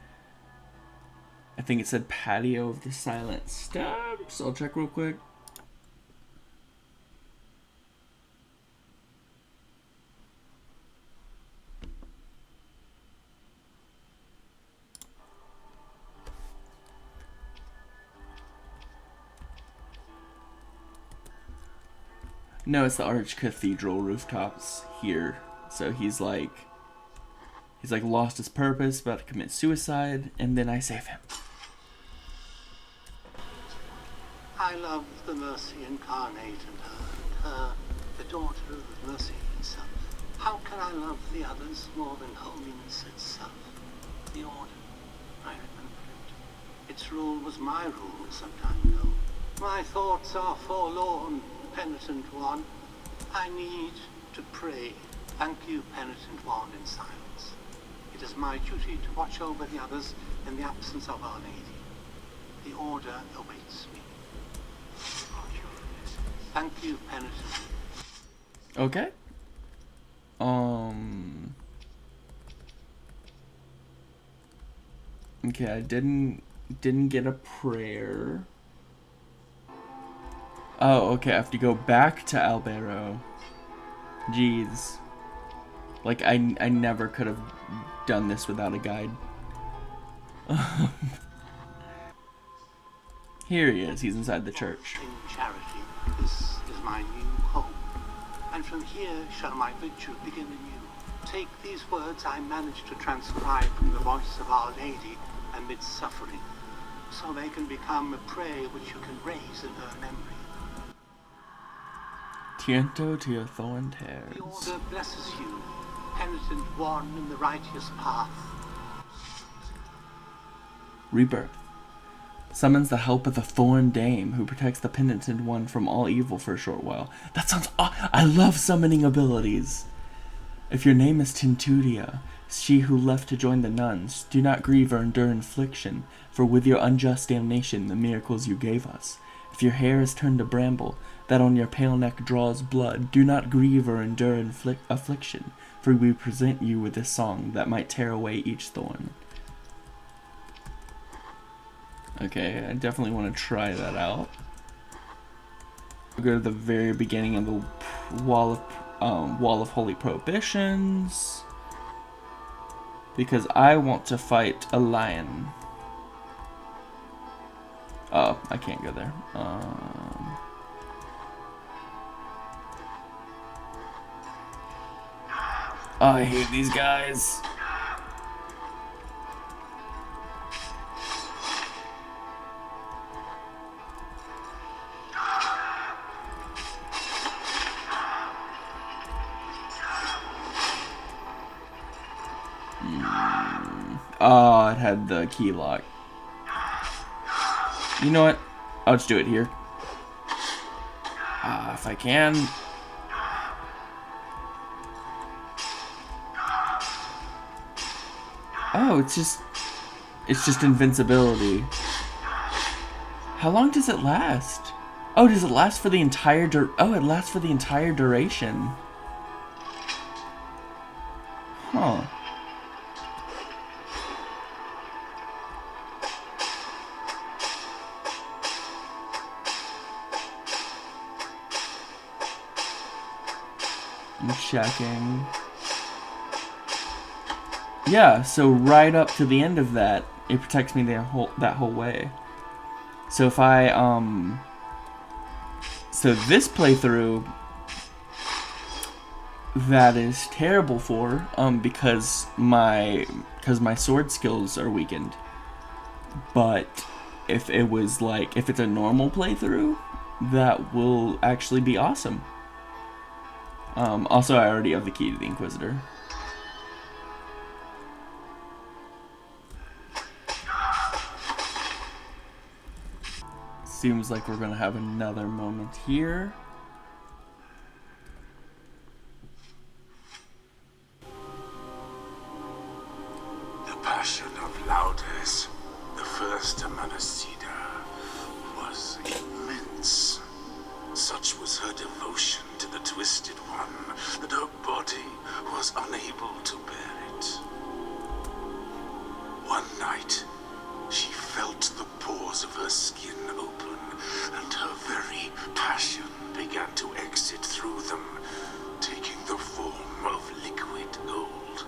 I think it said patio of the silent steps. I'll check real quick. No, it's the Archcathedral rooftops here. So he's like lost his purpose, about to commit suicide, and then I save him. I love the mercy incarnate and her, the daughter of mercy itself. How can I love the others more than holiness itself? The order, I remember it. Its rule was my rule some time ago. My thoughts are forlorn, penitent one. I need to pray. Thank you, penitent one, in silence. It is my duty to watch over the others in the absence of Our Lady. The order awaits me. Thank you, penitent. Okay. Okay, I didn't get a prayer. Oh, okay, I have to go back to Albero. Jeez. Like, I never could have done this without a guide. Here he is. He's inside the church. In charity, this is my new home. And from here shall my vigil begin anew. Take these words I managed to transcribe from the voice of Our Lady amidst suffering, so they can become a prayer which you can raise in her memory. Tiento to your thorn tears. The order blesses you, penitent one in the righteous path. Rebirth. Summons the help of the Thorn Dame, who protects the penitent one from all evil for a short while. That sounds I love summoning abilities. If your name is Tintudia, she who left to join the nuns, do not grieve or endure infliction, for with your unjust damnation the miracles you gave us. If your hair is turned to bramble, that on your pale neck draws blood, do not grieve or endure affliction, for we present you with this song that might tear away each thorn. Okay, I definitely want to try that out. We'll go to the very beginning of the wall of holy prohibitions, because I want to fight a lion. Oh, I can't go there. Oh, I hate these guys. Oh, it had the key lock. You know what? I'll just do it here. If I can. Oh, it's just invincibility. How long does it last? Oh, does it last for the entire it lasts for the entire duration. Huh. I'm checking. Yeah, so right up to the end of that, it protects me that whole way. So if I so this playthrough, that is terrible for because my sword skills are weakened. But if it was like, if it's a normal playthrough, that will actually be awesome. Also, I already have the key to the Inquisitor. Seems like we're gonna have another moment here. The passion of Laudes, the first Amanecida, was immense. Such was her devotion to the Twisted One that her body was unable to bear it. One night, she felt the pores of her skin open, and her very passion began to exit through them, taking the form of liquid gold.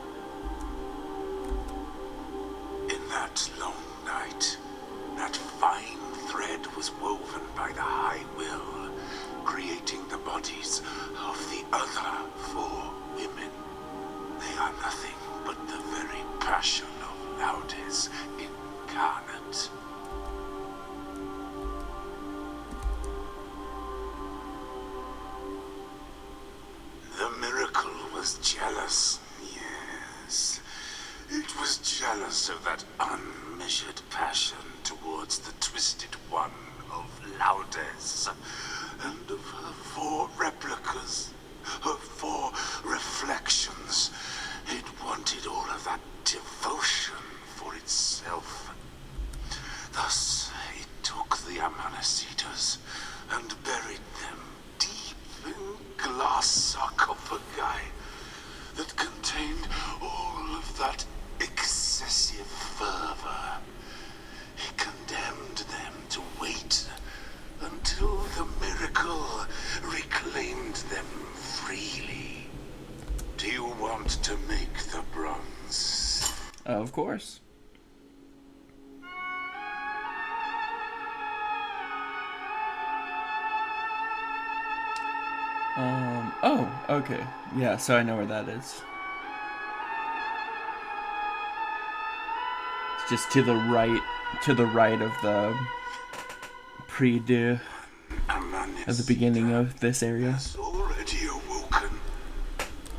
In that long night, that fine thread was woven by the High Will, creating the bodies of the other 4 women. They are nothing but the very passion of Laudes incarnate. The miracle was jealous, yes. It was jealous of that unmeasured passion towards the Twisted One of Laudes, and of her 4 replicas, her 4 reflections. It wanted all of that devotion for itself. Thus, it took the Amanecidas and buried them deep in glass sarcophagi that contained all of that excessive fervor. He condemned them to wait until the miracle reclaimed them freely. Do you want to make the bronze? Of course. Oh, okay. Yeah, so I know where that is. It's just to the right of the Piedad at the beginning of this area. Has already awoken,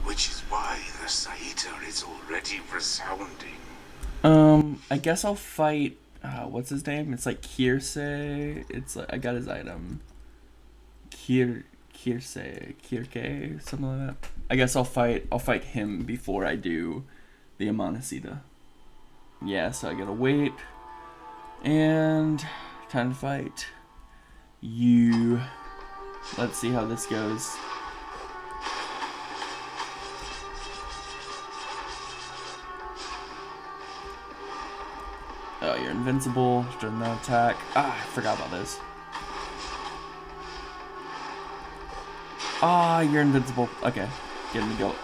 which is why the Saita is already resounding. I guess I'll fight. What's his name? It's like Quirce. It's like, I got his item. Quirce, something like that. I guess I'll fight him before I do the Amanecida. Yeah, so I gotta wait. And time to fight. You. Let's see how this goes. Oh, you're invincible during that attack. Ah, I forgot about this. Ah, you're invincible. Okay, get him to go.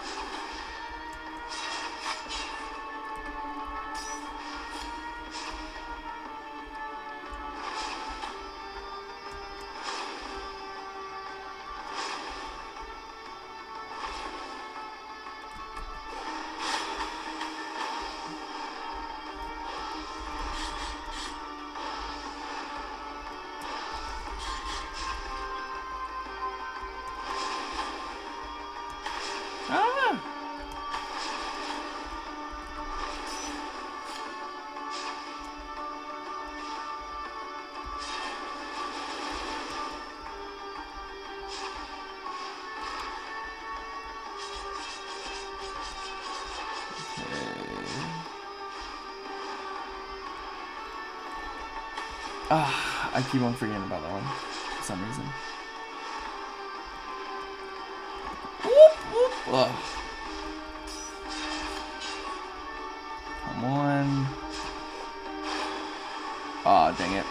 I keep on forgetting about that one for some reason. Whoop, whoop. Ugh. Come on. Aw, dang it.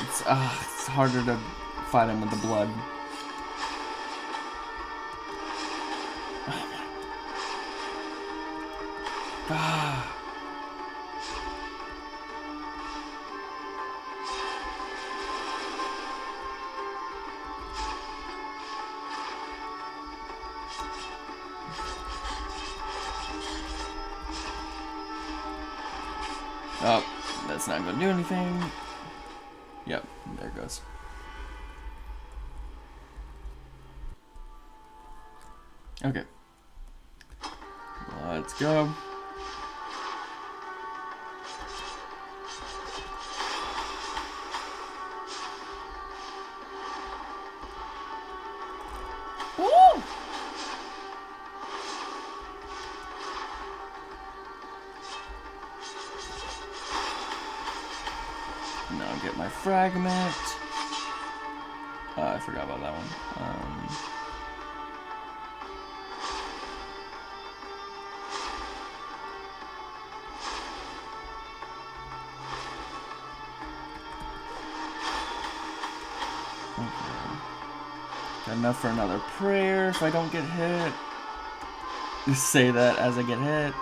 It's harder to fight him with the blood. Ah. That's not gonna do anything. Yep, there it goes. Okay. Let's go. Woo! Now get my fragment. I forgot about that one. Got enough for another prayer if I don't get hit. Just say that as I get hit.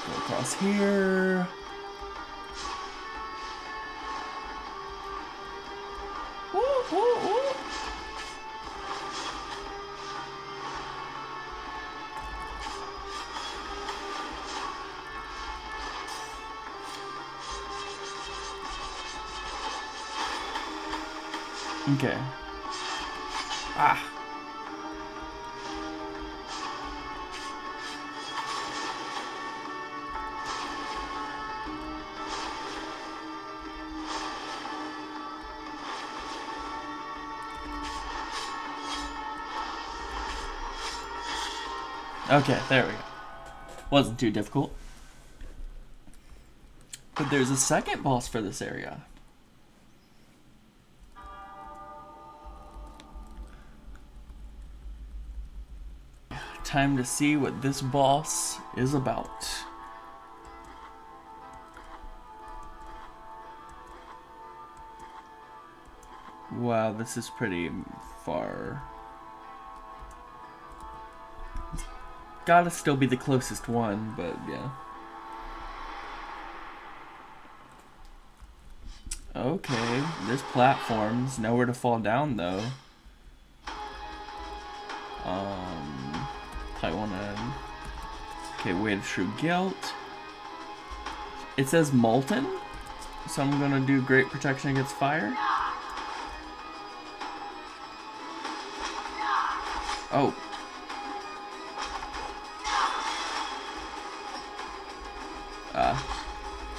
Go across here. Woo, woo, woo. Okay. Ah. Okay, there we go. Wasn't too difficult. But there's a second boss for this area. Time to see what this boss is about. Wow, this is pretty far. Gotta still be the closest one, but yeah. Okay, there's platforms. Nowhere to fall down though. Probably wanna... Okay, way of true guilt. It says Molten, so I'm gonna do great protection against fire. Oh.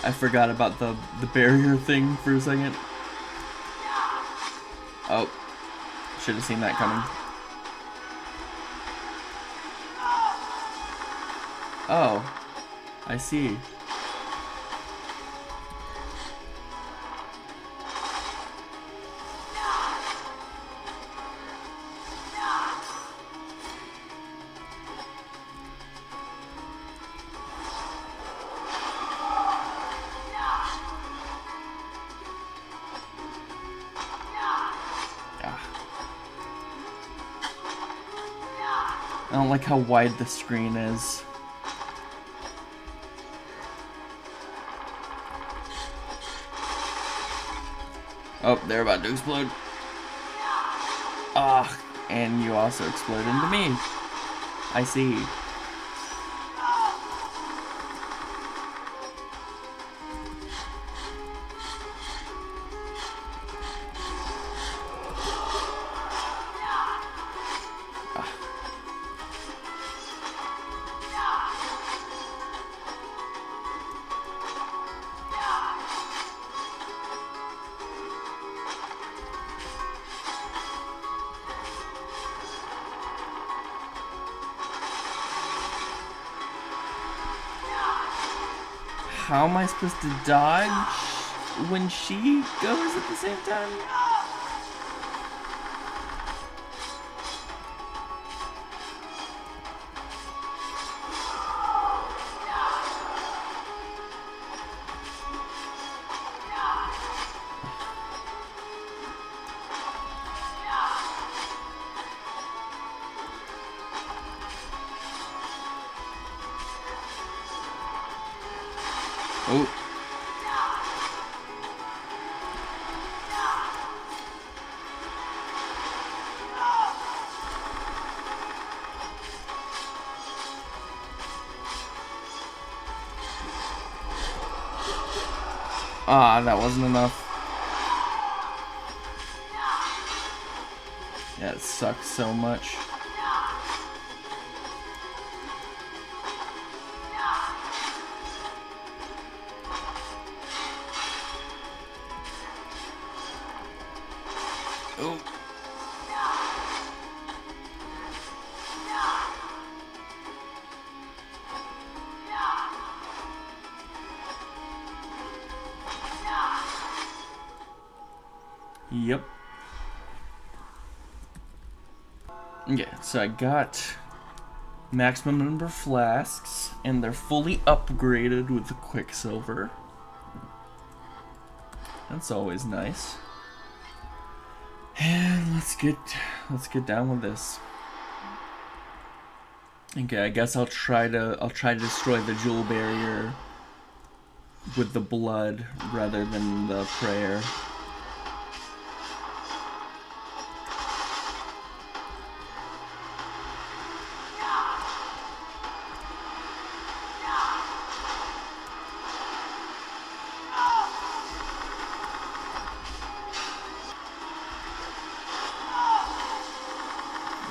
I forgot about the barrier thing for a second. Oh. Should have seen that coming. Oh. I see. I don't like how wide the screen is. Oh, they're about to explode. Ah, and you also explode into me. I see. How am I supposed to dodge when she goes at the same time? Oh. Ah, that wasn't enough. Yeah, it sucks so much. Oh. Yep. Okay, so I got maximum number of flasks, and they're fully upgraded with the Quicksilver. That's always nice. And let's get down with this. Okay, I guess I'll try to destroy the jewel barrier with the blood rather than the prayer.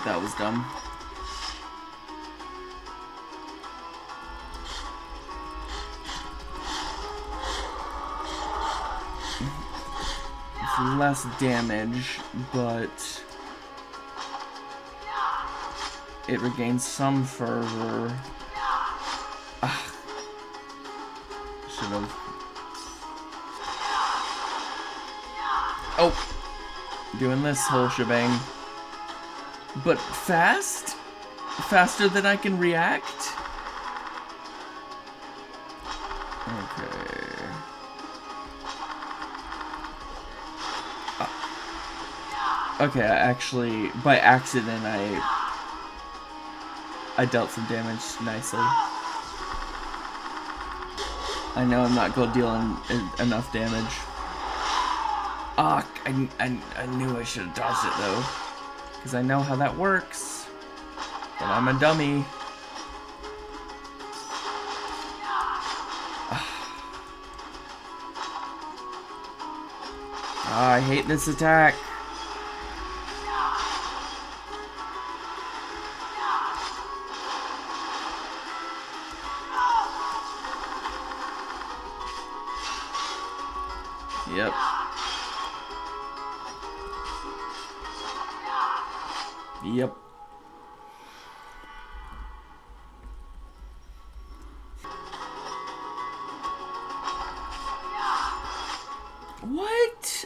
That was dumb. It's less damage, but it regains some fervor. Should have. Oh! Doing this whole shebang. But fast? Faster than I can react? Okay. Okay, actually, by accident, I dealt some damage nicely. I know I'm not going to deal enough damage. Ah, I knew I should have dodged it, though. Because I know how that works. But I'm a dummy. I hate this attack. Yep. Yep. What?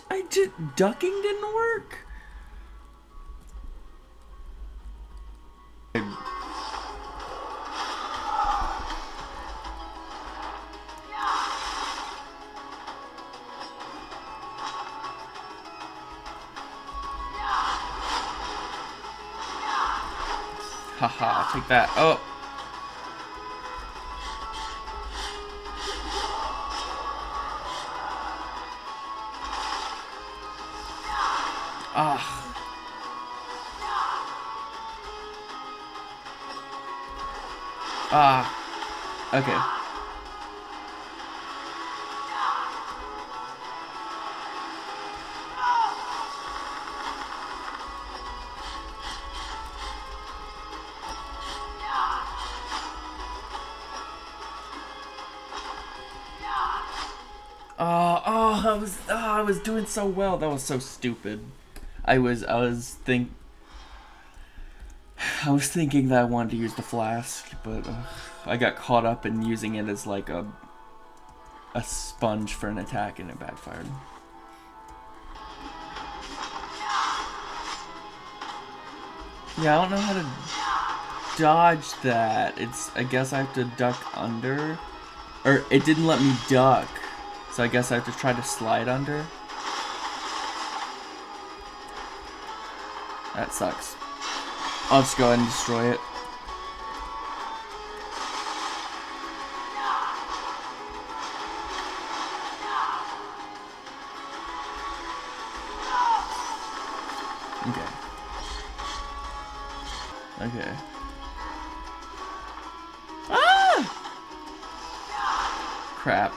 Ducking didn't work? Haha, take that. Oh. Ah. Ah. Okay. I was doing so well. That was so stupid. I was thinking that I wanted to use the flask, but I got caught up in using it as like a sponge for an attack, and it backfired. Yeah, I don't know how to dodge that. I guess I have to duck under, or it didn't let me duck. So I guess I have to try to slide under. That sucks. I'll just go ahead and destroy it. Okay. Okay. Ah! Crap.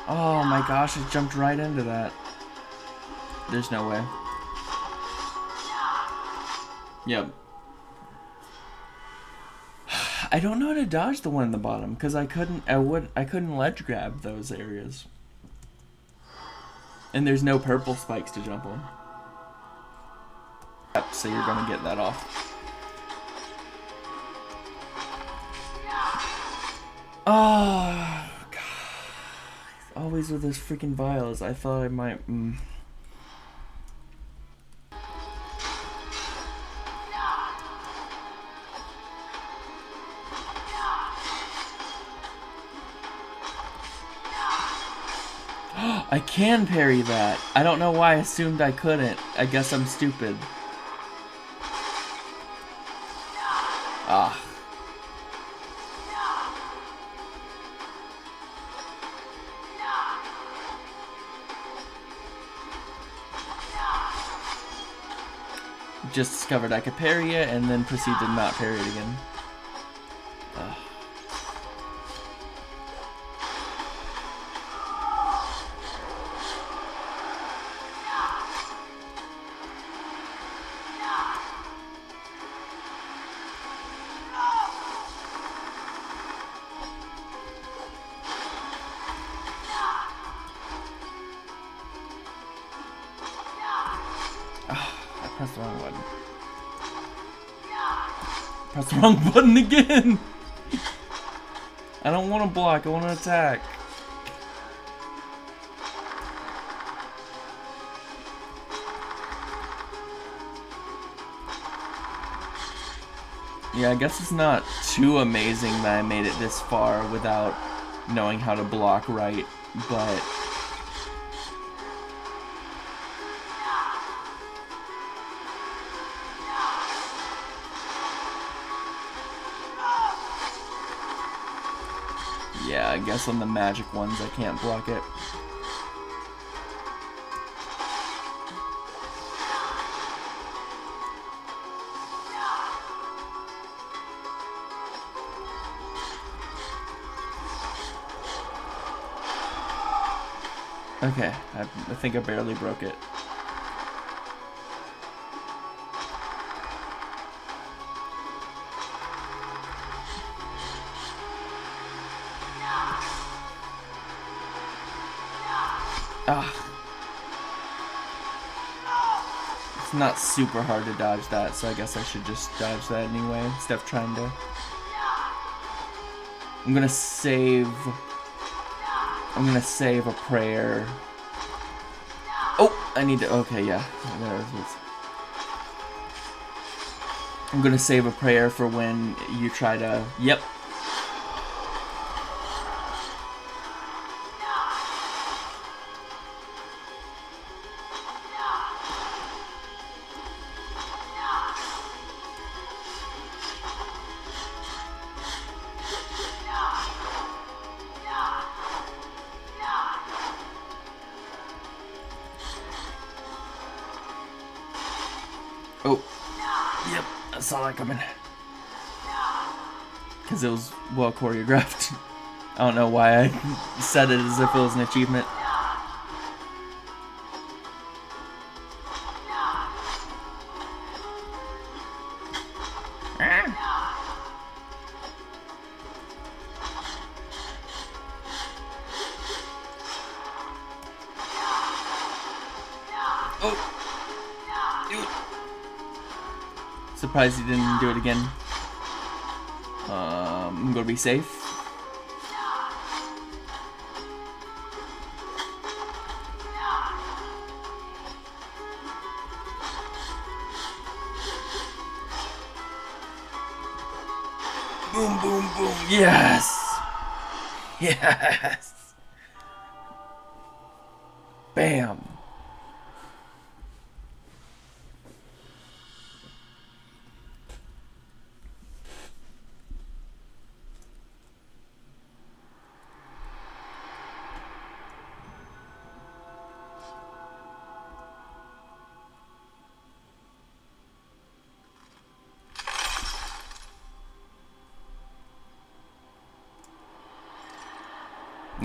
Oh my gosh, it jumped right into that. There's no way. Yep. I don't know how to dodge the one in the bottom because I couldn't ledge grab those areas. And there's no purple spikes to jump on. Yep, so you're gonna get that off. Oh god. Always with those freaking vials. I thought I might I can parry that. I don't know why I assumed I couldn't. I guess I'm stupid. Ah. Just discovered I could parry it and then proceed to not parry it again. Ugh. Press the wrong button. Press the wrong button again! I don't want to block, I want to attack. Yeah, I guess it's not too amazing that I made it this far without knowing how to block right, but... yeah, I guess on the magic ones I can't block it. Okay, I think I barely broke it. Ah. It's not super hard to dodge that, so I guess I should just dodge that anyway, instead of trying to... I'm gonna save a prayer. Oh, I need to, okay, yeah. There it is. I'm gonna save a prayer for when you try to, yep. Oh, yep, I saw that coming. Because it was well choreographed. I don't know why I said it as if it was an achievement. Surprised he didn't do it again. I'm gonna be safe. Boom, boom, boom. Yes! Yes! Bam!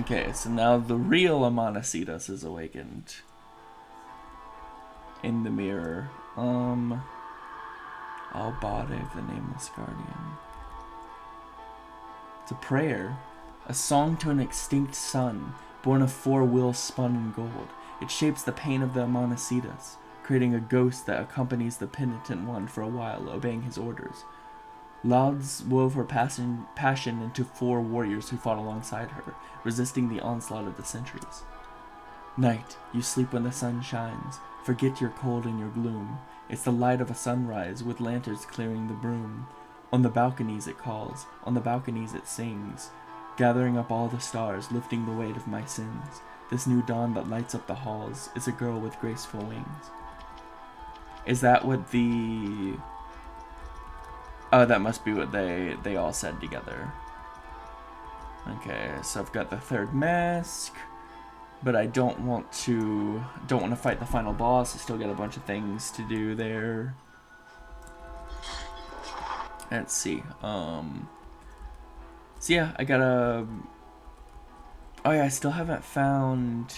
Okay, so now the real Amanecidas is awakened. In the mirror. Albade, the nameless guardian. It's a prayer. A song to an extinct sun, born of 4 wills spun in gold. It shapes the pain of the Amanecidas, creating a ghost that accompanies the penitent one for a while, obeying his orders. Laudes wove her passion into 4 warriors who fought alongside her, resisting the onslaught of the centuries. Night, you sleep when the sun shines. Forget your cold and your gloom. It's the light of a sunrise, with lanterns clearing the broom. On the balconies it calls, on the balconies it sings, gathering up all the stars, lifting the weight of my sins. This new dawn that lights up the halls is a girl with graceful wings. Is that what the... Oh, that must be what they all said together. Okay, so I've got the 3rd mask, but I don't want to fight the final boss. I still got a bunch of things to do there. Let's see. So yeah, I gotta... Oh yeah, I still haven't found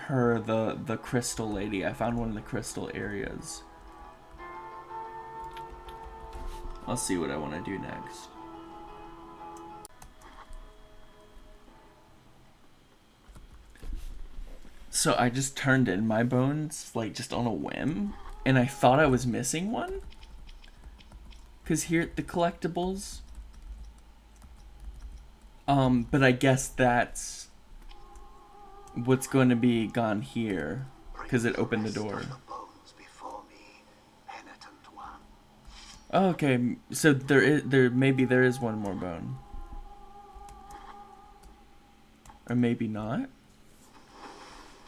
her, the crystal lady. I found one of the crystal areas. Let's see what I want to do next. So I just turned in my bones, like, just on a whim, and I thought I was missing one. Because here at the collectibles. But I guess that's what's going to be gone here, because it opened the door. Oh, okay, so maybe there is one more bone. Or maybe not.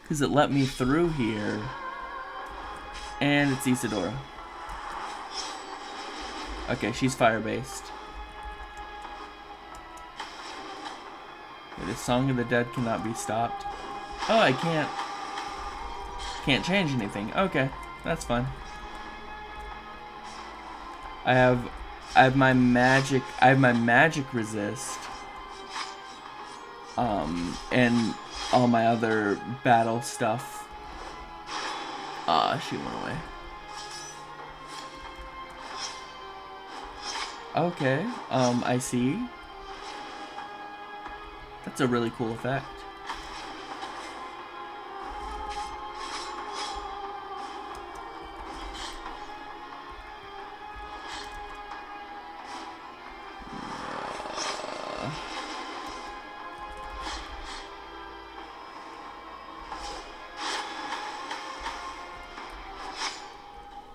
Because it let me through here. And it's Isidora. Okay, she's fire-based. The Song of the Dead cannot be stopped. Oh, I can't change anything. Okay, that's fine. I have my magic resist. And all my other battle stuff. She went away. Okay, I see. That's a really cool effect.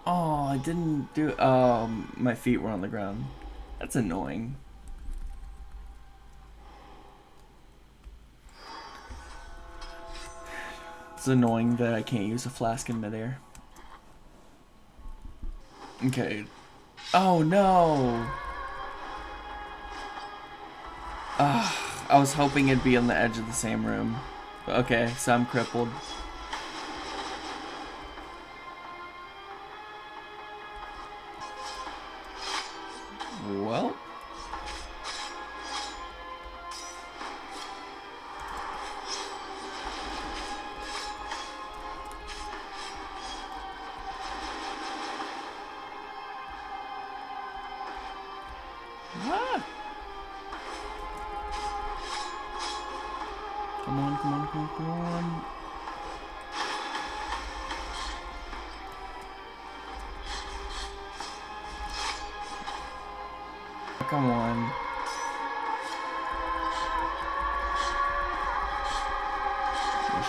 Oh, I didn't do it. My feet were on the ground. That's annoying. It's annoying that I can't use a flask in midair. Okay. Oh no! I was hoping it'd be on the edge of the same room. But okay, so I'm crippled. Well. Ah. Come on, come on, come on, come on. Come on.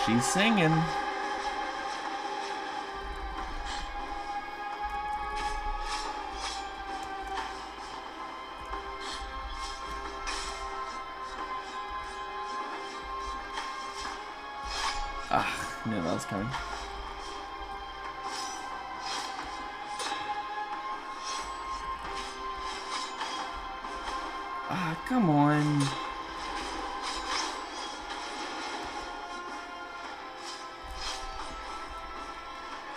She's singing. Knew that was coming. Come on.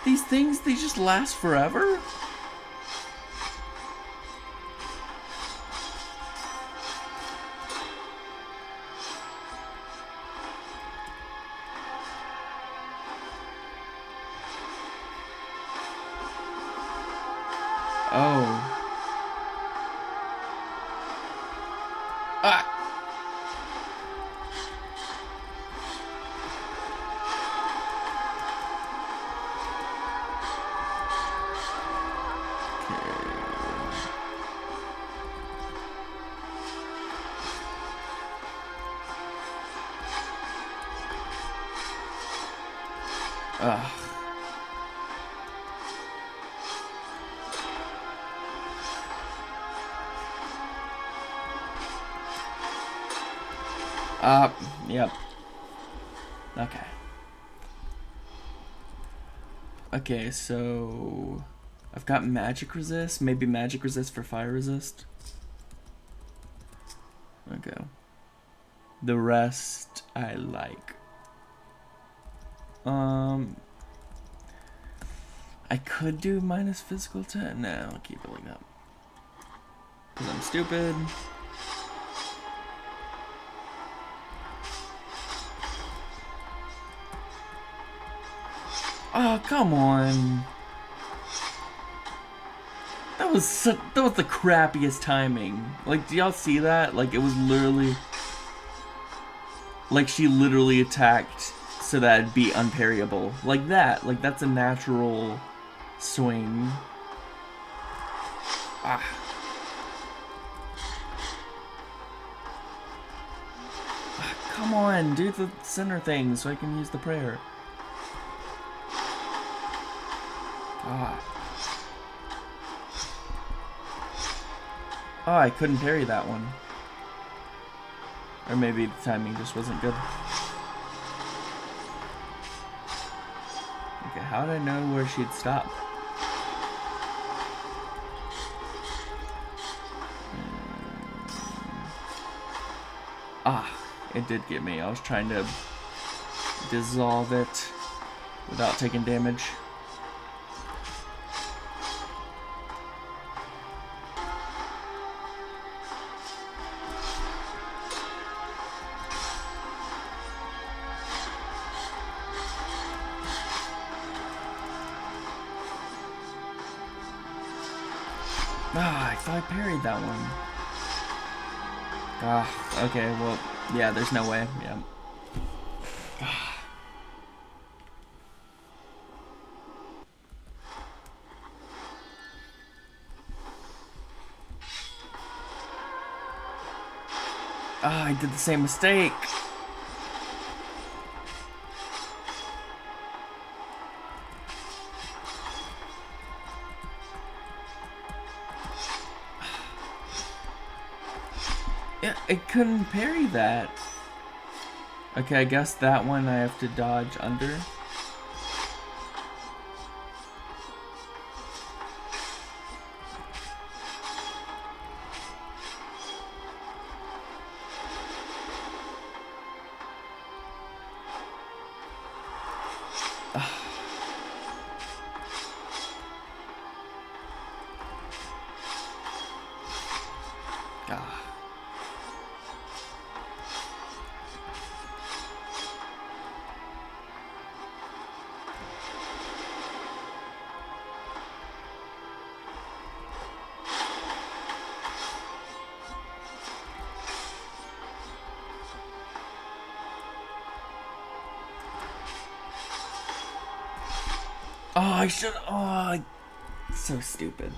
These things, they just last forever? Oh. Ah! Ugh. Yep. Okay. Okay, so I've got magic resist, maybe magic resist for fire resist. Okay. The rest I like. I could do minus physical 10. No, I'll keep it like that. Because I'm stupid. Oh, come on. That was the crappiest timing. Like, do y'all see that? Like, it was literally... Like, she literally attacked so that it'd be unparryable. Like that. Like, that's a natural swing. Ah. Come on, do the center thing so I can use the prayer. Ah. Oh, I couldn't parry that one. Or maybe the timing just wasn't good. Okay, how did I know where she'd stop? Ah, it did get me. I was trying to dissolve it without taking damage. Ah, I thought I parried that one. Ah, okay, well, yeah, there's no way, yeah. Ah, I did the same mistake. Yeah, I couldn't parry that. Okay, I guess that one I have to dodge under. Oh, I should. Oh, so stupid.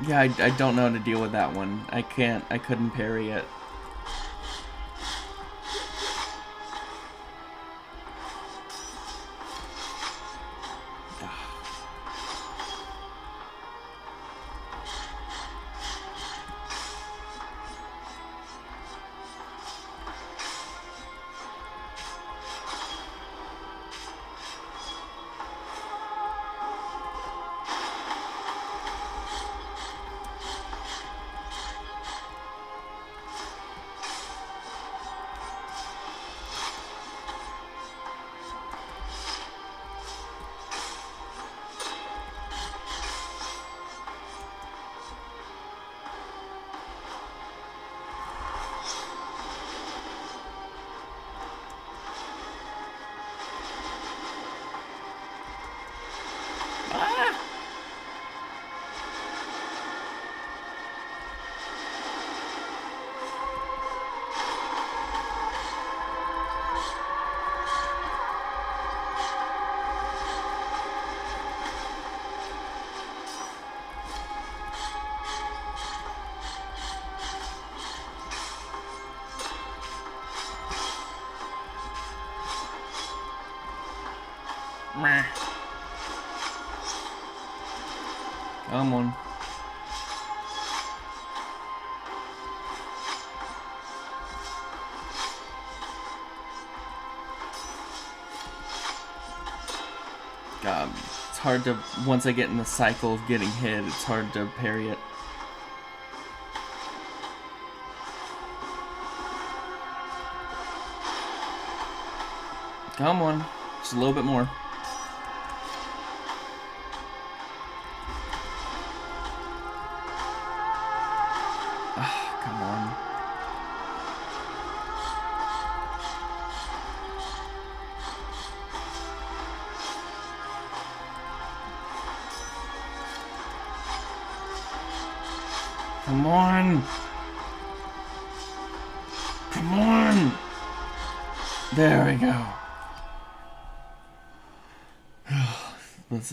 Yeah, I don't know how to deal with that one. I couldn't parry it. Come on. God, it's hard to, once I get in the cycle of getting hit, it's hard to parry it. Come on, just a little bit more. Come on! Come on! There we go.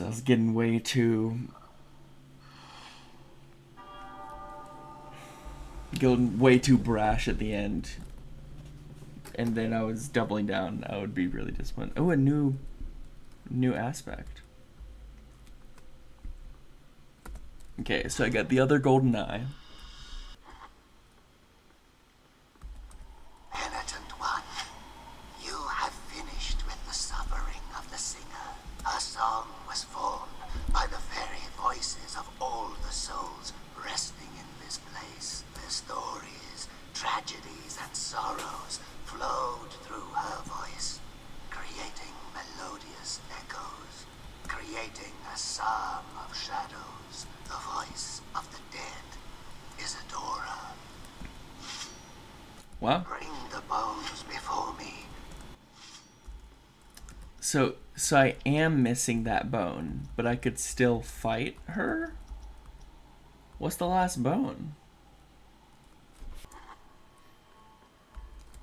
I was getting way too brash at the end. And then I was doubling down. I would be really disappointed. Oh, a new aspect. Okay, so I got the other golden eye. Penitent one, you have finished with the suffering of the singer. A song was formed by the very voices of all the souls resting in this place. Their stories, tragedies, and sorrows flowed through her voice, creating melodious echoes, creating a psalm of shadows. The voice of the dead, Isidora. Wow. Bring the bones before me. So I am missing that bone, but I could still fight her? What's the last bone?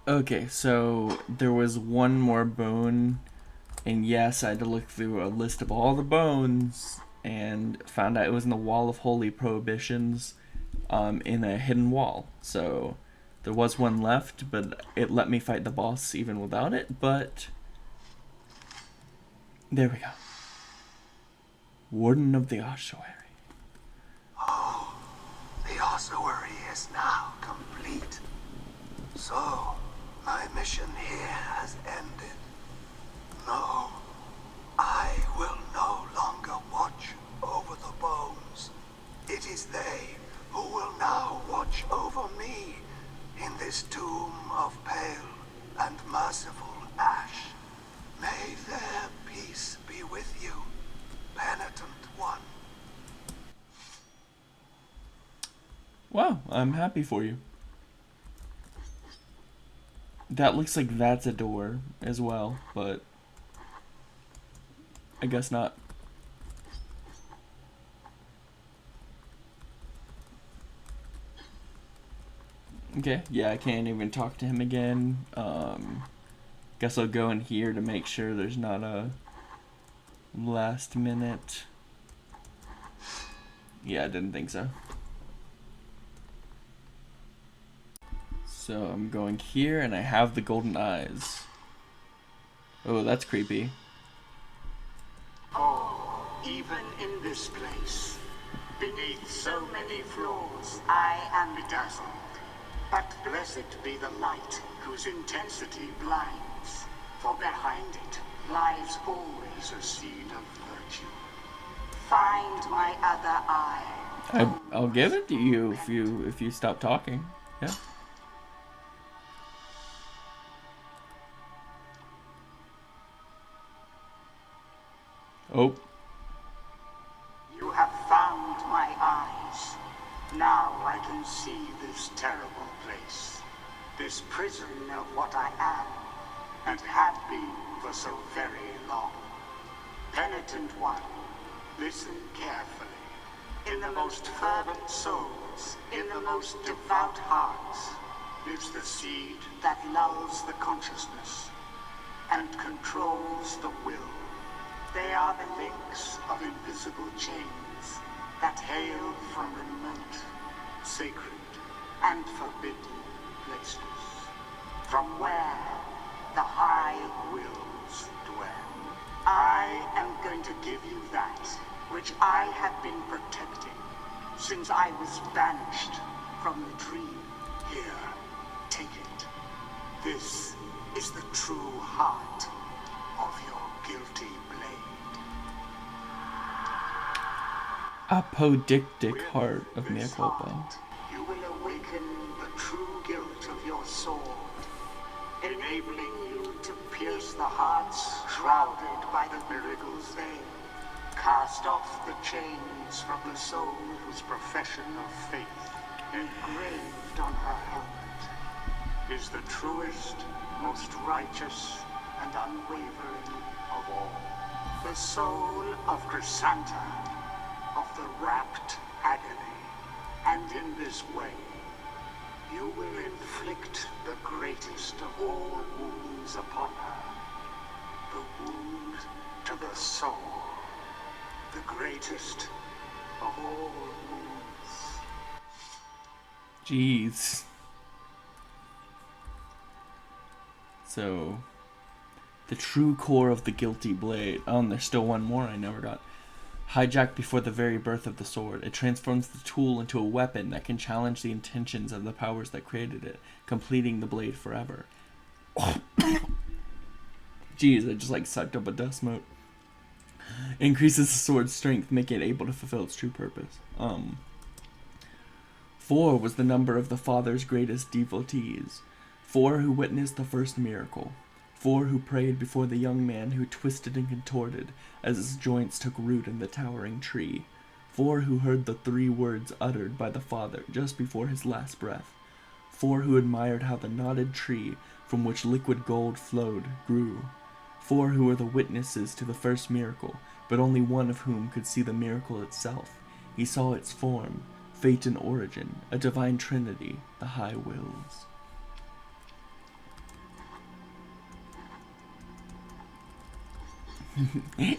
Okay, so there was one more bone, and yes, I had to look through a list of all the bones and found out it was in the Wall of Holy Prohibitions, in a hidden wall. So there was one left, but it let me fight the boss even without it, but there we go. Warden of the Ossuary. Oh, the ossuary is now complete. So, my mission here has ended. No, I will no longer watch over the bones. It is they who will now watch over me in this tomb of pale and merciful ash. May their peace be with you, penitent one. Wow, I'm happy for you. That looks like that's a door as well, but I guess not. Okay, yeah, I can't even talk to him again. Guess I'll go in here to make sure there's not a last minute. Yeah, I didn't think so. So I'm going here, and I have the golden eyes. Oh, that's creepy. Oh, even in this place, beneath so many flaws, I am bedazzled. But blessed be the light whose intensity blinds, for behind it lies always a seed of virtue. Find my other eye. I'll give it to you if you stop talking. Yeah. Oh. You have found my eyes. Now I can see this terrible place. This prison of what I am, and have been for so very long. Penitent one, listen carefully. In the most fervent souls, in the most devout hearts, lives the seed that lulls the consciousness and controls the will. They are the links of invisible chains that hail from remote, sacred, and forbidden places, from where the high wills dwell. I am going to give you that which I have been protecting since I was banished from the tree. Here, take it. This is the true heart of your guilty blade. Apodictic heart of mea culpa. You will awaken the true guilt of your sword, enabling you to pierce the hearts shrouded by the miracle's veil. Cast off the chains from the soul whose profession of faith, engraved on her helmet, is the truest, most righteous, and unwavering of all. The soul of Crisanta, of the rapt agony, and in this way, you will inflict the greatest of all wounds upon her. The wound to the soul. The greatest of all wounds. Jeez. So, the true core of the guilty blade. Oh, and there's still one more I never got. Hijacked before the very birth of the sword, it transforms the tool into a weapon that can challenge the intentions of the powers that created it, completing the blade forever. Jeez, I just like sucked up a dust mote. Increases the sword's strength, making it able to fulfill its true purpose. 4 was the number of the Father's greatest devotees. 4 who witnessed the first miracle. 4 who prayed before the young man who twisted and contorted as his joints took root in the towering tree. 4 who heard the 3 words uttered by the Father just before his last breath. 4 who admired how the knotted tree from which liquid gold flowed grew. 4 who were the witnesses to the first miracle, but only one of whom could see the miracle itself. He saw its form, fate and origin, a divine trinity, the high wills.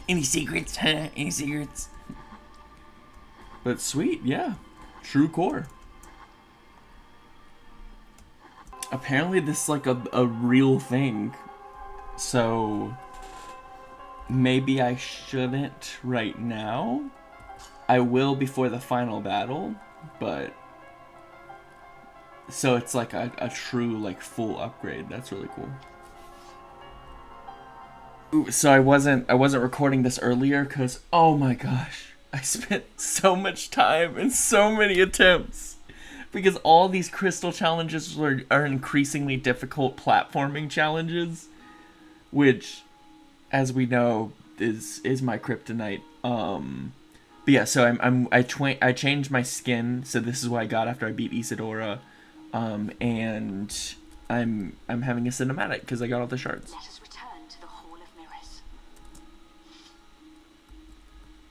Any secrets, huh? Any secrets? But sweet, yeah. True core. Apparently this is like a real thing. So maybe I shouldn't right now. I will before the final battle, but so it's like a true like full upgrade. That's really cool. Ooh, so I wasn't recording this earlier because oh my gosh, I spent so much time and so many attempts because all these crystal challenges are increasingly difficult platforming challenges. Which, as we know, is my kryptonite. But yeah, so I changed my skin, so this is what I got after I beat Isidora, and I'm having a cinematic because I got all the shards. Let us return to the Hall of Mirrors.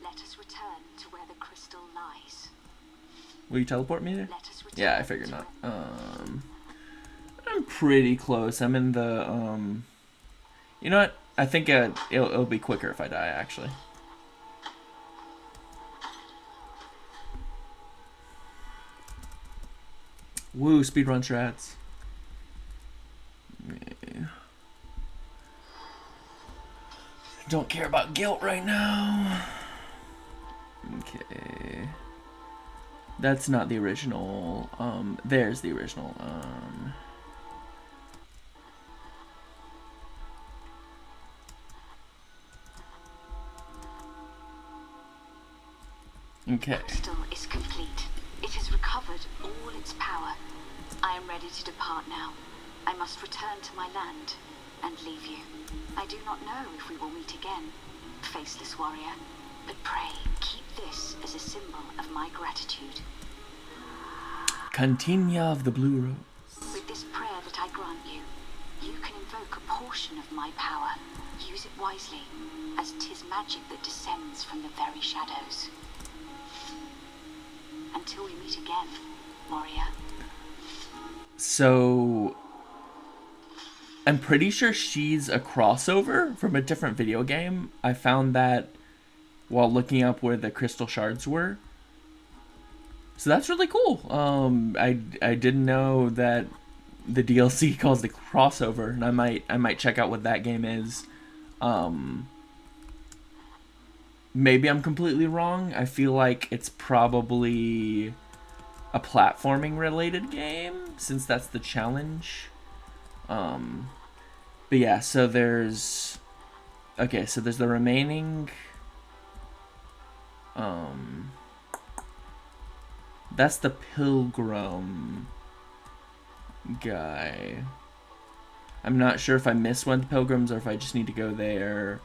Let us return to where the crystal lies. Will you teleport me there? Let us return. Yeah, I figured not. I'm pretty close. I'm in the You know what? I think it'll be quicker if I die, actually. Woo, speedrun strats. Don't care about guilt right now. Okay. That's not the original. There's the original. Okay. The crystal is complete. It has recovered all its power. I am ready to depart now. I must return to my land and leave you. I do not know if we will meet again, faceless warrior, but pray keep this as a symbol of my gratitude. Cantina of the Blue Rose. With this prayer that I grant you, you can invoke a portion of my power. Use it wisely, as 'tis magic that descends from the very shadows. Until we meet again, warrior. So, I'm pretty sure she's a crossover from a different video game. I found that while looking up where the crystal shards were. So that's really cool. I didn't know that the DLC calls the crossover, and I might check out what that game is. Maybe I'm completely wrong. I feel like it's probably a platforming related game, since that's the challenge. But yeah, so there's the remaining that's the pilgrim guy. I'm not sure if I missed one of the pilgrims or if I just need to go there.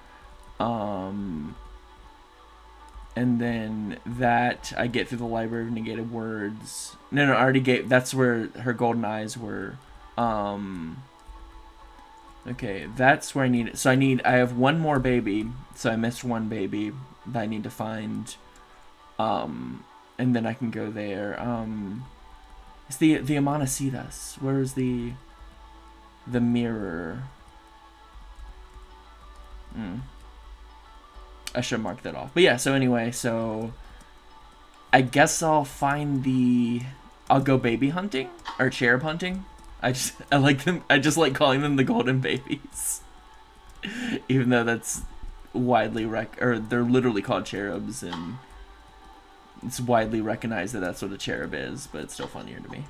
And then that I get through the library of negated words. No, I already gave. That's where her golden eyes were. Okay, that's where I need it. So I have one more baby. So I missed one baby that I need to find. And then I can go there. It's the Amanecidas. Where is the mirror? I should mark that off. But yeah, so anyway, so I guess I'll go baby hunting or cherub hunting. I like them. I just like calling them the golden babies, even though that's widely they're literally called cherubs, and it's widely recognized that that's what a cherub is. But it's still funnier to me.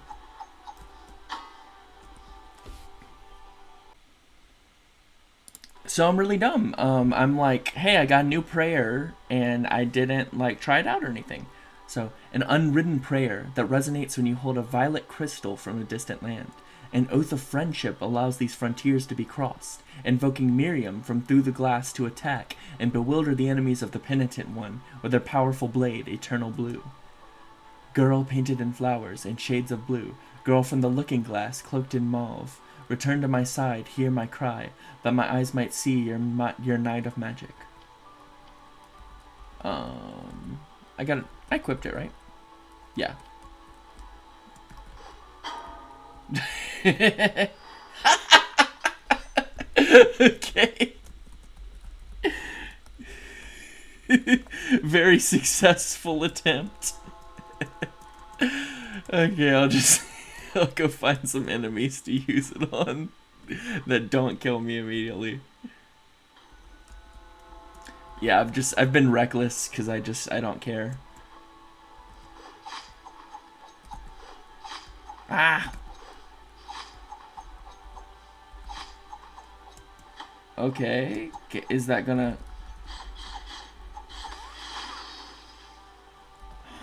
So I'm really dumb. I'm like, hey, I got a new prayer, and I didn't try it out or anything. So, an unwritten prayer that resonates when you hold a violet crystal from a distant land. An oath of friendship allows these frontiers to be crossed, invoking Miriam from through the glass to attack and bewilder the enemies of the penitent one with their powerful blade, eternal blue. Girl painted in flowers and shades of blue, girl from the looking glass cloaked in mauve, return to my side, hear my cry, that my eyes might see your night of magic. I equipped it, right? Yeah. Okay. Very successful attempt. Okay, I'll go find some enemies to use it on that don't kill me immediately. Yeah, I've been reckless because I don't care. Ah. Okay, is that gonna...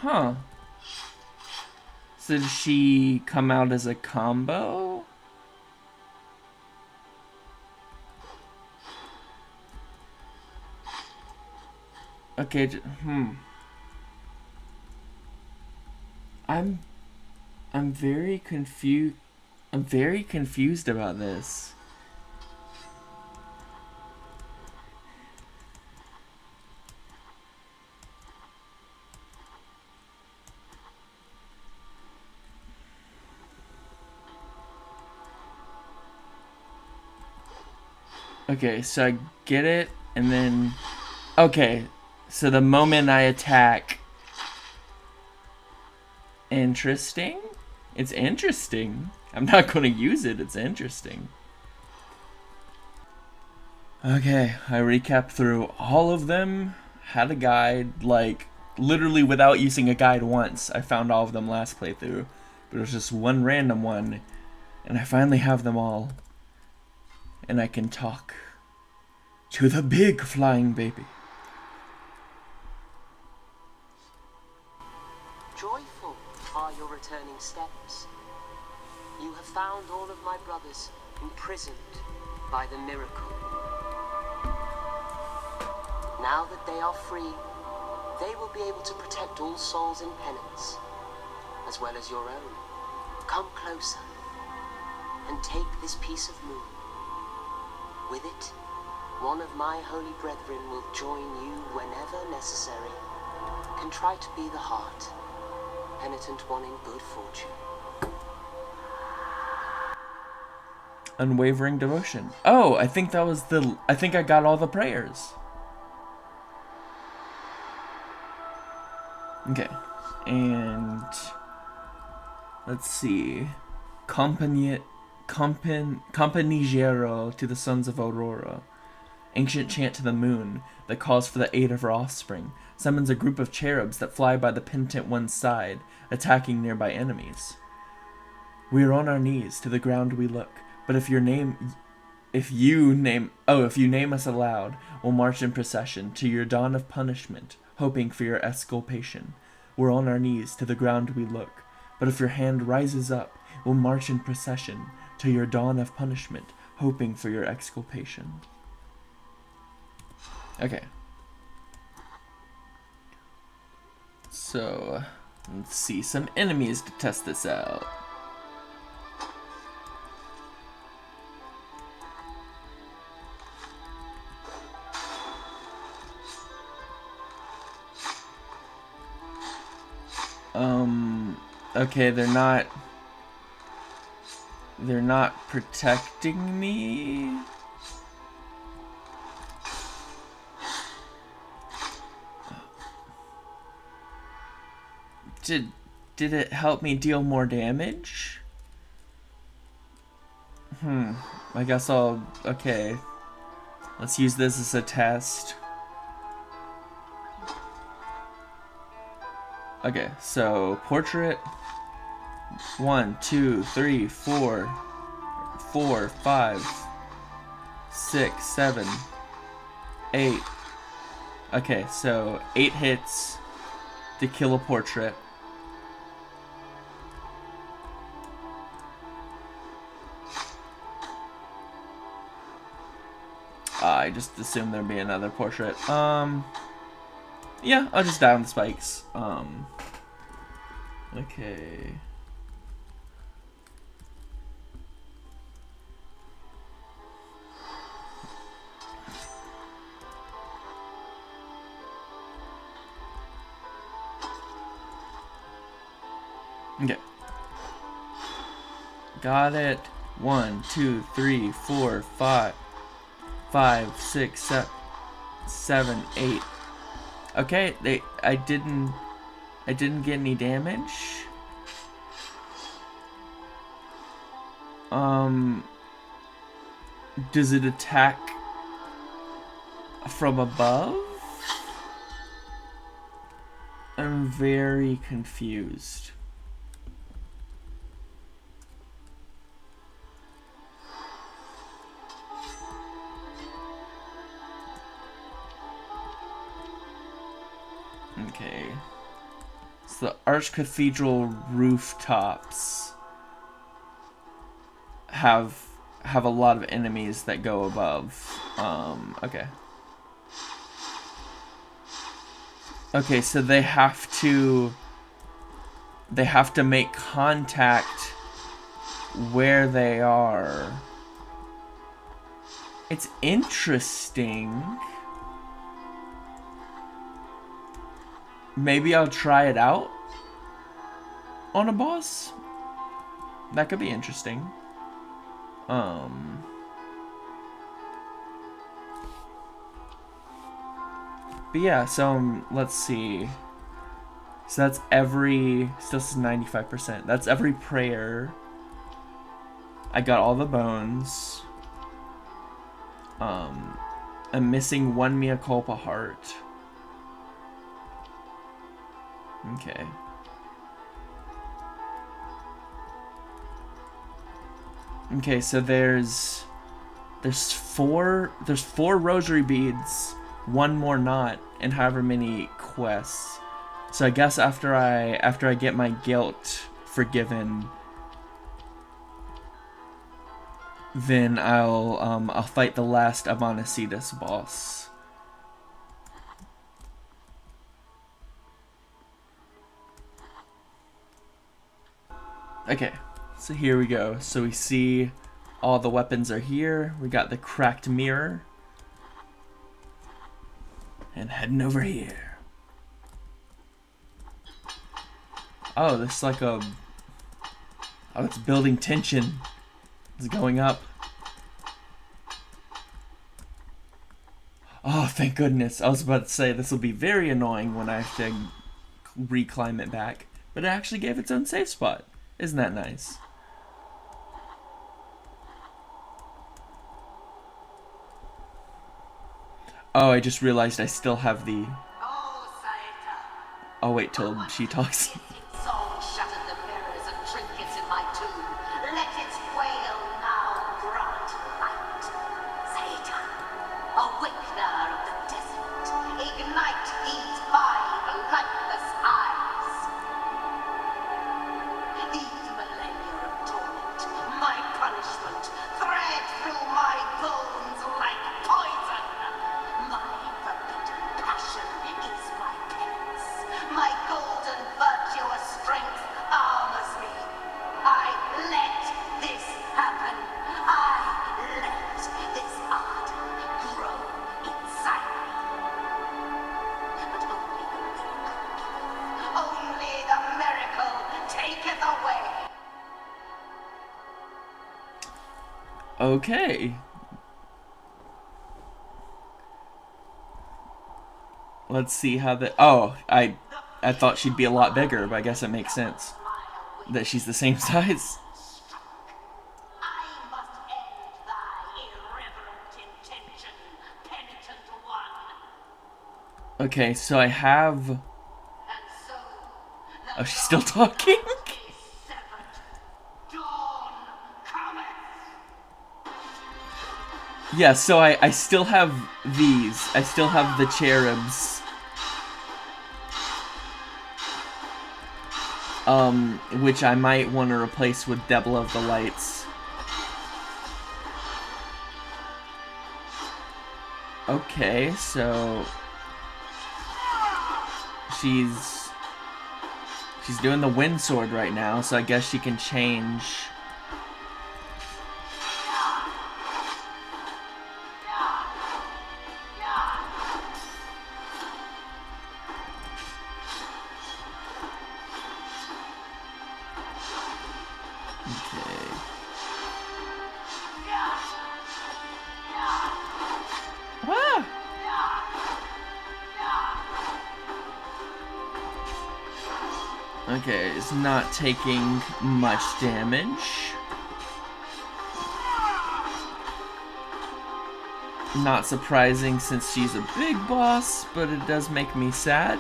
Huh. So did she come out as a combo? Okay, I'm very confused. I'm very confused about this. Okay, so I get it, and then... Okay, so the moment I attack... Interesting? It's interesting. I'm not going to use it, it's interesting. Okay, I recapped through all of them, had a guide, like, literally without using a guide once. I found all of them last playthrough, but it was just one random one, and I finally have them all. And I can talk to the big flying baby. Joyful are your returning steps. You have found all of my brothers imprisoned by the miracle. Now that they are free, they will be able to protect all souls in penance, as well as your own. Come closer, and take this piece of moon. With it, one of my holy brethren will join you whenever necessary. Contrite be the heart, penitent wanting good fortune. Unwavering devotion. Oh, I think that was I think I got all the prayers. Okay, and let's see. Companigero to the sons of Aurora. Ancient chant to the moon that calls for the aid of her offspring. Summons a group of cherubs that fly by the penitent one's side, attacking nearby enemies. We are on our knees, to the ground we look. But if you name us aloud, we'll march in procession to your dawn of punishment, hoping for your exculpation. We're on our knees, to the ground we look. But if your hand rises up, we'll march in procession to your dawn of punishment, hoping for your exculpation. Okay. So, let's see some enemies to test this out. Okay, they're not protecting me. Did it help me deal more damage? I guess okay. Let's use this as a test. Okay, so portrait 1, 2, 3, 4, 5, 6, 7, 8. Okay, so 8 hits to kill a portrait. I just assumed there'd be another portrait. Yeah, I'll just die on the spikes. Okay. Okay. Got it. 1, 2, 3, 4, 5, 6, 7, 8. Okay, I didn't get any damage. Does it attack from above? I'm very confused. Okay. So the Archcathedral rooftops have a lot of enemies that go above. Okay. Okay, so they have to make contact where they are. It's interesting. Maybe I'll try it out on a boss. That could be interesting. But yeah, so let's see. So that's still 95%. That's every prayer. I got all the bones. I'm missing one mea culpa heart. Okay. Okay, so there's four rosary beads, one more not, and however many quests. So I guess after I get my guilt forgiven, then I'll fight the last Amanecidas boss. Okay, so here we go. So we see all the weapons are here. We got the cracked mirror. And heading over here. Oh, this is like a... Oh, it's building tension. It's going up. Oh, thank goodness. I was about to say this will be very annoying when I have to reclimb it back. But it actually gave its own safe spot. Isn't that nice? Oh, I just realized I still have the... I'll wait till she talks. Okay. Let's see how the... Oh, I thought she'd be a lot bigger, but I guess it makes sense that she's the same size. Okay, so I have... Oh, she's still talking? Yeah, so I still have these. I still have the cherubs. Which I might want to replace with Devil of the Lights. Okay, so... She's doing the wind sword right now, so I guess she can change... Okay, it's not taking much damage. Not surprising since she's a big boss, but it does make me sad.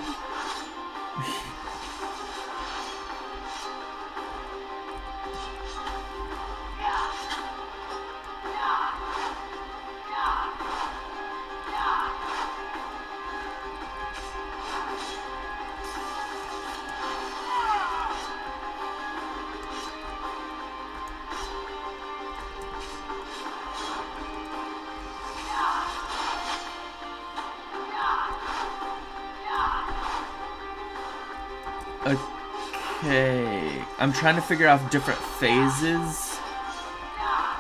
Okay, I'm trying to figure out if different phases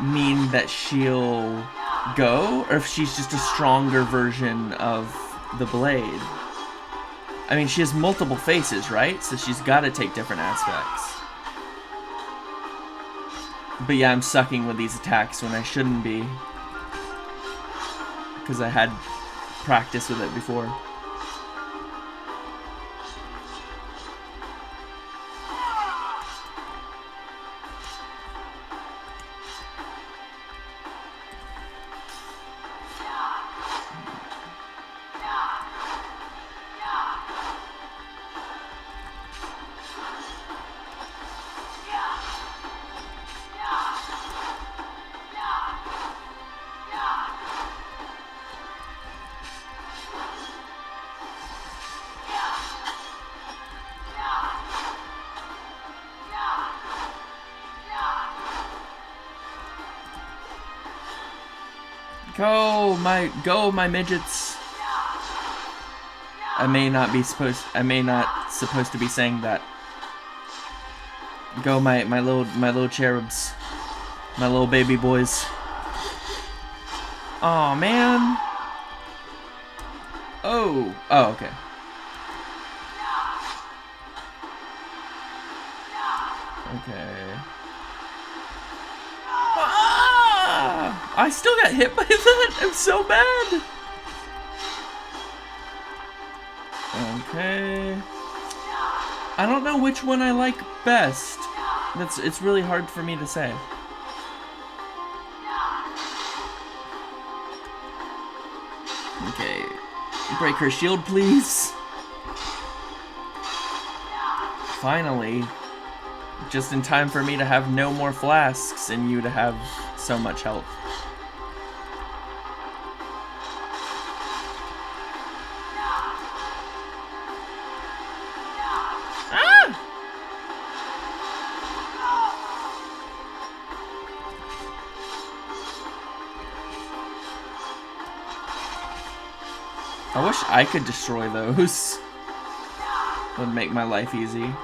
mean that she'll go, or if she's just a stronger version of the blade. I mean, she has multiple faces, right? So she's got to take different aspects. But yeah, I'm sucking with these attacks when I shouldn't be, because I had practice with it before. Go my midgets. I may not supposed to be saying that. Go my little cherubs. My little baby boys. Aw, man. Oh, okay. Okay. Ah! I still got hit by that. I'm so bad. Okay. I don't know which one I like best. It's really hard for me to say. Okay. Break her shield, please. Finally. Just in time for me to have no more flasks and you to have so much health. Ah! I wish I could destroy those. Would make my life easy.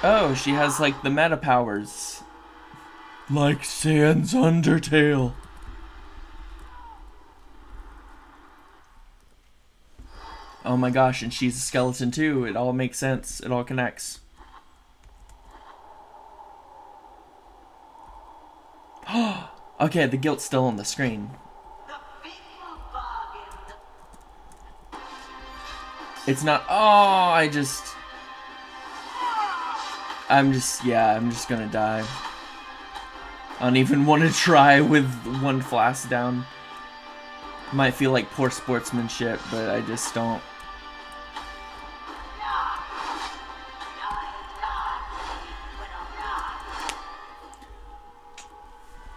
Oh, she has like the meta powers. Like Sans Undertale. Oh my gosh, and she's a skeleton too. It all makes sense. It all connects. Okay, the guilt's still on the screen. It's not. Oh, I'm just gonna die. I don't even want to try with one flask down. Might feel like poor sportsmanship, but I just don't.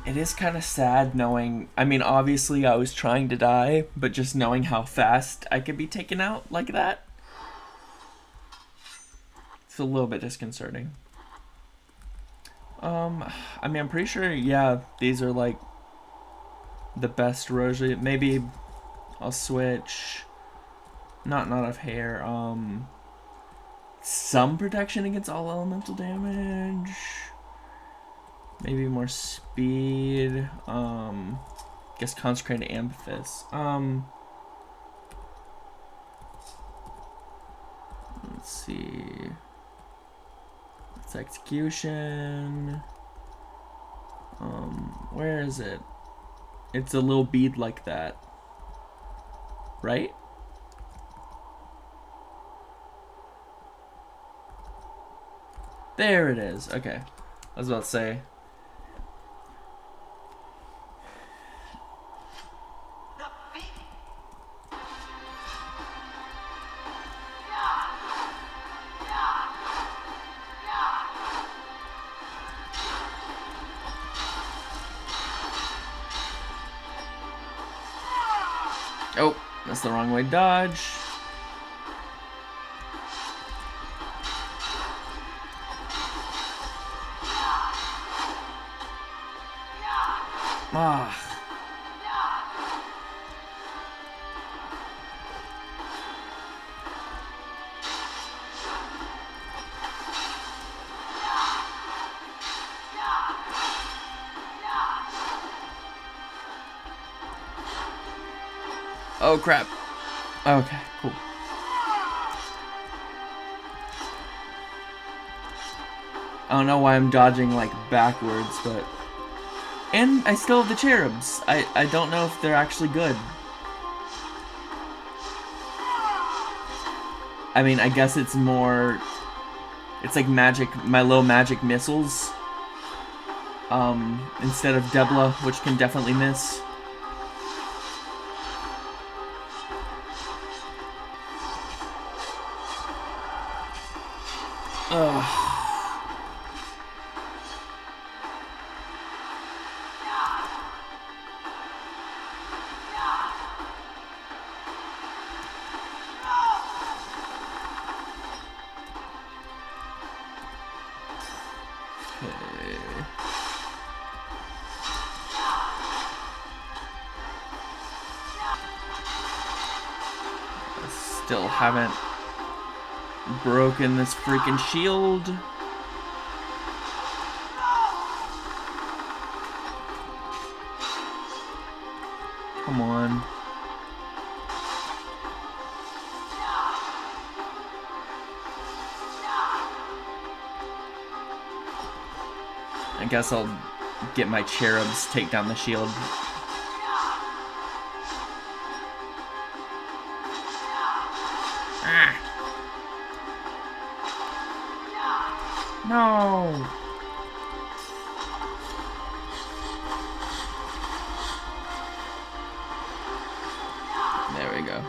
It is kind of sad knowing, I mean, obviously I was trying to die, but just knowing how fast I could be taken out like that. It's a little bit disconcerting. I mean, I'm pretty sure, yeah, these are like the best rosary. Maybe I'll switch. Not enough hair. Some protection against all elemental damage. Maybe more speed. Guess consecrated amethyst. Let's see. It's execution. Where is it? It's a little bead like that. Right? There it is. Okay. I was about to say. Oh, that's the wrong way. Dodge. Ah. Oh crap. Okay, cool. I don't know why I'm dodging like backwards, but... And I still have the cherubs. I don't know if they're actually good. I mean, I guess it's more... It's like magic, my low magic missiles. Instead of Debla, which can definitely miss. Still haven't broken this freaking shield. Come on. I guess I'll get my cherubs, take down the shield. Ah. No. There we go.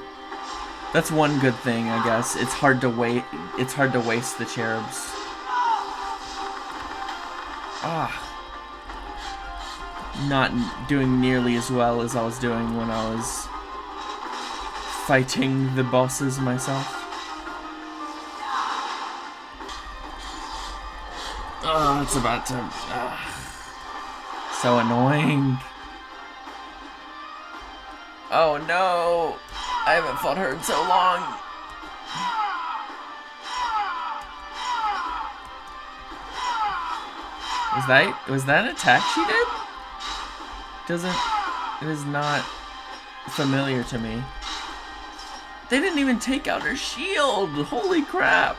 That's one good thing, I guess. It's hard to wait. It's hard to waste the cherubs. Ah. Not doing nearly as well as I was doing when I was fighting the bosses myself. Oh, it's about to... so annoying. Oh no! I haven't fought her in so long. Was that an attack she did? It is not familiar to me. They didn't even take out her shield. Holy crap.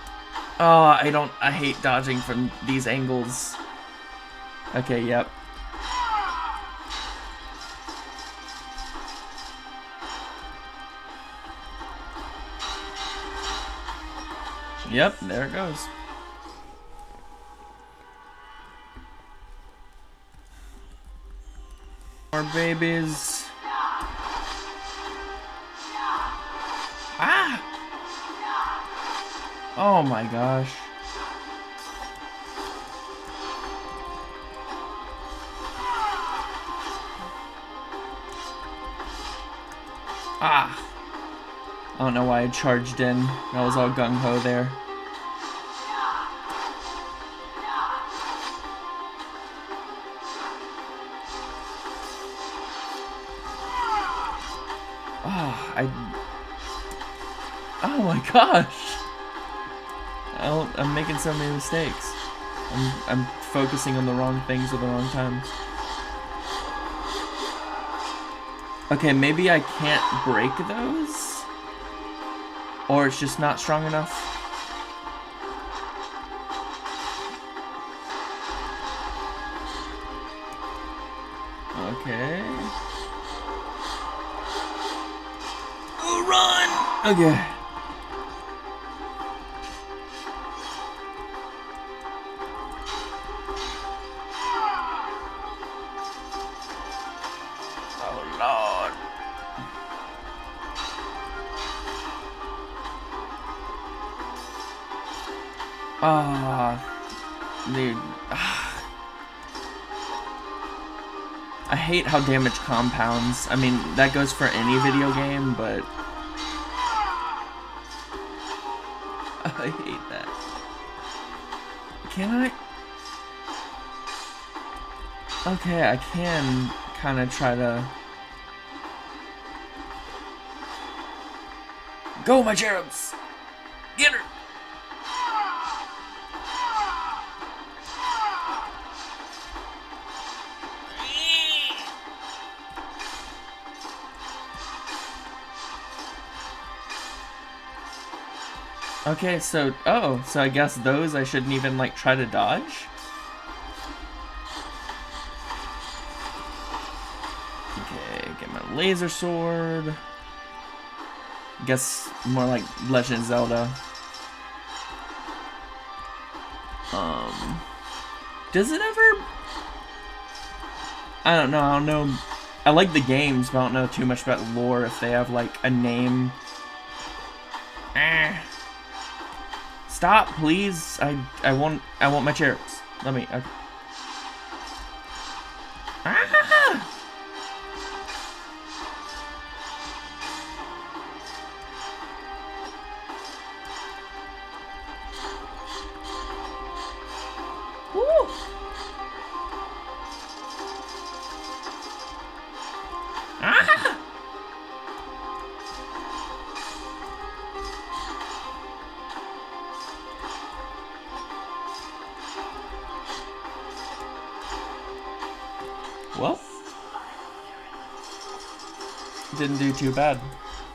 Oh, I hate dodging from these angles. Okay, yep. Yep, there it goes. More babies. Ah! Oh my gosh. Ah! I don't know why I charged in. I was all gung-ho there. Oh my gosh! I'm making so many mistakes. I'm focusing on the wrong things at the wrong times. Okay, maybe I can't break those? Or it's just not strong enough? Okay. Oh, run! Okay. Dude. I hate how damage compounds. I mean, that goes for any video game, but I hate that. Can I? Okay, I can kind of try to... Go, my cherubs! Get her! Okay, so I guess those I shouldn't even, like, try to dodge? Okay, get my laser sword. Guess more like Legend of Zelda. Does it ever... I don't know. I like the games, but I don't know too much about lore if they have, like, a name. Stop, please. I want my cherubs. Let me. Okay. Ah! Woo! Ah! Well, didn't do too bad.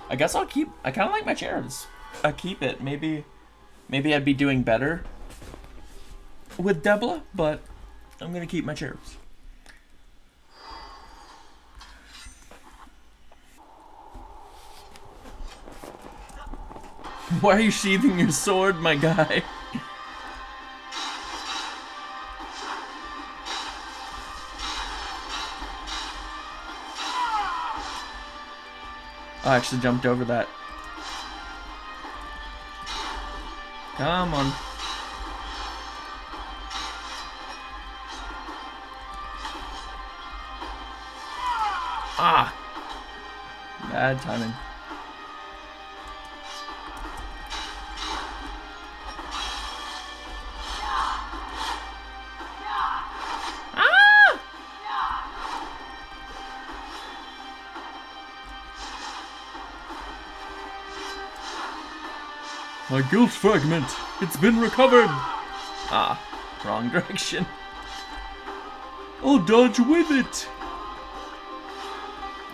I guess I'll keep. I kind of like my cherubs. I keep it. Maybe I'd be doing better with Debla, but I'm gonna keep my cherubs. Why are you sheathing your sword, my guy? I actually jumped over that. Come on. Ah! Bad timing. My guilt fragment! It's been recovered! Ah, wrong direction. I'll dodge with it!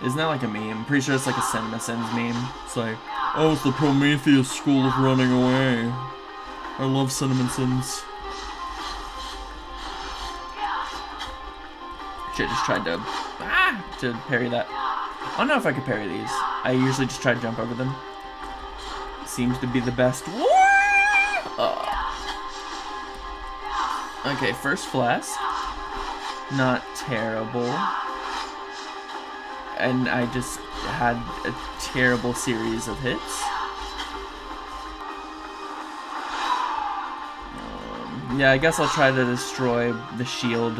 Isn't that like a meme? I'm pretty sure it's like a CinemaSins meme. It's like, oh, it's the Prometheus school of running away. I love CinemaSins. Should've just tried to parry that. I don't know if I could parry these. I usually just try to jump over them. Seems to be the best. Okay, first flask. Not terrible. And I just had a terrible series of hits. Yeah, I guess I'll try to destroy the shield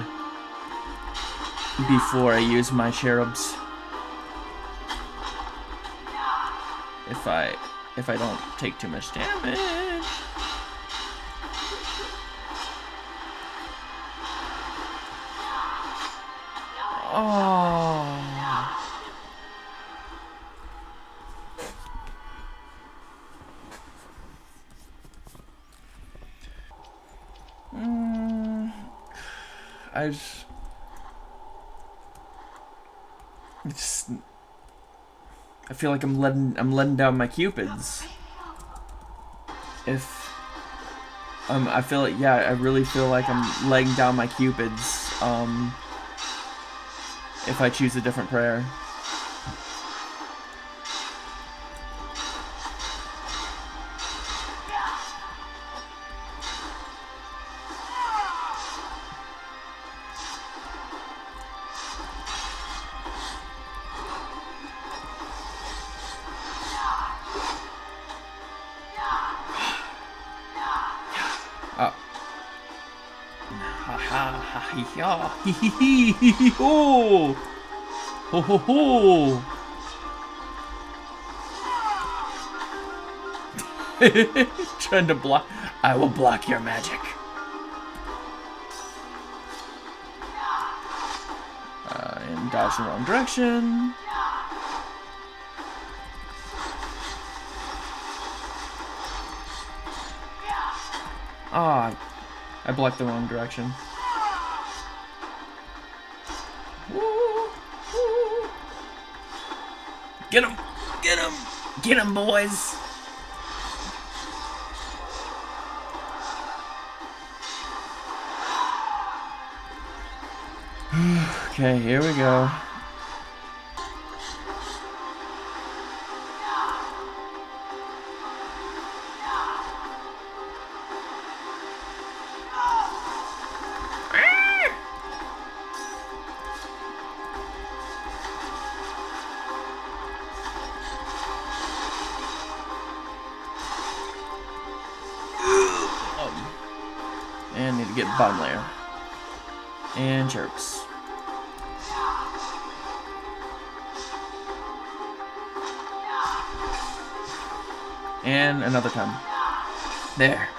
before I use my cherubs. If I don't take too much damage. Oh. I feel like I'm letting down my cupids. I feel like, yeah, I really feel like I'm letting down my cupids. If I choose a different prayer. Yeah, oh, ho ho ho. Trying to block. I will block your magic. And dodge in the wrong direction. Ah, I blocked the wrong direction. Get him! Get him! Get him, boys! Okay, here we go. And need to get bottom layer. And Sierpes. And another time. There.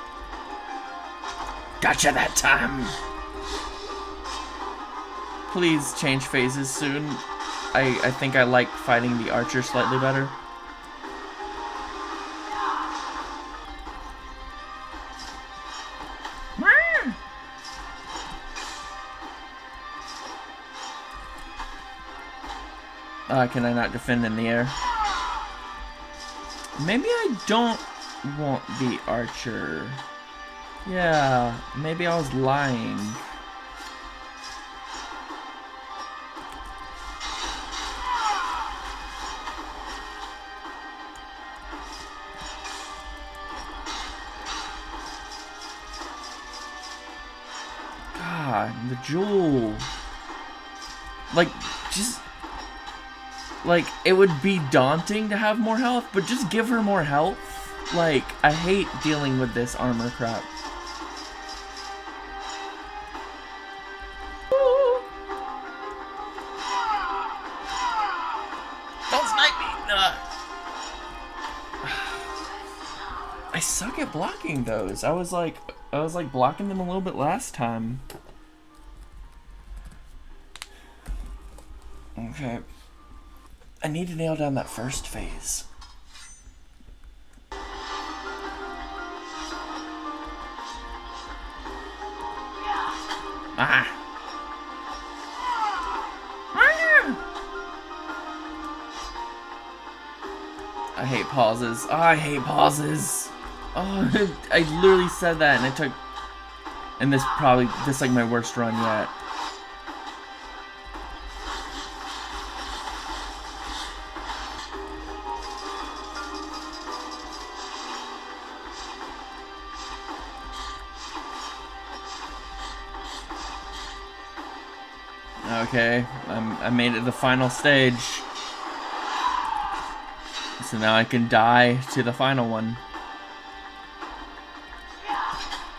Gotcha that time. Please change phases soon. I think I like fighting the archer slightly better. Can I not defend in the air? Maybe I don't want the archer. Yeah, maybe I was lying. God, the jewel. Like, just... Like, it would be daunting to have more health, but just give her more health. Like, I hate dealing with this armor crap. Don't snipe me! I suck at blocking those. I was like blocking them a little bit last time. Okay. I need to nail down that first phase. Ah! I hate pauses. Oh, I hate pauses. Oh, I literally said that and it took... And this is like my worst run yet. Okay, I made it to the final stage. So now I can die to the final one.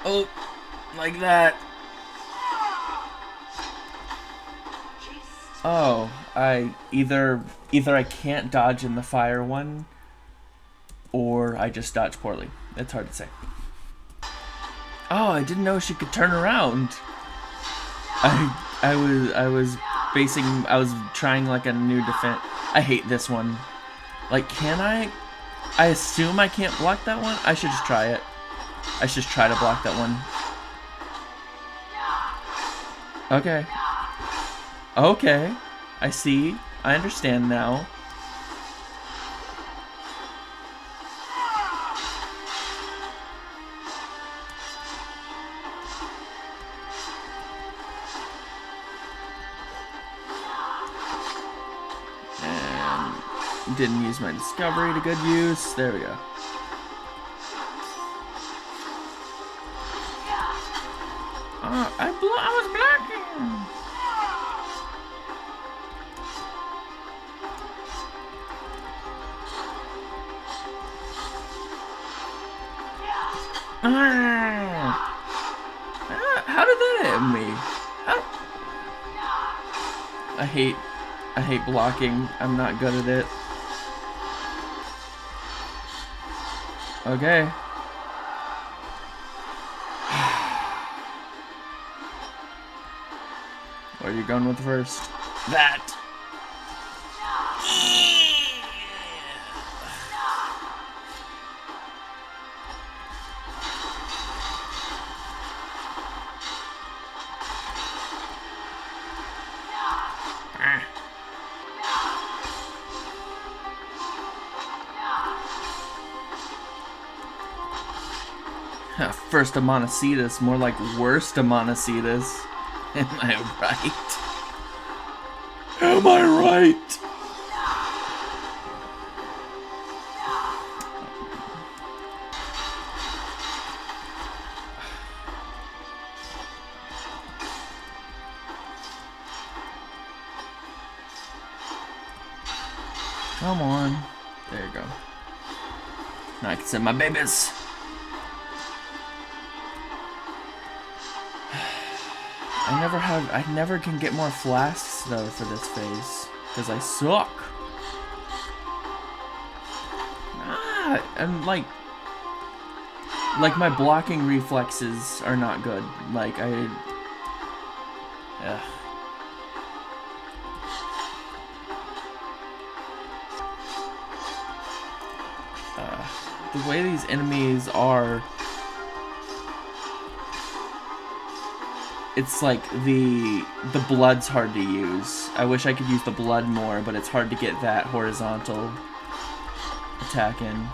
Oh, like that. Oh, either I can't dodge in the fire one, or I just dodge poorly. It's hard to say. Oh, I didn't know she could turn around. I was trying like a new defense. I hate this one. Like, can I? I assume I can't block that one. I should just try it. I should just try to block that one. Okay. Okay. I see. I understand now. Didn't use my discovery to good use. There we go. I was blocking. How did that hit me? I hate blocking. I'm not good at it. Okay. What are you going with first? That. First Amanecidas, more like worst Amanecidas. Am I right? Am I right? Come on. There you go. Now I can send my babies. I never can get more flasks though for this phase because I suck. And like my blocking reflexes are not good. Like the way these enemies are. it's like the blood's hard to use. I wish I could use the blood more, but it's hard to get that horizontal attack in.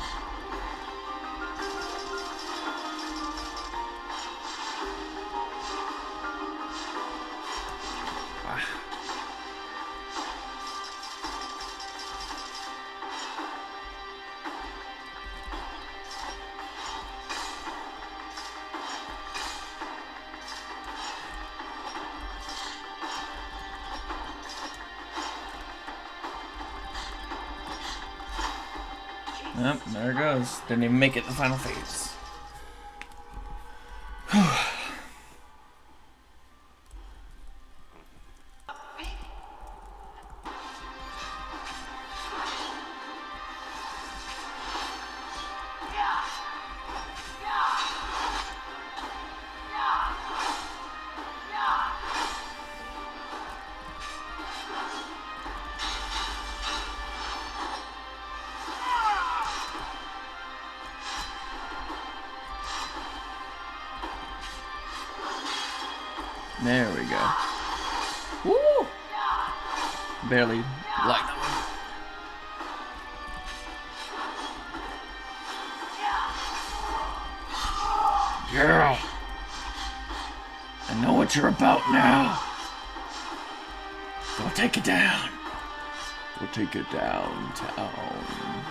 Yep, there it goes. Didn't even make it to the final phase. There we go. Woo! Barely like that one. Girl, I know what you're about now. Go take it down. Go take it downtown.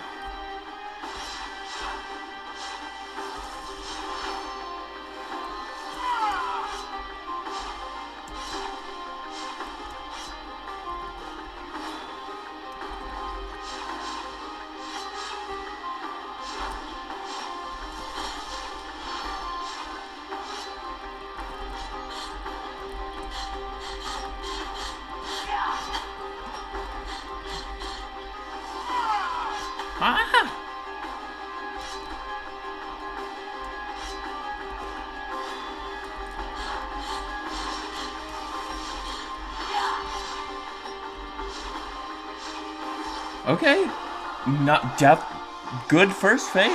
Okay, not good first phase.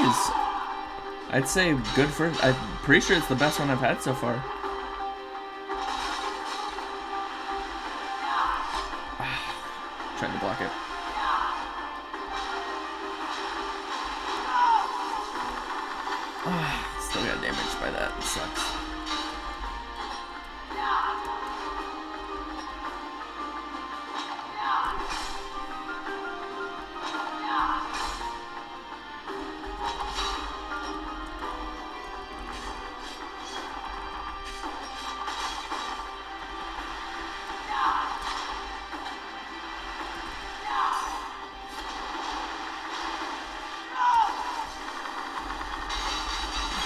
I'd say good first. I'm pretty sure it's the best one I've had so far. Trying to block it. Still got damaged by that. It sucks.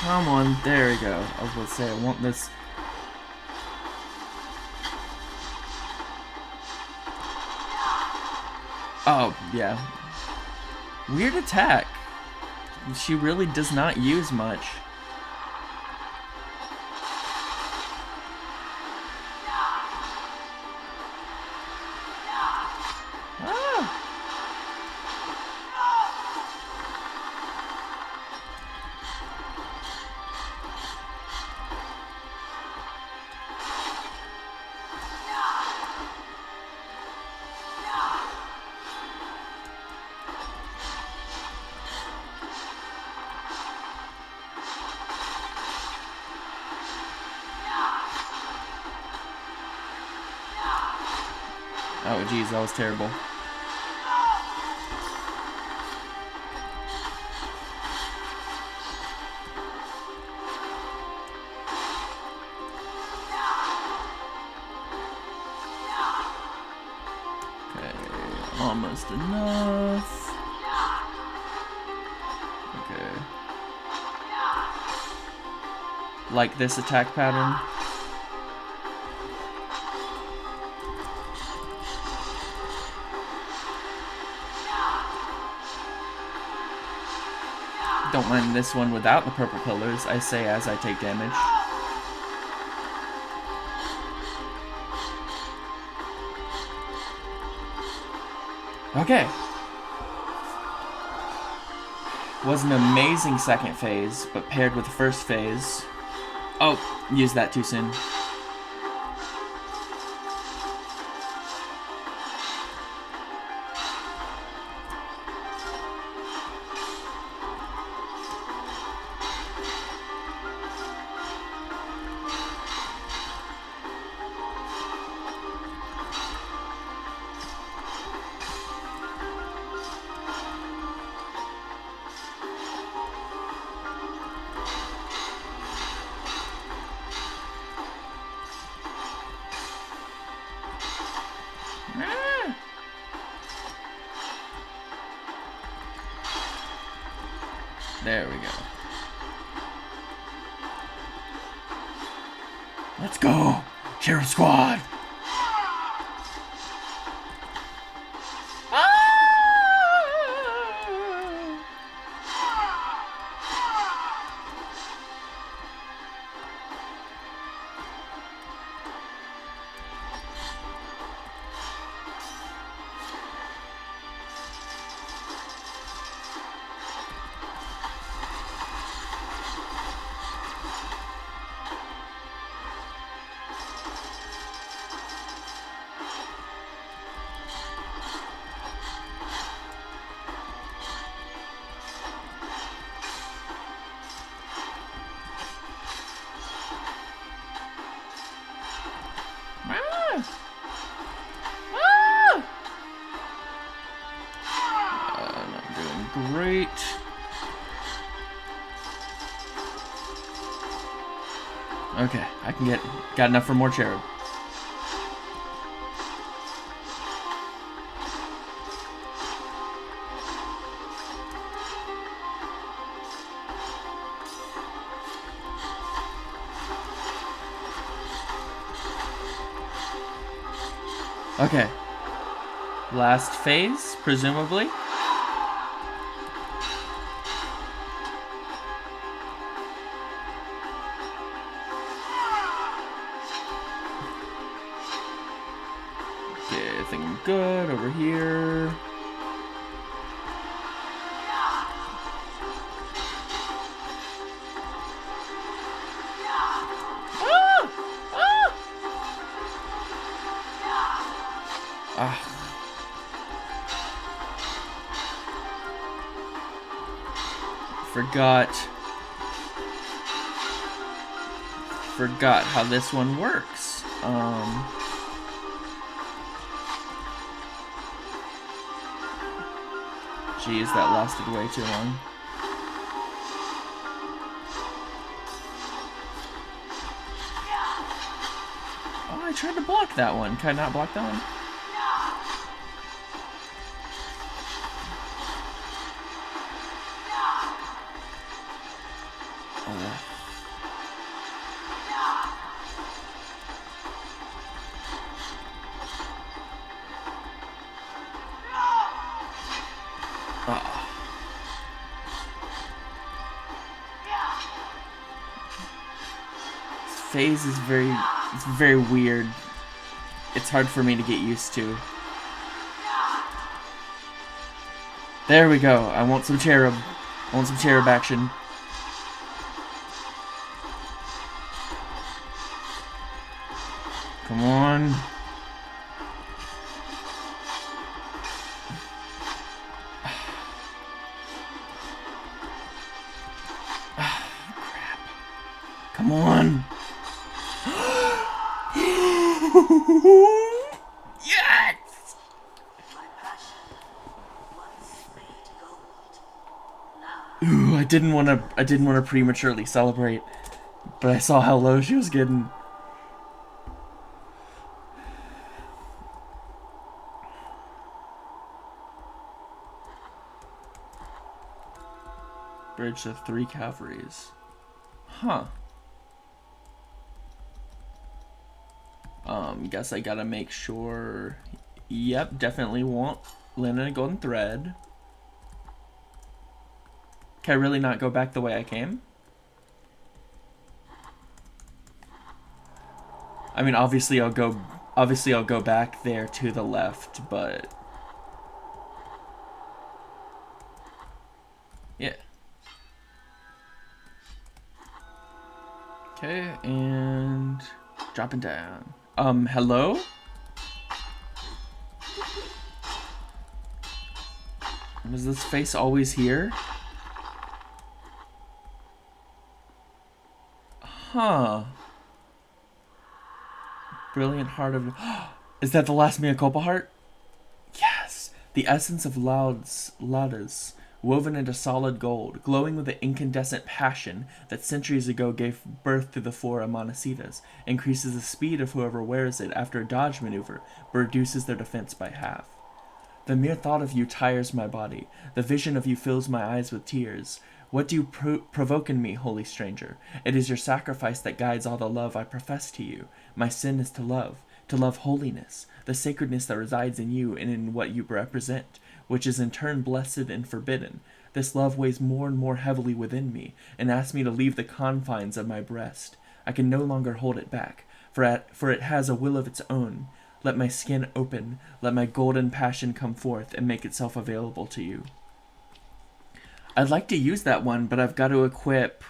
Come on, there we go. I was about to say, I want this. Oh, yeah. Weird attack. She really does not use much. Oh, geez, that was terrible. Okay, almost enough. Okay. Like this attack pattern. Don't mind this one without the purple pillars, I say as I take damage. Okay. Was an amazing second phase, but paired with the first phase... Oh, used that too soon. There we go. Let's go! Cherub Squad! Great. Okay, I can got enough for more cherub. Okay. Last phase, presumably. Good over here. Forgot how this one works. Jeez, that lasted way too long. Oh, I tried to block that one. Can I not block that one? Phase is very weird. It's hard for me to get used to. There we go. I want some cherub. I want some cherub action. Come on. Crap. Come on. Yes! Ooh, I didn't want to prematurely celebrate, but I saw how low she was getting. Bridge of 3 cavalries. Huh. Guess I gotta make sure. Yep, definitely want linen and golden thread. Can I really not go back the way I came? I mean, obviously I'll go back there to the left, but yeah. Okay, and dropping down. Hello? Was this face always here? Huh. Brilliant heart of... Is that the last mea culpa heart? Yes! The essence of Laudes, woven into solid gold, glowing with the incandescent passion that centuries ago gave birth to the 4 Amanecidas, increases the speed of whoever wears it after a dodge maneuver, but reduces their defense by half. The mere thought of you tires my body. The vision of you fills my eyes with tears. What do you provoke in me, holy stranger? It is your sacrifice that guides all the love I profess to you. My sin is to love holiness, the sacredness that resides in you and in what you represent, which is in turn blessed and forbidden. This love weighs more and more heavily within me, and asks me to leave the confines of my breast. I can no longer hold it back, for it has a will of its own. Let my skin open, let my golden passion come forth and make itself available to you. I'd like to use that one, but I've got to equip...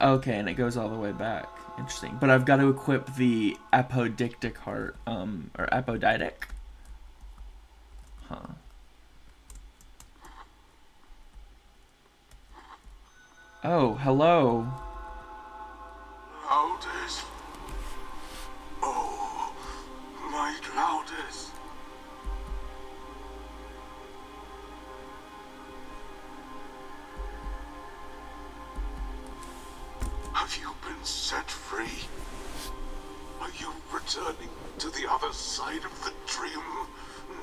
Okay, and it goes all the way back. Interesting. But I've got to equip the apodictic heart, or apoditic? Huh. Oh, hello. Laudes. Oh, my Laudes. Have you been set free? Are you returning to the other side of the dream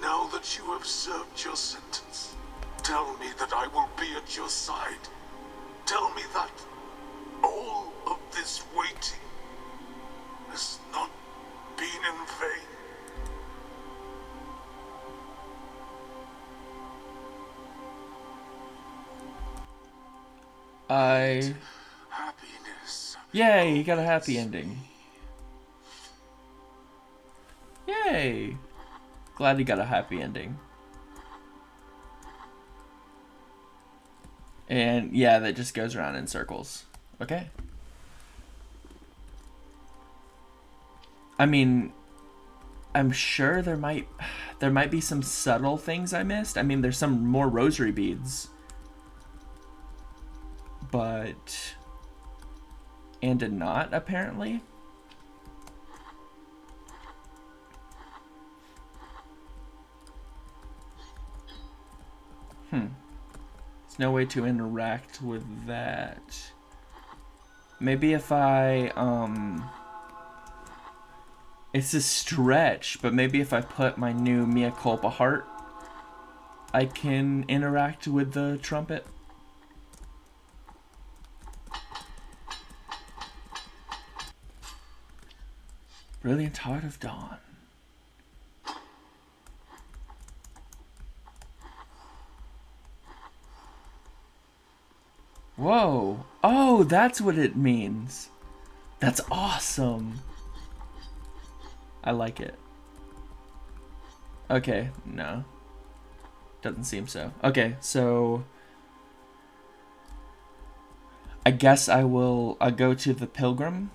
now that you have served your sentence? Tell me that I will be at your side. Tell me that all of this waiting has not been in vain. Happiness. Yay, he got a happy ending. Yay. Glad he got a happy ending. And yeah, that just goes around in circles. Okay. I mean, I'm sure there might be some subtle things I missed. I mean, there's some more rosary beads. But... and did not, apparently. There's no way to interact with that. Maybe if I, it's a stretch, but maybe if I put my new Mea Culpa heart, I can interact with the trumpet. Brilliant Heart of Dawn. Whoa. Oh, that's what it means. That's awesome. I like it. Okay, no. Doesn't seem so. Okay, so... I guess I'll go to the Pilgrim.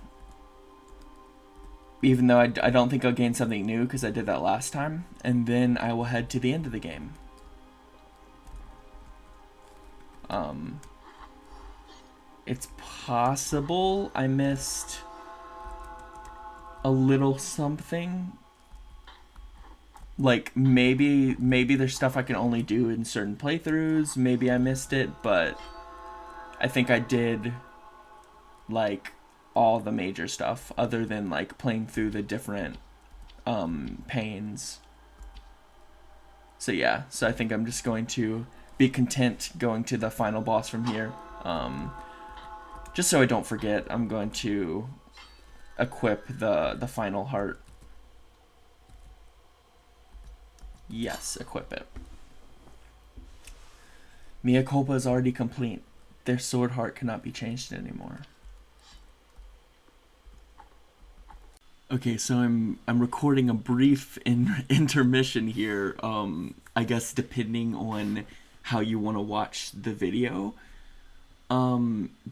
Even though I don't think I'll gain something new because I did that last time. And then I will head to the end of the game. It's possible I missed a little something. Like, maybe there's stuff I can only do in certain playthroughs. Maybe I missed it, but I think I did, like, all the major stuff other than, like, playing through the different pains. So yeah, so I think I'm just going to be content going to the final boss from here. Just so I don't forget, I'm going to equip the final heart. Yes, equip it. Mea Culpa is already complete. Their sword heart cannot be changed anymore. Okay, so I'm recording a brief intermission here. I guess depending on how you want to watch the video.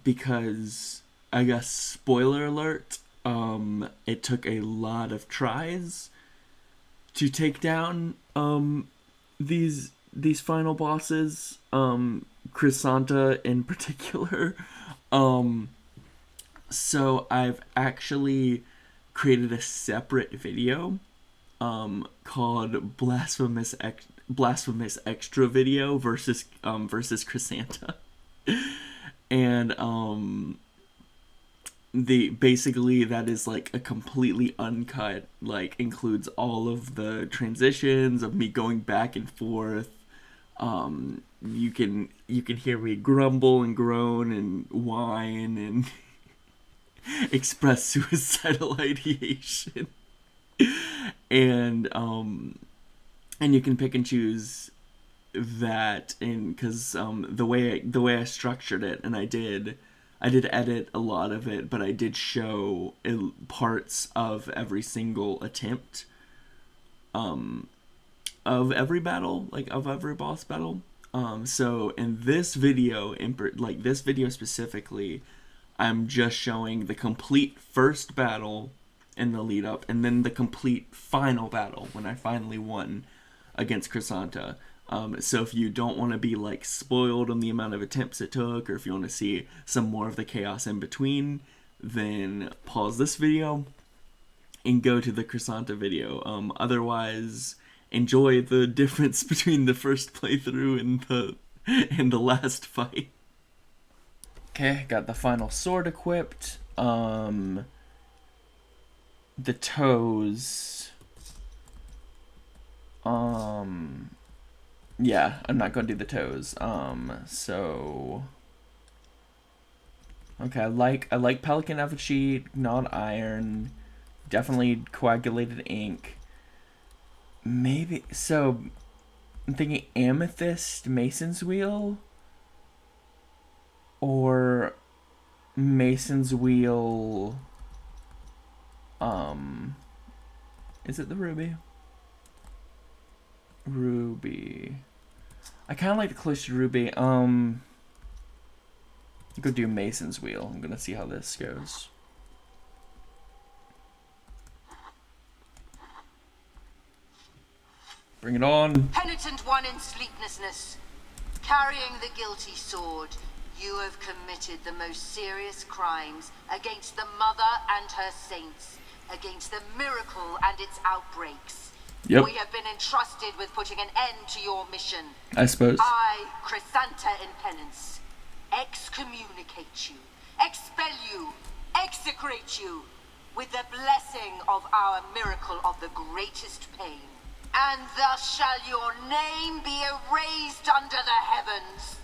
Because I guess spoiler alert, it took a lot of tries to take down these final bosses, Crisanta in particular. So I've actually created a separate video called Blasphemous Extra Video versus Crisanta. And basically that is like a completely uncut, like includes all of the transitions of me going back and forth, you can hear me grumble and groan and whine and express suicidal ideation. And you can pick and choose that, and because the way I structured it, and I did edit a lot of it, but I did show parts of every single attempt of every battle, like of every boss battle. So in this video, this video specifically, I'm just showing the complete first battle in the lead up, and then the complete final battle when I finally won against Crisanta. So if you don't want to be like spoiled on the amount of attempts it took, or if you want to see some more of the chaos in between, then pause this video and go to the Crisanta video. Otherwise, enjoy the difference between the first playthrough and the last fight. Okay, got the final sword equipped. The toes. Yeah, I'm not gonna do the toes. So okay, I like Pelican Effigy, gnawed iron, definitely coagulated ink. Maybe so. I'm thinking amethyst Mason's wheel, or Mason's wheel. Is it the ruby? Ruby. I kind of like the closer ruby. Go do Mason's wheel. I'm gonna see how this goes. Bring it on. Penitent one in sleeplessness, carrying the guilty sword, you have committed the most serious crimes against the Mother and her saints, against the miracle and its outbreaks. Yep. We have been entrusted with putting an end to your mission. I suppose. I, Crisanta in penance, excommunicate you, expel you, execrate you, with the blessing of our miracle of the greatest pain. And thus shall your name be erased under the heavens.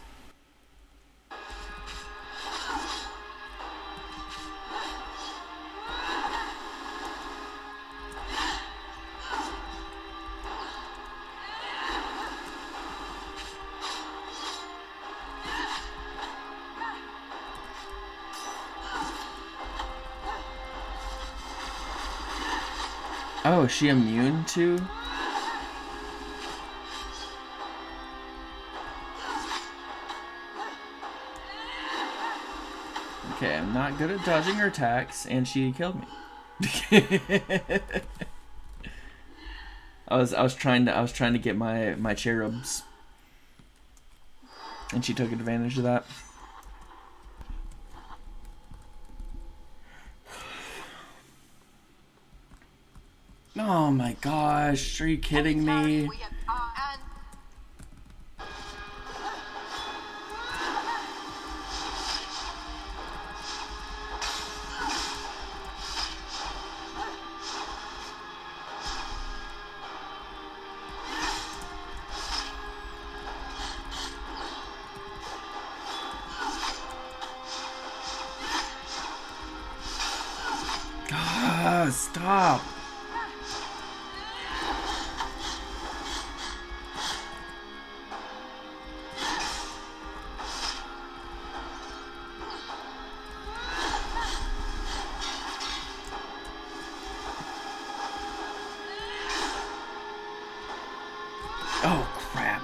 Oh, is she immune to? Okay, I'm not good at dodging her attacks, and she killed me. I was trying to get my cherubs, and she took advantage of that. Oh my gosh, are you kidding me? Stop. Oh, crap.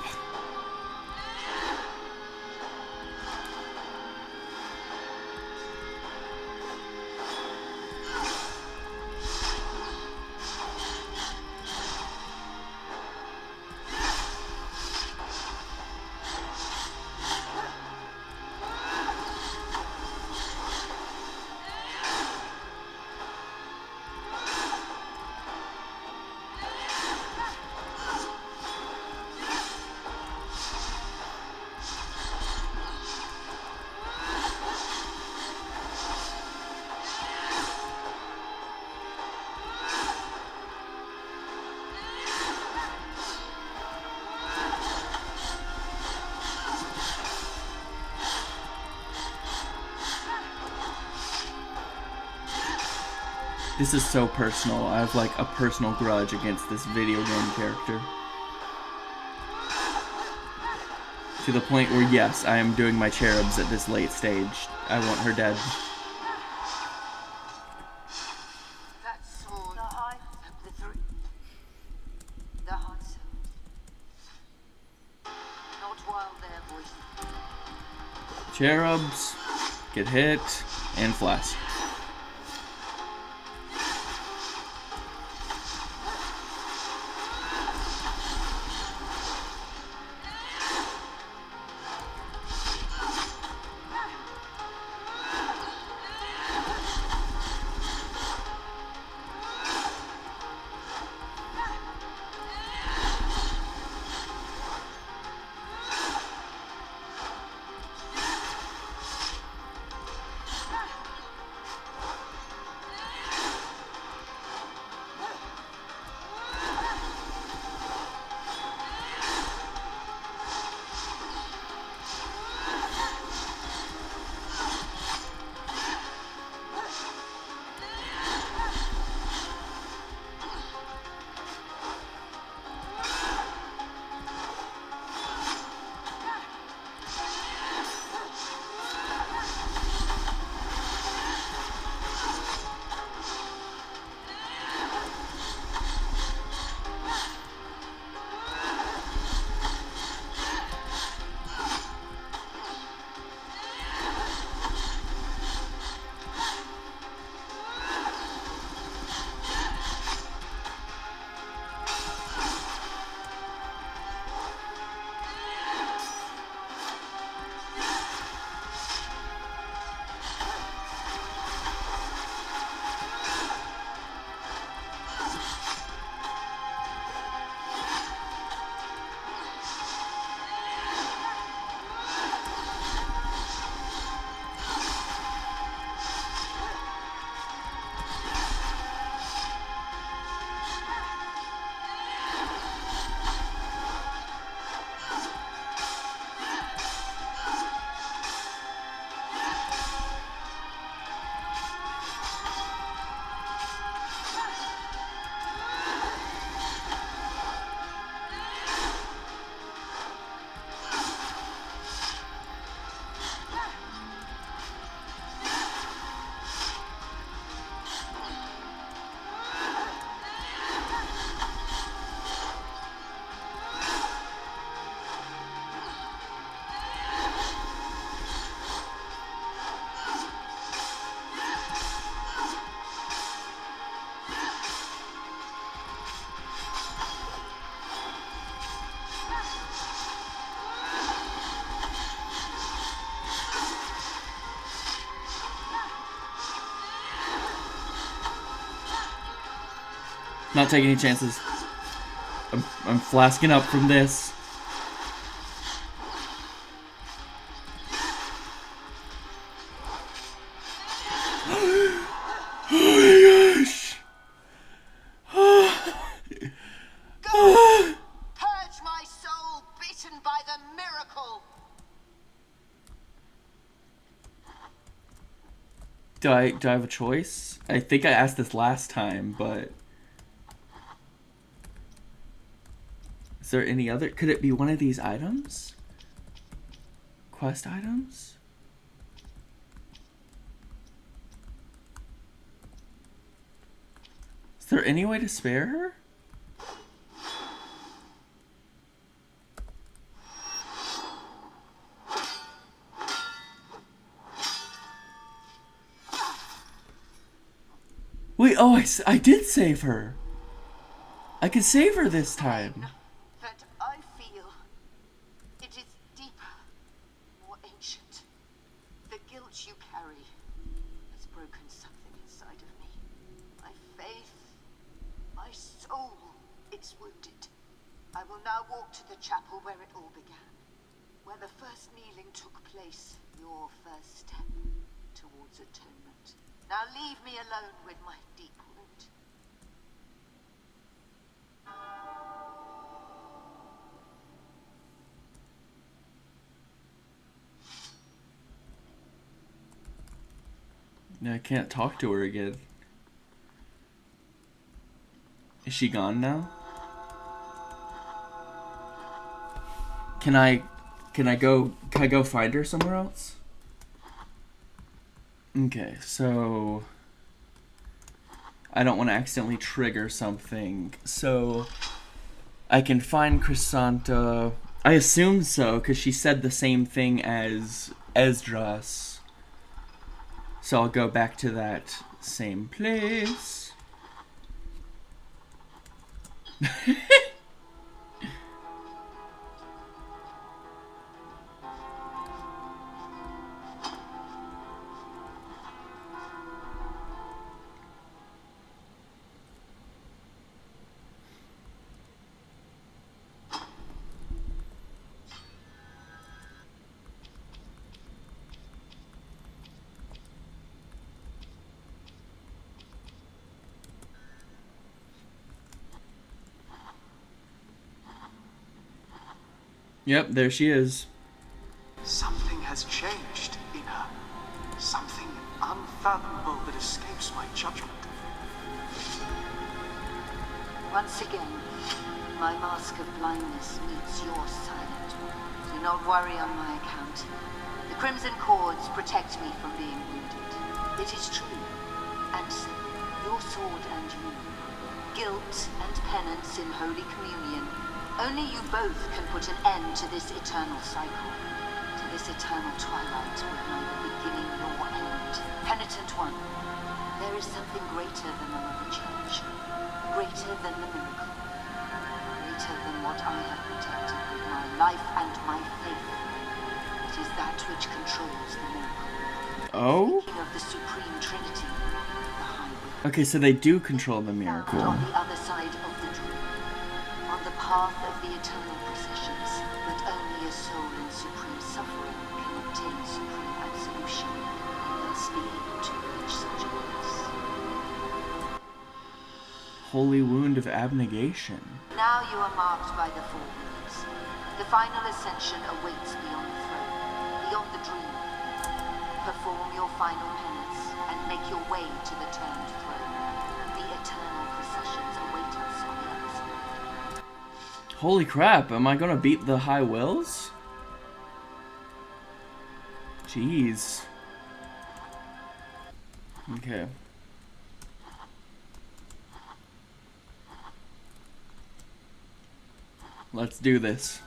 This is so personal. I have like a personal grudge against this video game character. To the point where, yes, I am doing my cherubs at this late stage. I want her dead. That sword. The heart of the three. The heart soul. Not while they're voicing. Cherubs get hit and flash. Not taking any chances. I'm flasking up from this. Oh my gosh! Purge my soul, bitten by the miracle. Do I have a choice? I think I asked this last time, but is there any other? Could it be one of these items? Quest items? Is there any way to spare her? Wait, oh, I did save her. I could save her this time. That I feel, it is deeper, more ancient. The guilt you carry has broken something inside of me. My faith, my soul, it's wounded. I will now walk to the chapel where it all began, where the first kneeling took place, your first step towards atonement. Now leave me alone with my deep wound. I can't talk to her again. Is she gone now? Can I go find her somewhere else? Okay, so I don't want to accidentally trigger something. So I can find Crisanta. I assume so, because she said the same thing as Esdras. So I'll go back to that same place. Yep, there she is. Something has changed in her. Something unfathomable that escapes my judgment. Once again, my mask of blindness meets your silent one. Do not worry on my account. The crimson cords protect me from being wounded. It is true. And so, your sword and you, guilt and penance in Holy Communion, only you both can put an end to this eternal cycle, to this eternal twilight with neither beginning nor end. Penitent one, there is something greater than the Mother Church, greater than the miracle, greater than what I have protected with my life and my faith. It is that which controls the miracle. Oh? Speaking of the Supreme Trinity, the High Will. Okay, so they do control the miracle. On the other side of the dream, on the path of the eternal processions, but only a soul in supreme suffering can obtain supreme absolution, and thus be able to reach such a place. Holy wound of abnegation. Now you are marked by the four winds. The final ascension awaits beyond the throne, beyond the dream. Perform your final penance, and make your way to the turned throne. The eternal processions await us on the other side. Holy crap, am I gonna beat the High Wills? Jeez. Okay. Let's do this.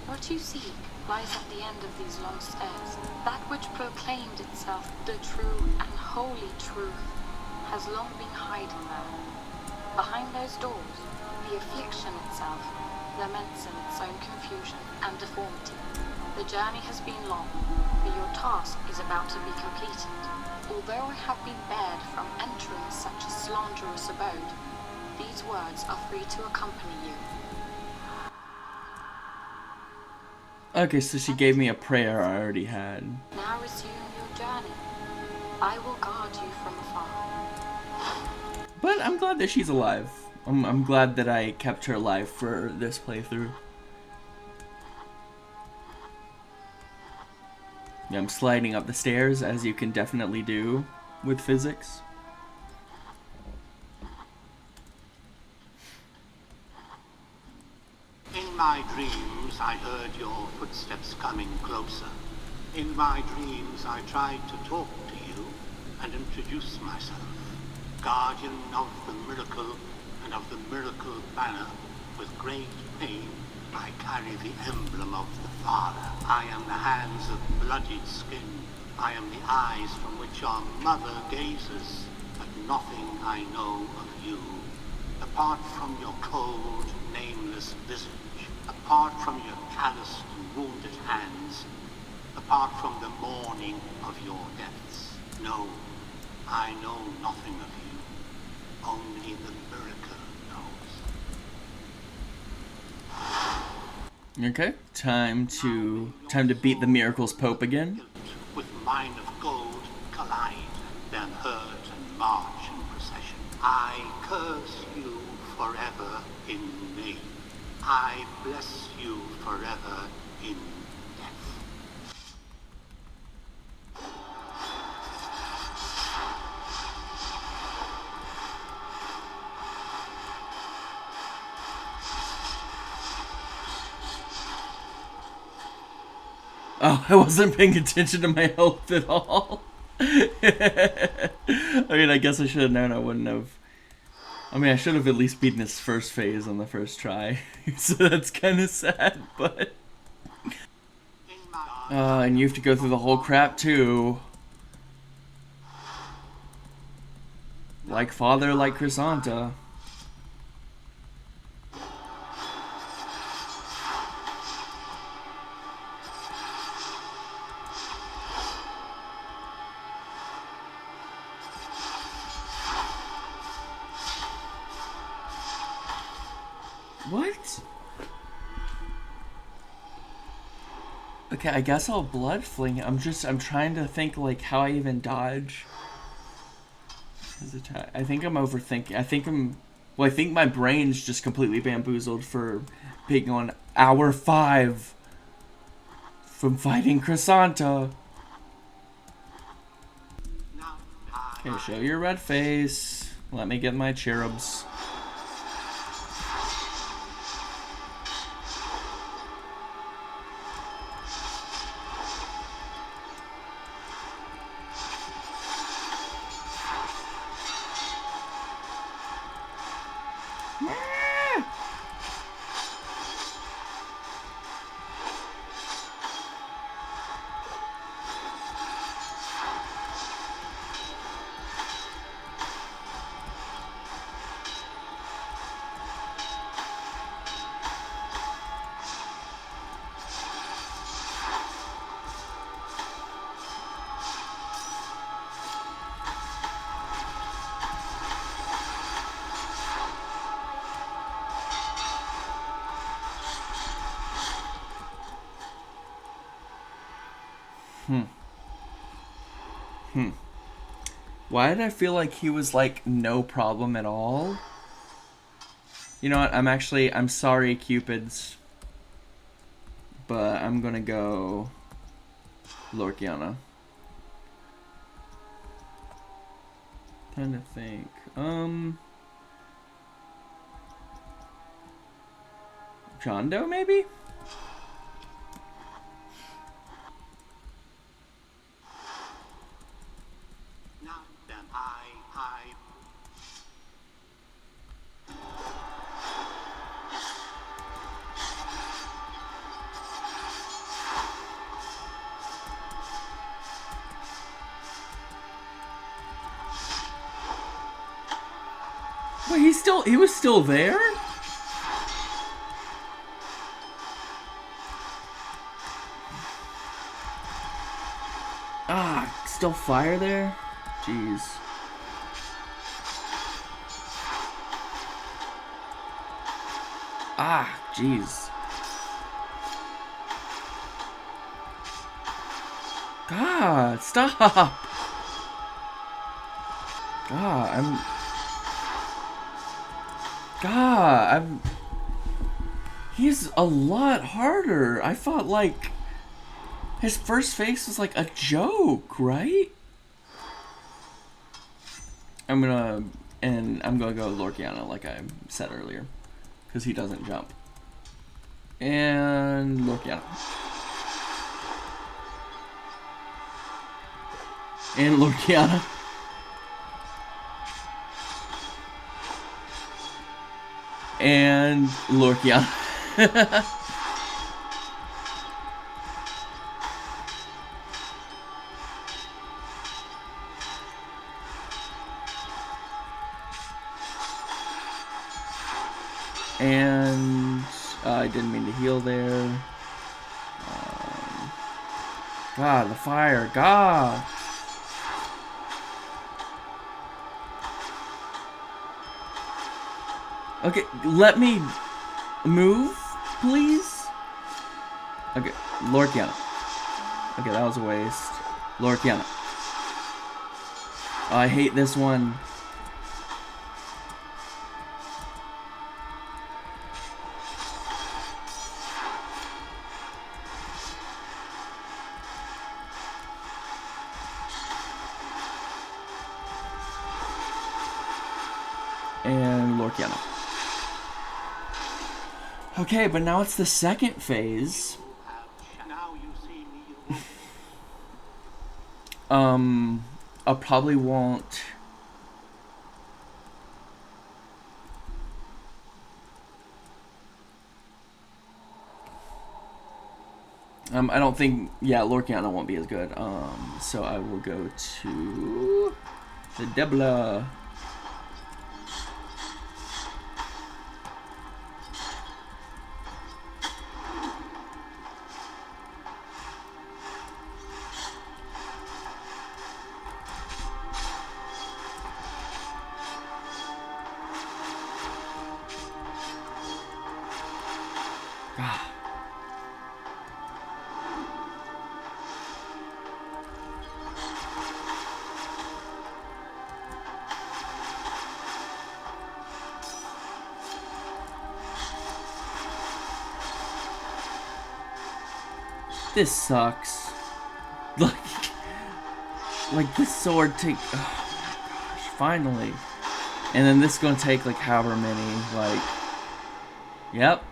What you seek lies at the end of these long stairs. That which proclaimed itself the true and holy truth has long been hiding there. Behind those doors, the affliction itself laments in its own confusion and deformity. The journey has been long, but your task is about to be completed. Although I have been barred from entering such a slanderous abode, these words are free to accompany you. Okay, so she gave me a prayer I already had. Now resume your journey. I will guard you from afar. But I'm glad that she's alive. I'm glad that I kept her alive for this playthrough. Yeah, I'm sliding up the stairs, as you can definitely do with physics. In my dreams, I heard your footsteps coming closer. In my dreams, I tried to talk to you and introduce myself. Guardian of the miracle and of the miracle banner, with great pain, I carry the emblem of the Father. I am the hands of bloodied skin. I am the eyes from which our mother gazes, but nothing I know of you. Apart from your cold, nameless visage, apart from your calloused and wounded hands, apart from the mourning of your deaths. No, I know nothing of you. Only the miracle knows. Okay, time to beat the Miracles Pope again. With mine of gold collide, then herd and march in procession. I curse you forever in name. I bless you forever in death. Oh, I wasn't paying attention to my health at all. I mean, I guess I should have known. I wouldn't have. I mean, I should have at least beaten this first phase on the first try. So that's kind of sad, but... and you have to go through the whole crap, too. Like father, like Crisanta. What? Okay, I guess I'll blood fling. I'm trying to think like how I even dodge his attack. I think I'm overthinking. I think my brain's just completely bamboozled for being on hour 5 from fighting Crisanta. Okay, show your red face. Let me get my cherubs. Why did I feel like he was like no problem at all? You know what? I'm sorry, Cupids. But I'm gonna go Lorquiana. Trying to think. John Doe, maybe? Wait, he was still there? Ah, still fire there? Jeez. Ah, jeez. God, stop! He's a lot harder. I thought, like, his first face was like a joke, right? I'm gonna go Lorquiana, like I said earlier, because he doesn't jump. And Lorquiana. And Lorquiana. And Lorquiana. And I didn't mean to heal there. God, the fire. God. Okay, let me move, please. Okay, Lorquiana. Okay, that was a waste. Lorquiana. Oh, I hate this one. And Lorquiana. Okay, but now it's the second phase. Now you see me I probably won't. I don't think, yeah, Lorquiana won't be as good. So I will go to the Debla. This sucks. Like this sword take. Oh my gosh! Finally, and then this is gonna take like however many. Like, yep.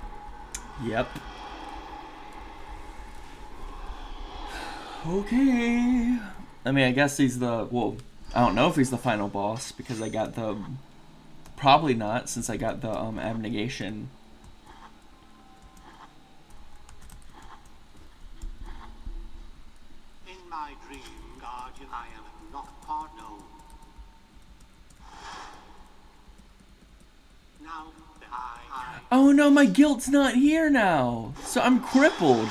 Okay. I mean, I guess he's the. Well, I don't know if he's the final boss because I got the. Probably not, since I got the abnegation. Oh no, my guilt's not here now, so I'm crippled.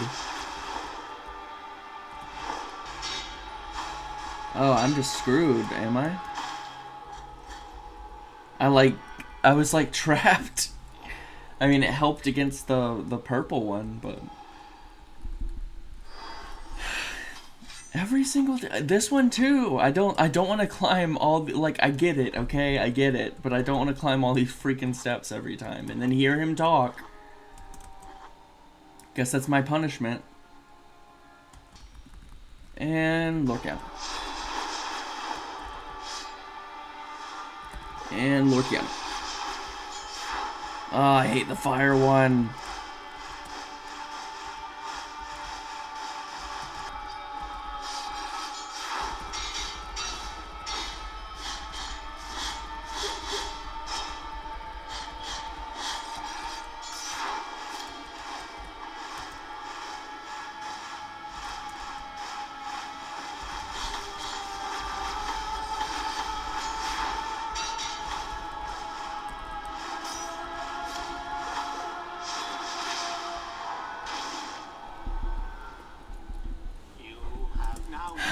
Oh, I'm just screwed, am I? I was like trapped. I mean, it helped against the purple one, but every single this one too. I don't want to climb all the, like, I get it, okay? I get it, but I don't want to climb all these freaking steps every time and then hear him talk. Guess that's my punishment. And look out. And look out. Oh, I hate the fire one.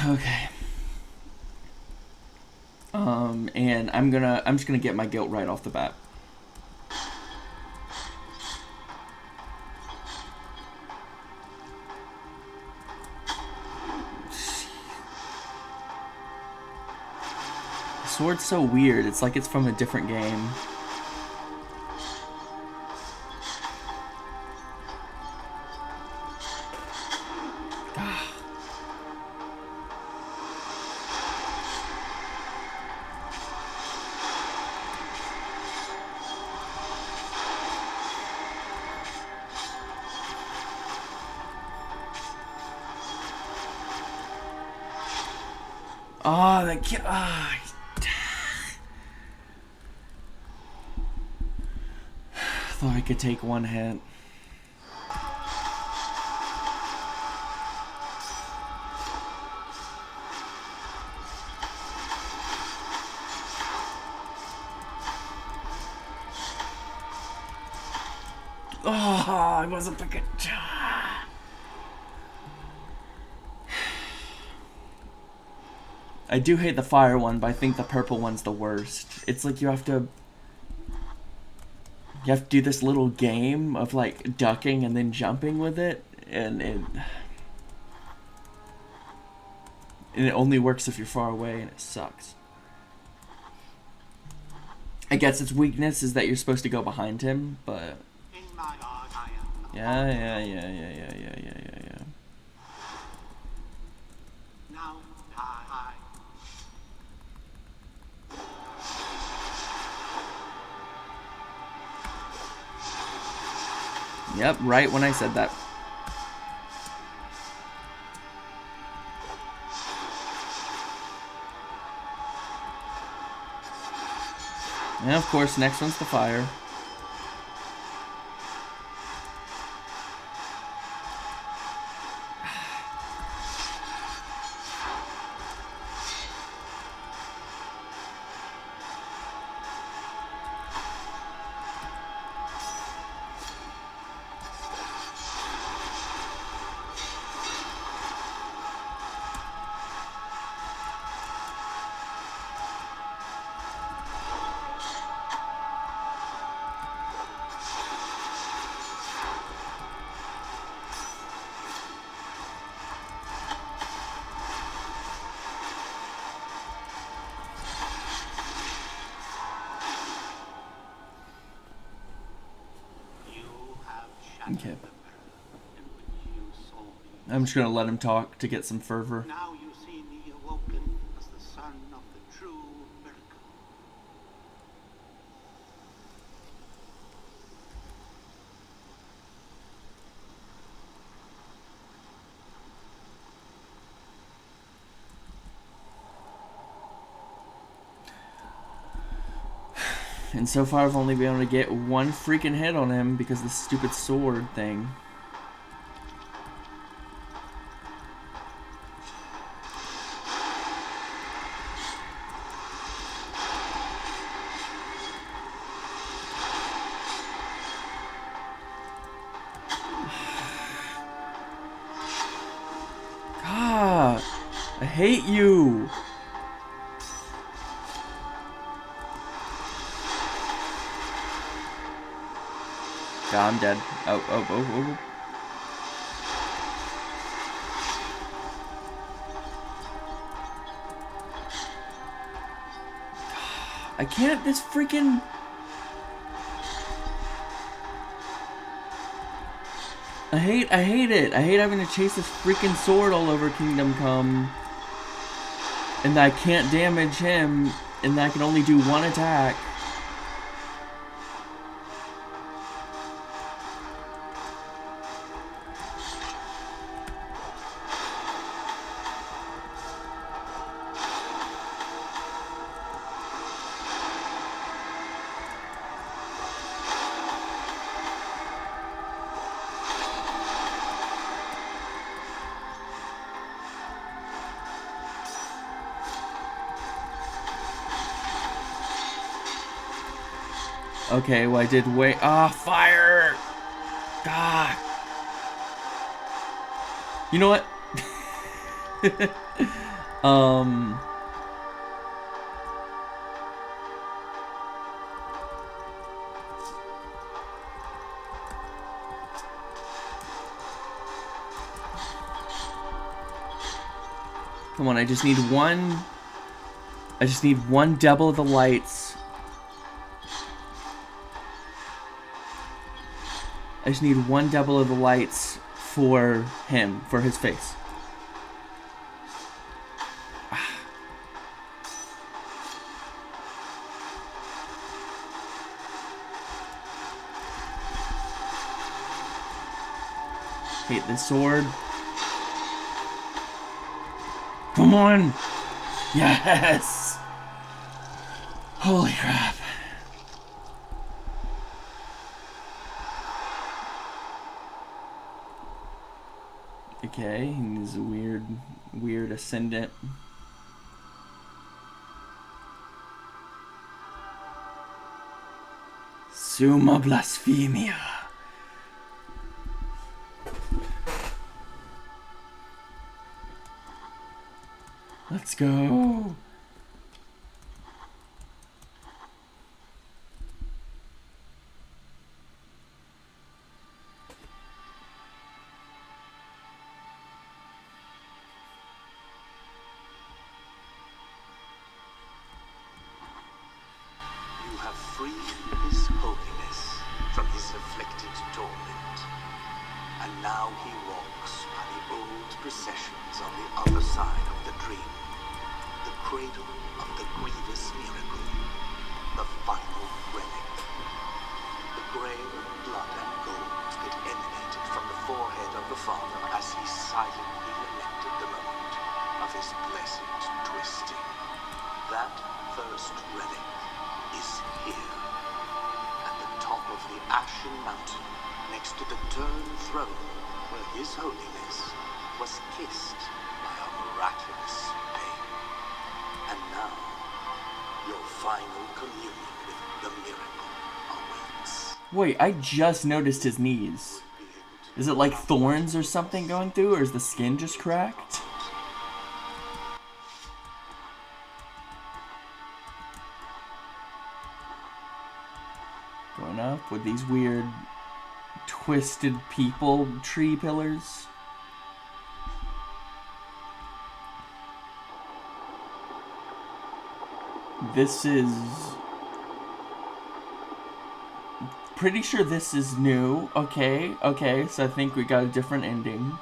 Okay. And I'm just gonna get my guilt right off the bat. The sword's so weird. It's like it's from a different game. Oh, that kid. Thought I could take one hit. Oh, I wasn't picking. I do hate the fire one, but I think the purple one's the worst. It's like you have to do this little game of like ducking and then jumping with it, and it only works if you're far away, and it sucks. I guess its weakness is that you're supposed to go behind him, but yeah. Yep, right when I said that. And of course, next one's the fire. Okay. I'm just gonna let him talk to get some fervor. Now you see me awoken as the son of the true miracle. And so far I've only been able to get one freaking hit on him because of the stupid sword thing. God, I hate you. God, I'm dead. Oh. I can't, this freaking... I hate it. I hate having to chase this freaking sword all over Kingdom Come. And I can't damage him, and I can only do one attack. Okay, well I did way... Ah, fire! God! You know what? Come on, I just need one... I just need one double of the lights. I just need one double of the lights for him, for his face. Hate this sword. Come on! Yes! Holy crap. Okay, he's a weird ascendant. Summa blasphemia. Let's go. That first relic is here, at the top of the Ashen Mountain, next to the Turned Throne, where His Holiness was kissed by a miraculous pain. And now, your final communion with the miracle awaits. Wait, I just noticed his knees. Is it like thorns or something going through, or is the skin just cracked? Going up with these weird twisted people tree pillars. This is... pretty sure this is new. Okay, so I think we got a different ending.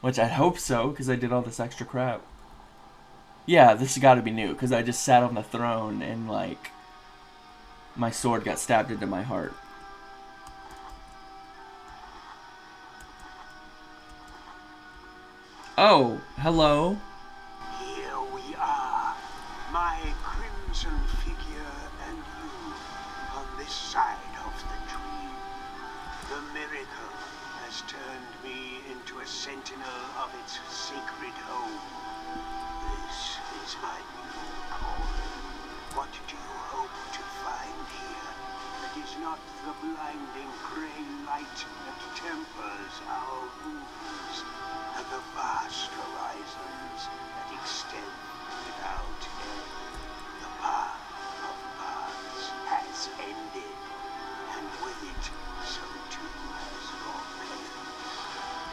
Which I hope so, because I did all this extra crap. Yeah, this has got to be new, because I just sat on the throne and, like, my sword got stabbed into my heart. Oh, hello. Here we are, my crimson figure and you, on this side of the tree. The miracle has turned me into a sentinel of its sacred home. This is my new calling. What do you hope to find here that is not the blinding gray light that tempers our moons, and the vast horizons that extend without end? The path of paths has ended, and with it, so too has your pain.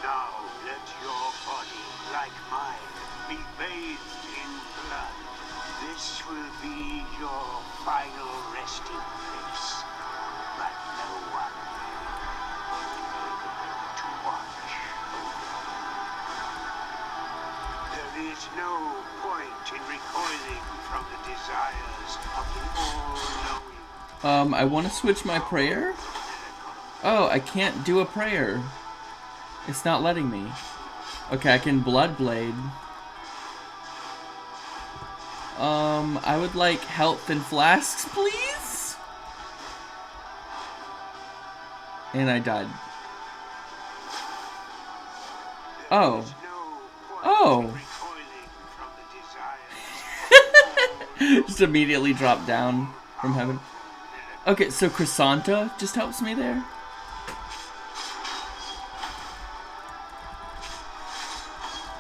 Now let your body, like mine, be bathed in blood. This will be your final resting place, but no one to watch over. There is no point in recoiling from the desires of the all-knowing. I want to switch my prayer? Oh, I can't do a prayer. It's not letting me. Okay, I can Bloodblade. I would like health and flasks, please? And I died. Oh. Oh. Just immediately dropped down from heaven. Okay, so Crisanta just helps me there?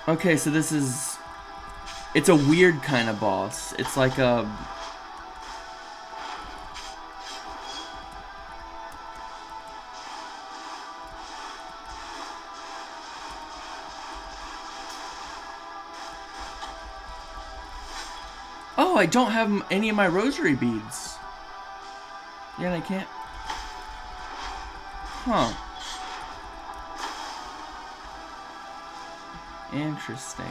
Okay, so this is... it's a weird kind of boss. It's like a... oh, I don't have any of my rosary beads. Yeah, and I can't... huh. Interesting.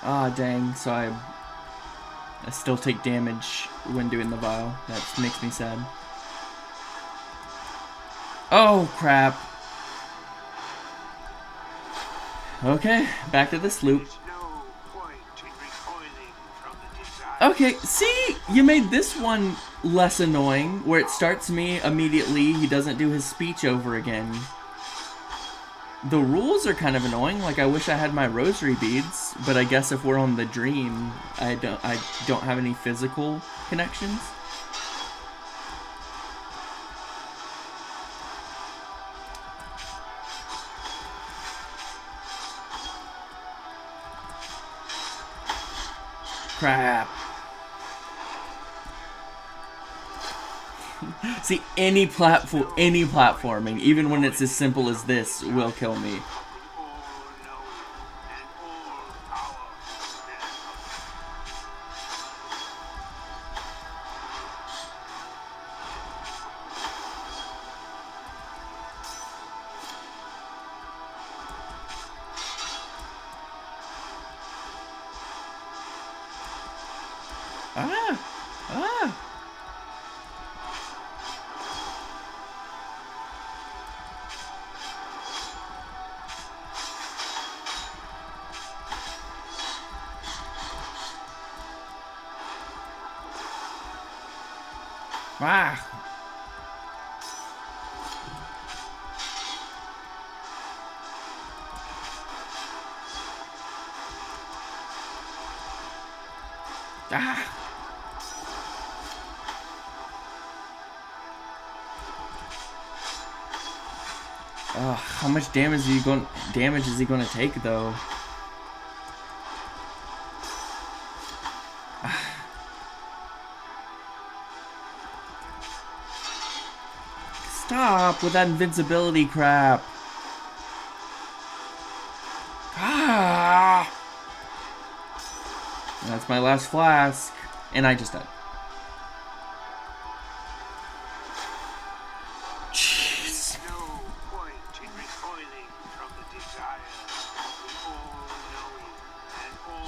Ah, dang, so I still take damage when doing the vial. That makes me sad. Oh, crap. Okay, back to this loop. Okay, see? You made this one less annoying, where it starts me immediately, he doesn't do his speech over again. The rules are kind of annoying, like I wish I had my rosary beads, but I guess if we're on the dream, I don't have any physical connections. Crap. See, any platforming, even when it's as simple as this, will kill me. Ah! Ah! How much damage is he going to take though? Stop with that invincibility crap. Ah! That's my last flask, and I just died. Jeez. No point in recoiling from the desire of the all-knowing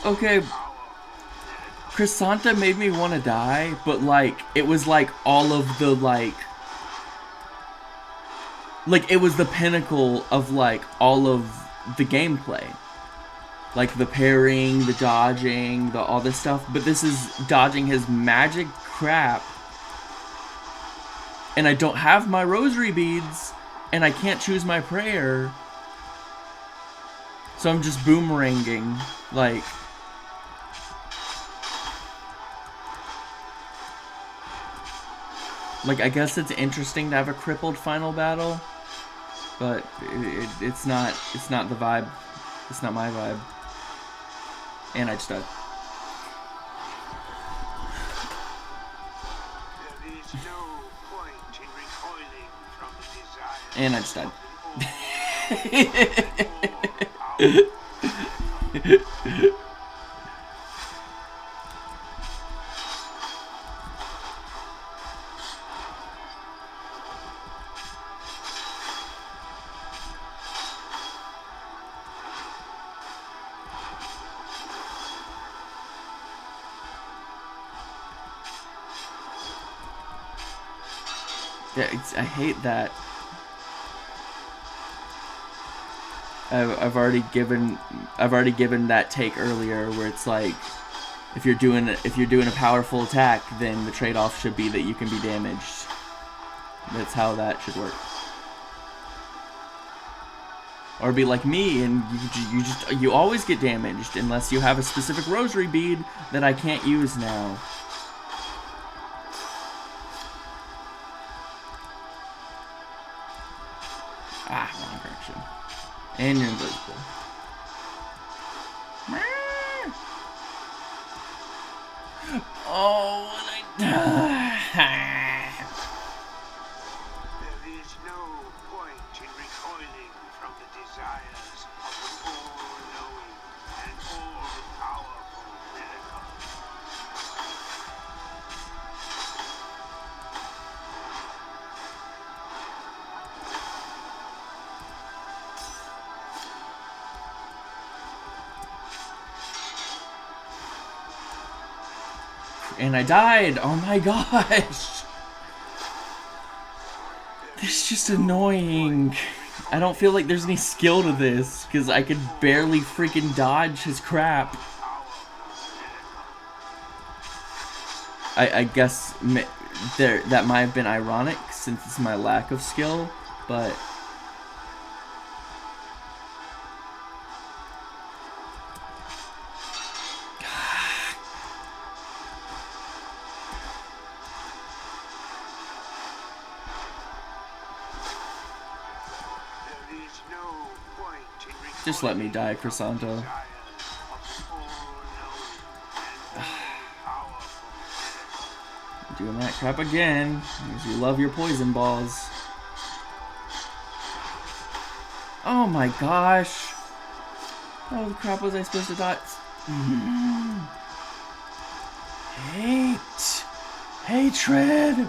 and Okay. Crisanta made me want to die, but like it was like all of the like it was the pinnacle of like all of the gameplay. Like the parrying, the dodging, all this stuff, but this is dodging his magic crap. And I don't have my rosary beads, and I can't choose my prayer. So I'm just boomeranging, like... Like, I guess it's interesting to have a crippled final battle, but it's not the vibe. It's not my vibe. And I just died. there is no point in recoiling from the desire. And I just died. Yeah, I hate that. I've already given that take earlier where it's like if you're doing a powerful attack, then the trade-off should be that you can be damaged. That's how that should work. Or be like me and you always get damaged unless you have a specific rosary bead that I can't use now. Ah, wrong direction. And you're invisible. Oh, and I... There is no point in recoiling from the desires of the all-knowing and all-powerful miracle. And I died! Oh my gosh! This is just annoying. I don't feel like there's any skill to this, because I could barely freaking dodge his crap. I guess that might have been ironic, since it's my lack of skill, but... Just let me die, Crisanta. Doing that crap again, because you love your poison balls. Oh my gosh! How the crap was I supposed to dodge? Hate! Hatred!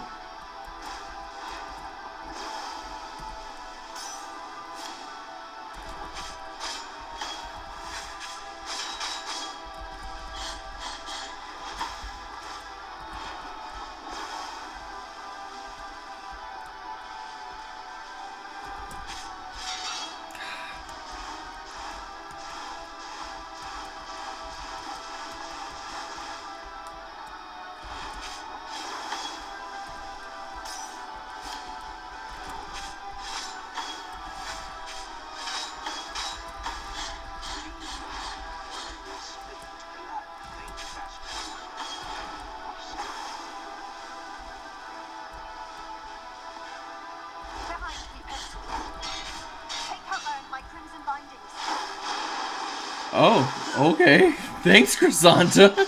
Oh, okay. Thanks, Crisanta.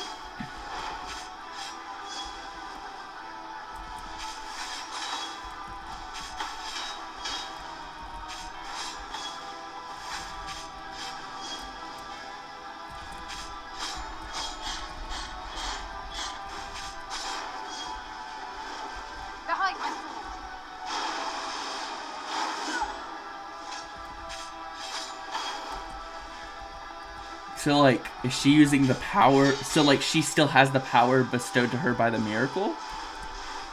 So, like, is she using the power? So, like, she still has the power bestowed to her by the miracle?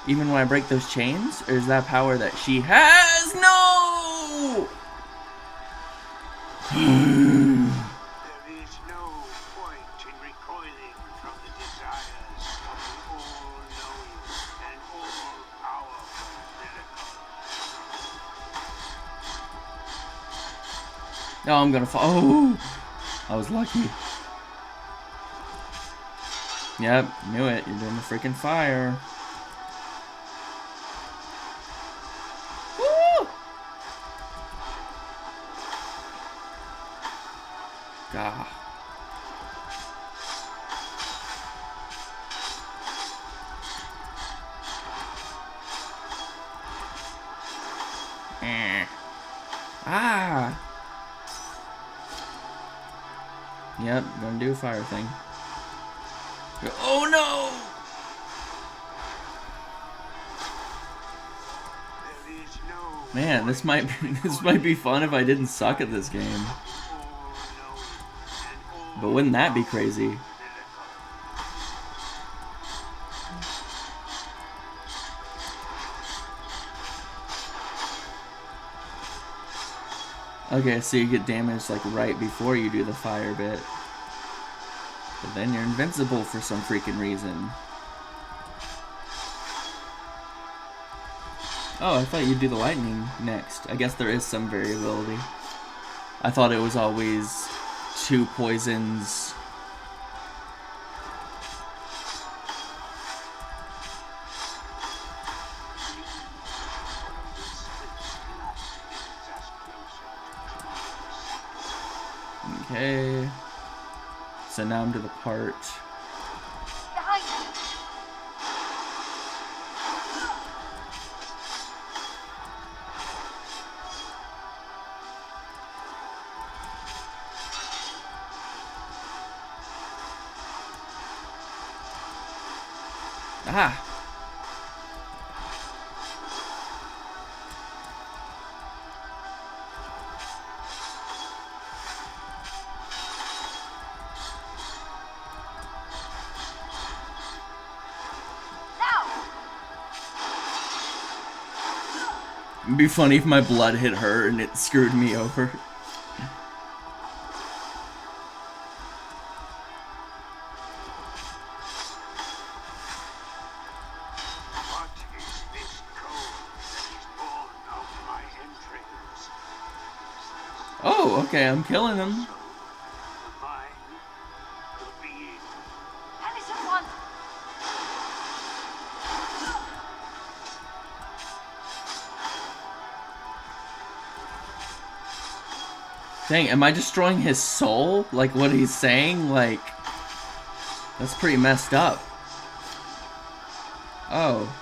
Even when I break those chains? Or is that power that she has? No! There is no point in recoiling from the desires of the all-knowing and all-powerful miracle. No, I'm gonna fall. Oh! I was lucky. Yep, knew it. You're doing the freaking fire. Woo! Gah. Ah! Yep, gonna do a fire thing. Oh no! Man, this might be fun if I didn't suck at this game. But wouldn't that be crazy? Okay, so you get damaged like right before you do the fire bit. But then you're invincible for some freaking reason. Oh, I thought you'd do the lightning next. I guess there is some variability. I thought it was always 2 poisons. Okay. So now I'm to the part. Ah! It'd be funny if my blood hit her and it screwed me over. Oh, okay, I'm killing him. Dang, am I destroying his soul? Like what he's saying? Like, that's pretty messed up. Oh.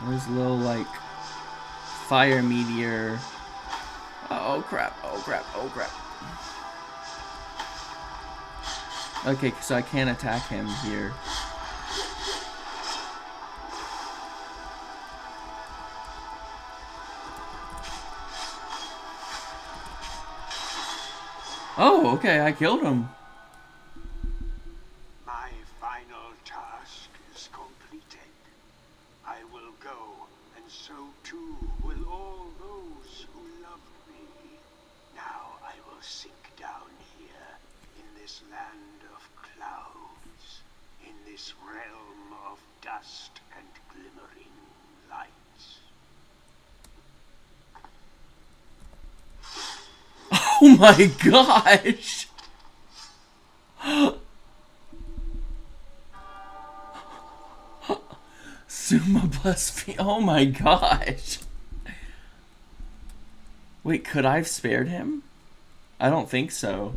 There's a little, like, fire meteor. Oh crap, oh crap, oh crap. Okay, so I can't attack him here. Oh, okay, I killed him. My final task is completed. I will go, and so too will all those who loved me. Now I will sink down here, in this land of clouds, in this realm of dust and glimmering lights. Oh my gosh! Summa Blasphemous. Oh my gosh! Wait, could I have spared him? I don't think so.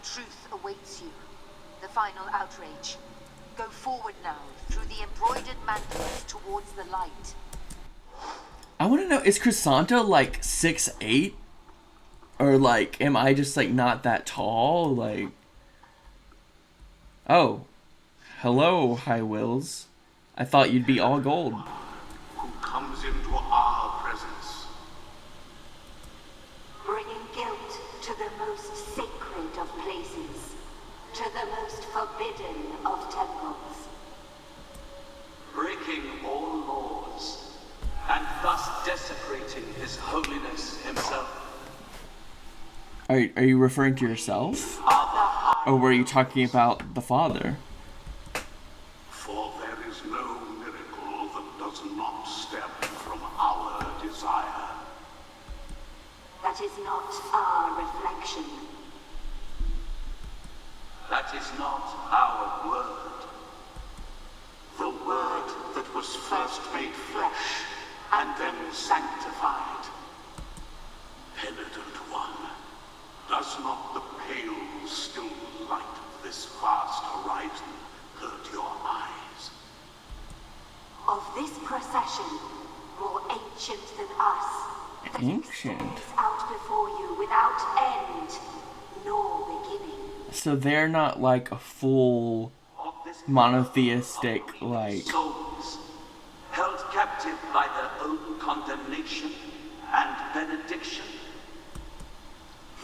truth awaits you. The final outrage. Go forward now, through the embroidered mantles towards the light. I want to know, is Crisanta like 6'8"? Or like, am I just like not that tall? Like, oh, hello, High Wills. I thought you'd be all gold. Who comes into our presence? Bringing guilt to the most sacred of places, to the most forbidden of temples. Breaking all laws, and thus desecrating His Holiness himself. Are you referring to yourself? Or were you talking about the Father? For there is no miracle that does not stem from our desire. That is not our reflection. That is not our word. The word that was first made flesh and then sanctified. Penitent one, does not the pale, still light of this vast horizon hurt your eyes? Of this procession, more ancient than us, that Ancient? extends out before you without end, nor beginning. So they're not like a full monotheistic, like... Souls, held captive by their own condemnation and benediction.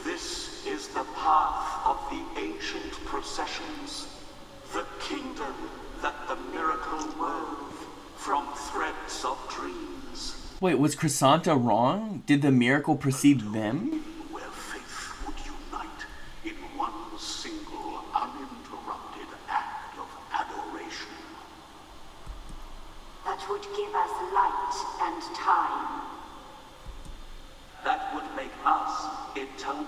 This is the path of the ancient processions, the kingdom that the miracle wove from threads of dreams. Wait, was Crisanta wrong? Did the miracle precede them? Where faith would unite in one single uninterrupted act of adoration. That would give us light and time. That would make us eternal.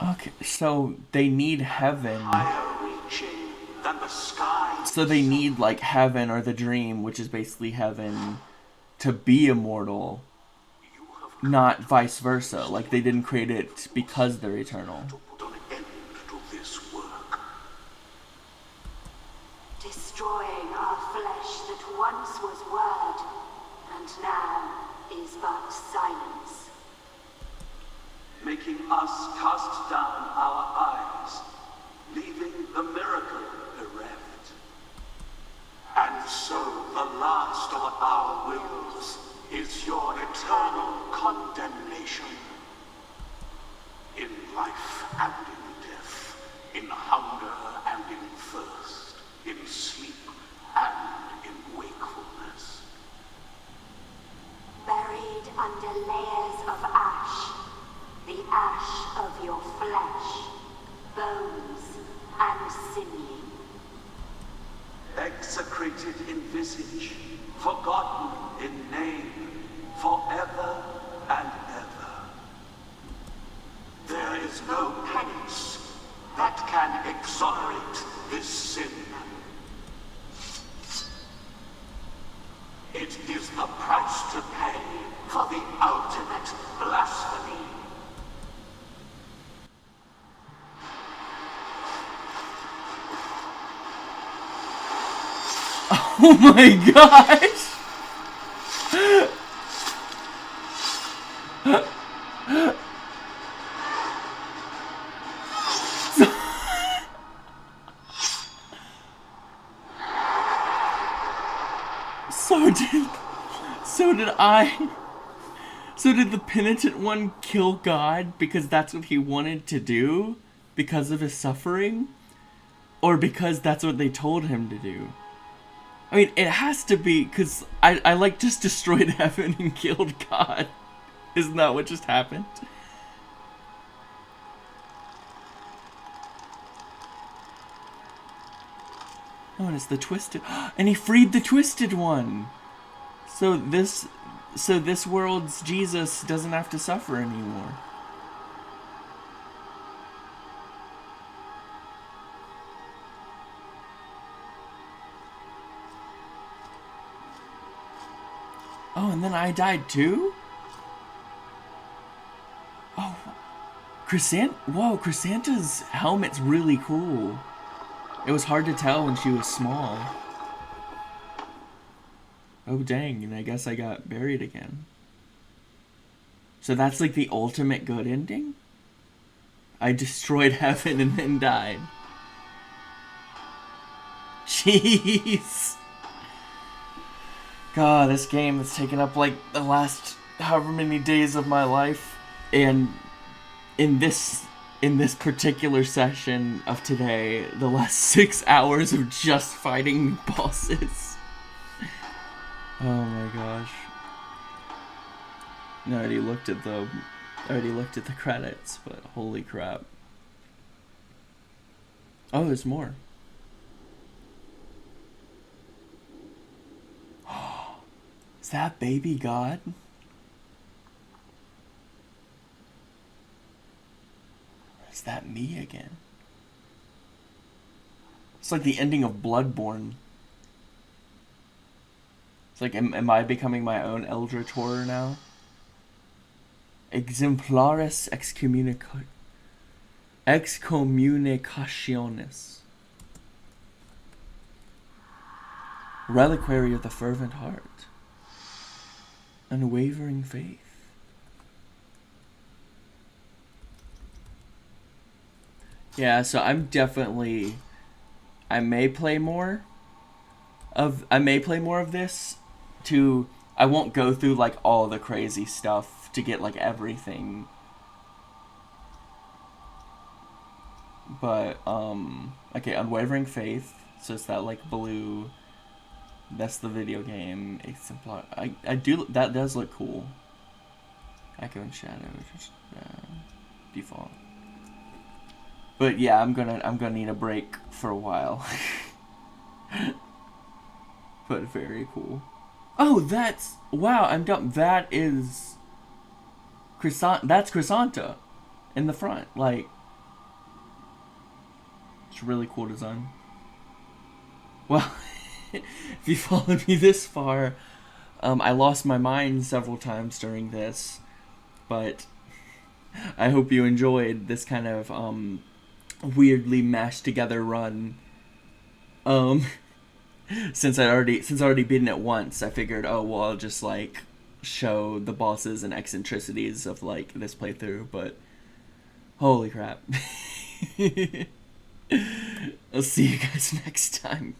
Okay, so they need heaven. Higher reaching than the sky. So they need like heaven or the dream, which is basically heaven, to be immortal. Not vice versa. Like they didn't create it because they're eternal. To put an end to this work. Destroying our flesh that once was word, and now is but silence. Making us cast down our eyes, leaving the miracle bereft. And so the last of our wills is your eternal condemnation. In life and in death, in hunger and in thirst, in sleep and in wakefulness. Buried under layers of ash, the ash of your flesh, bones and sinew. Execrated in visage, forgotten in name, forever and ever. There is no penance that can exonerate this sin. It is the price to pay for the ultimate blasphemy. Oh my gosh! So did the penitent one kill God because that's what he wanted to do? Because of his suffering? Or because that's what they told him to do? I mean, it has to be, because I like just destroyed heaven and killed God. Isn't that what just happened? Oh, and it's the twisted... And he freed the twisted one! So this world's Jesus doesn't have to suffer anymore. Oh, and then I died too? Oh, Whoa, Crisanta's helmet's really cool. It was hard to tell when she was small. Oh dang, and I guess I got buried again. So that's like the ultimate good ending? I destroyed heaven and then died. Jeez. God, this game has taken up like the last however many days of my life. And in this particular session of today, the last 6 hours of just fighting bosses. Oh my gosh. I already looked at the credits, but holy crap. Oh, there's more. Is that baby God? Or is that me again? It's like the ending of Bloodborne. It's like, am I becoming my own Eldritch horror now? Exemplaris excommunicationis. Reliquary of the fervent heart. Unwavering faith. Yeah, so I'm definitely... I may play more of this to... I won't go through like all the crazy stuff to get like everything. But okay, Unwavering Faith. So it's that like blue. That's the video game exemplar. I do, that does look cool. Echo and Shadow, just default. But yeah, I'm gonna need a break for a while. But very cool. Oh, that's, wow, I'm dumb. That is Crisanta. That's Crisanta in the front. Like, it's a really cool design. Well, if you followed me this far, I lost my mind several times during this, but I hope you enjoyed this kind of weirdly mashed together run. Since I already beaten it once, I figured, oh well, I'll just like show the bosses and eccentricities of like this playthrough. But holy crap! I'll see you guys next time.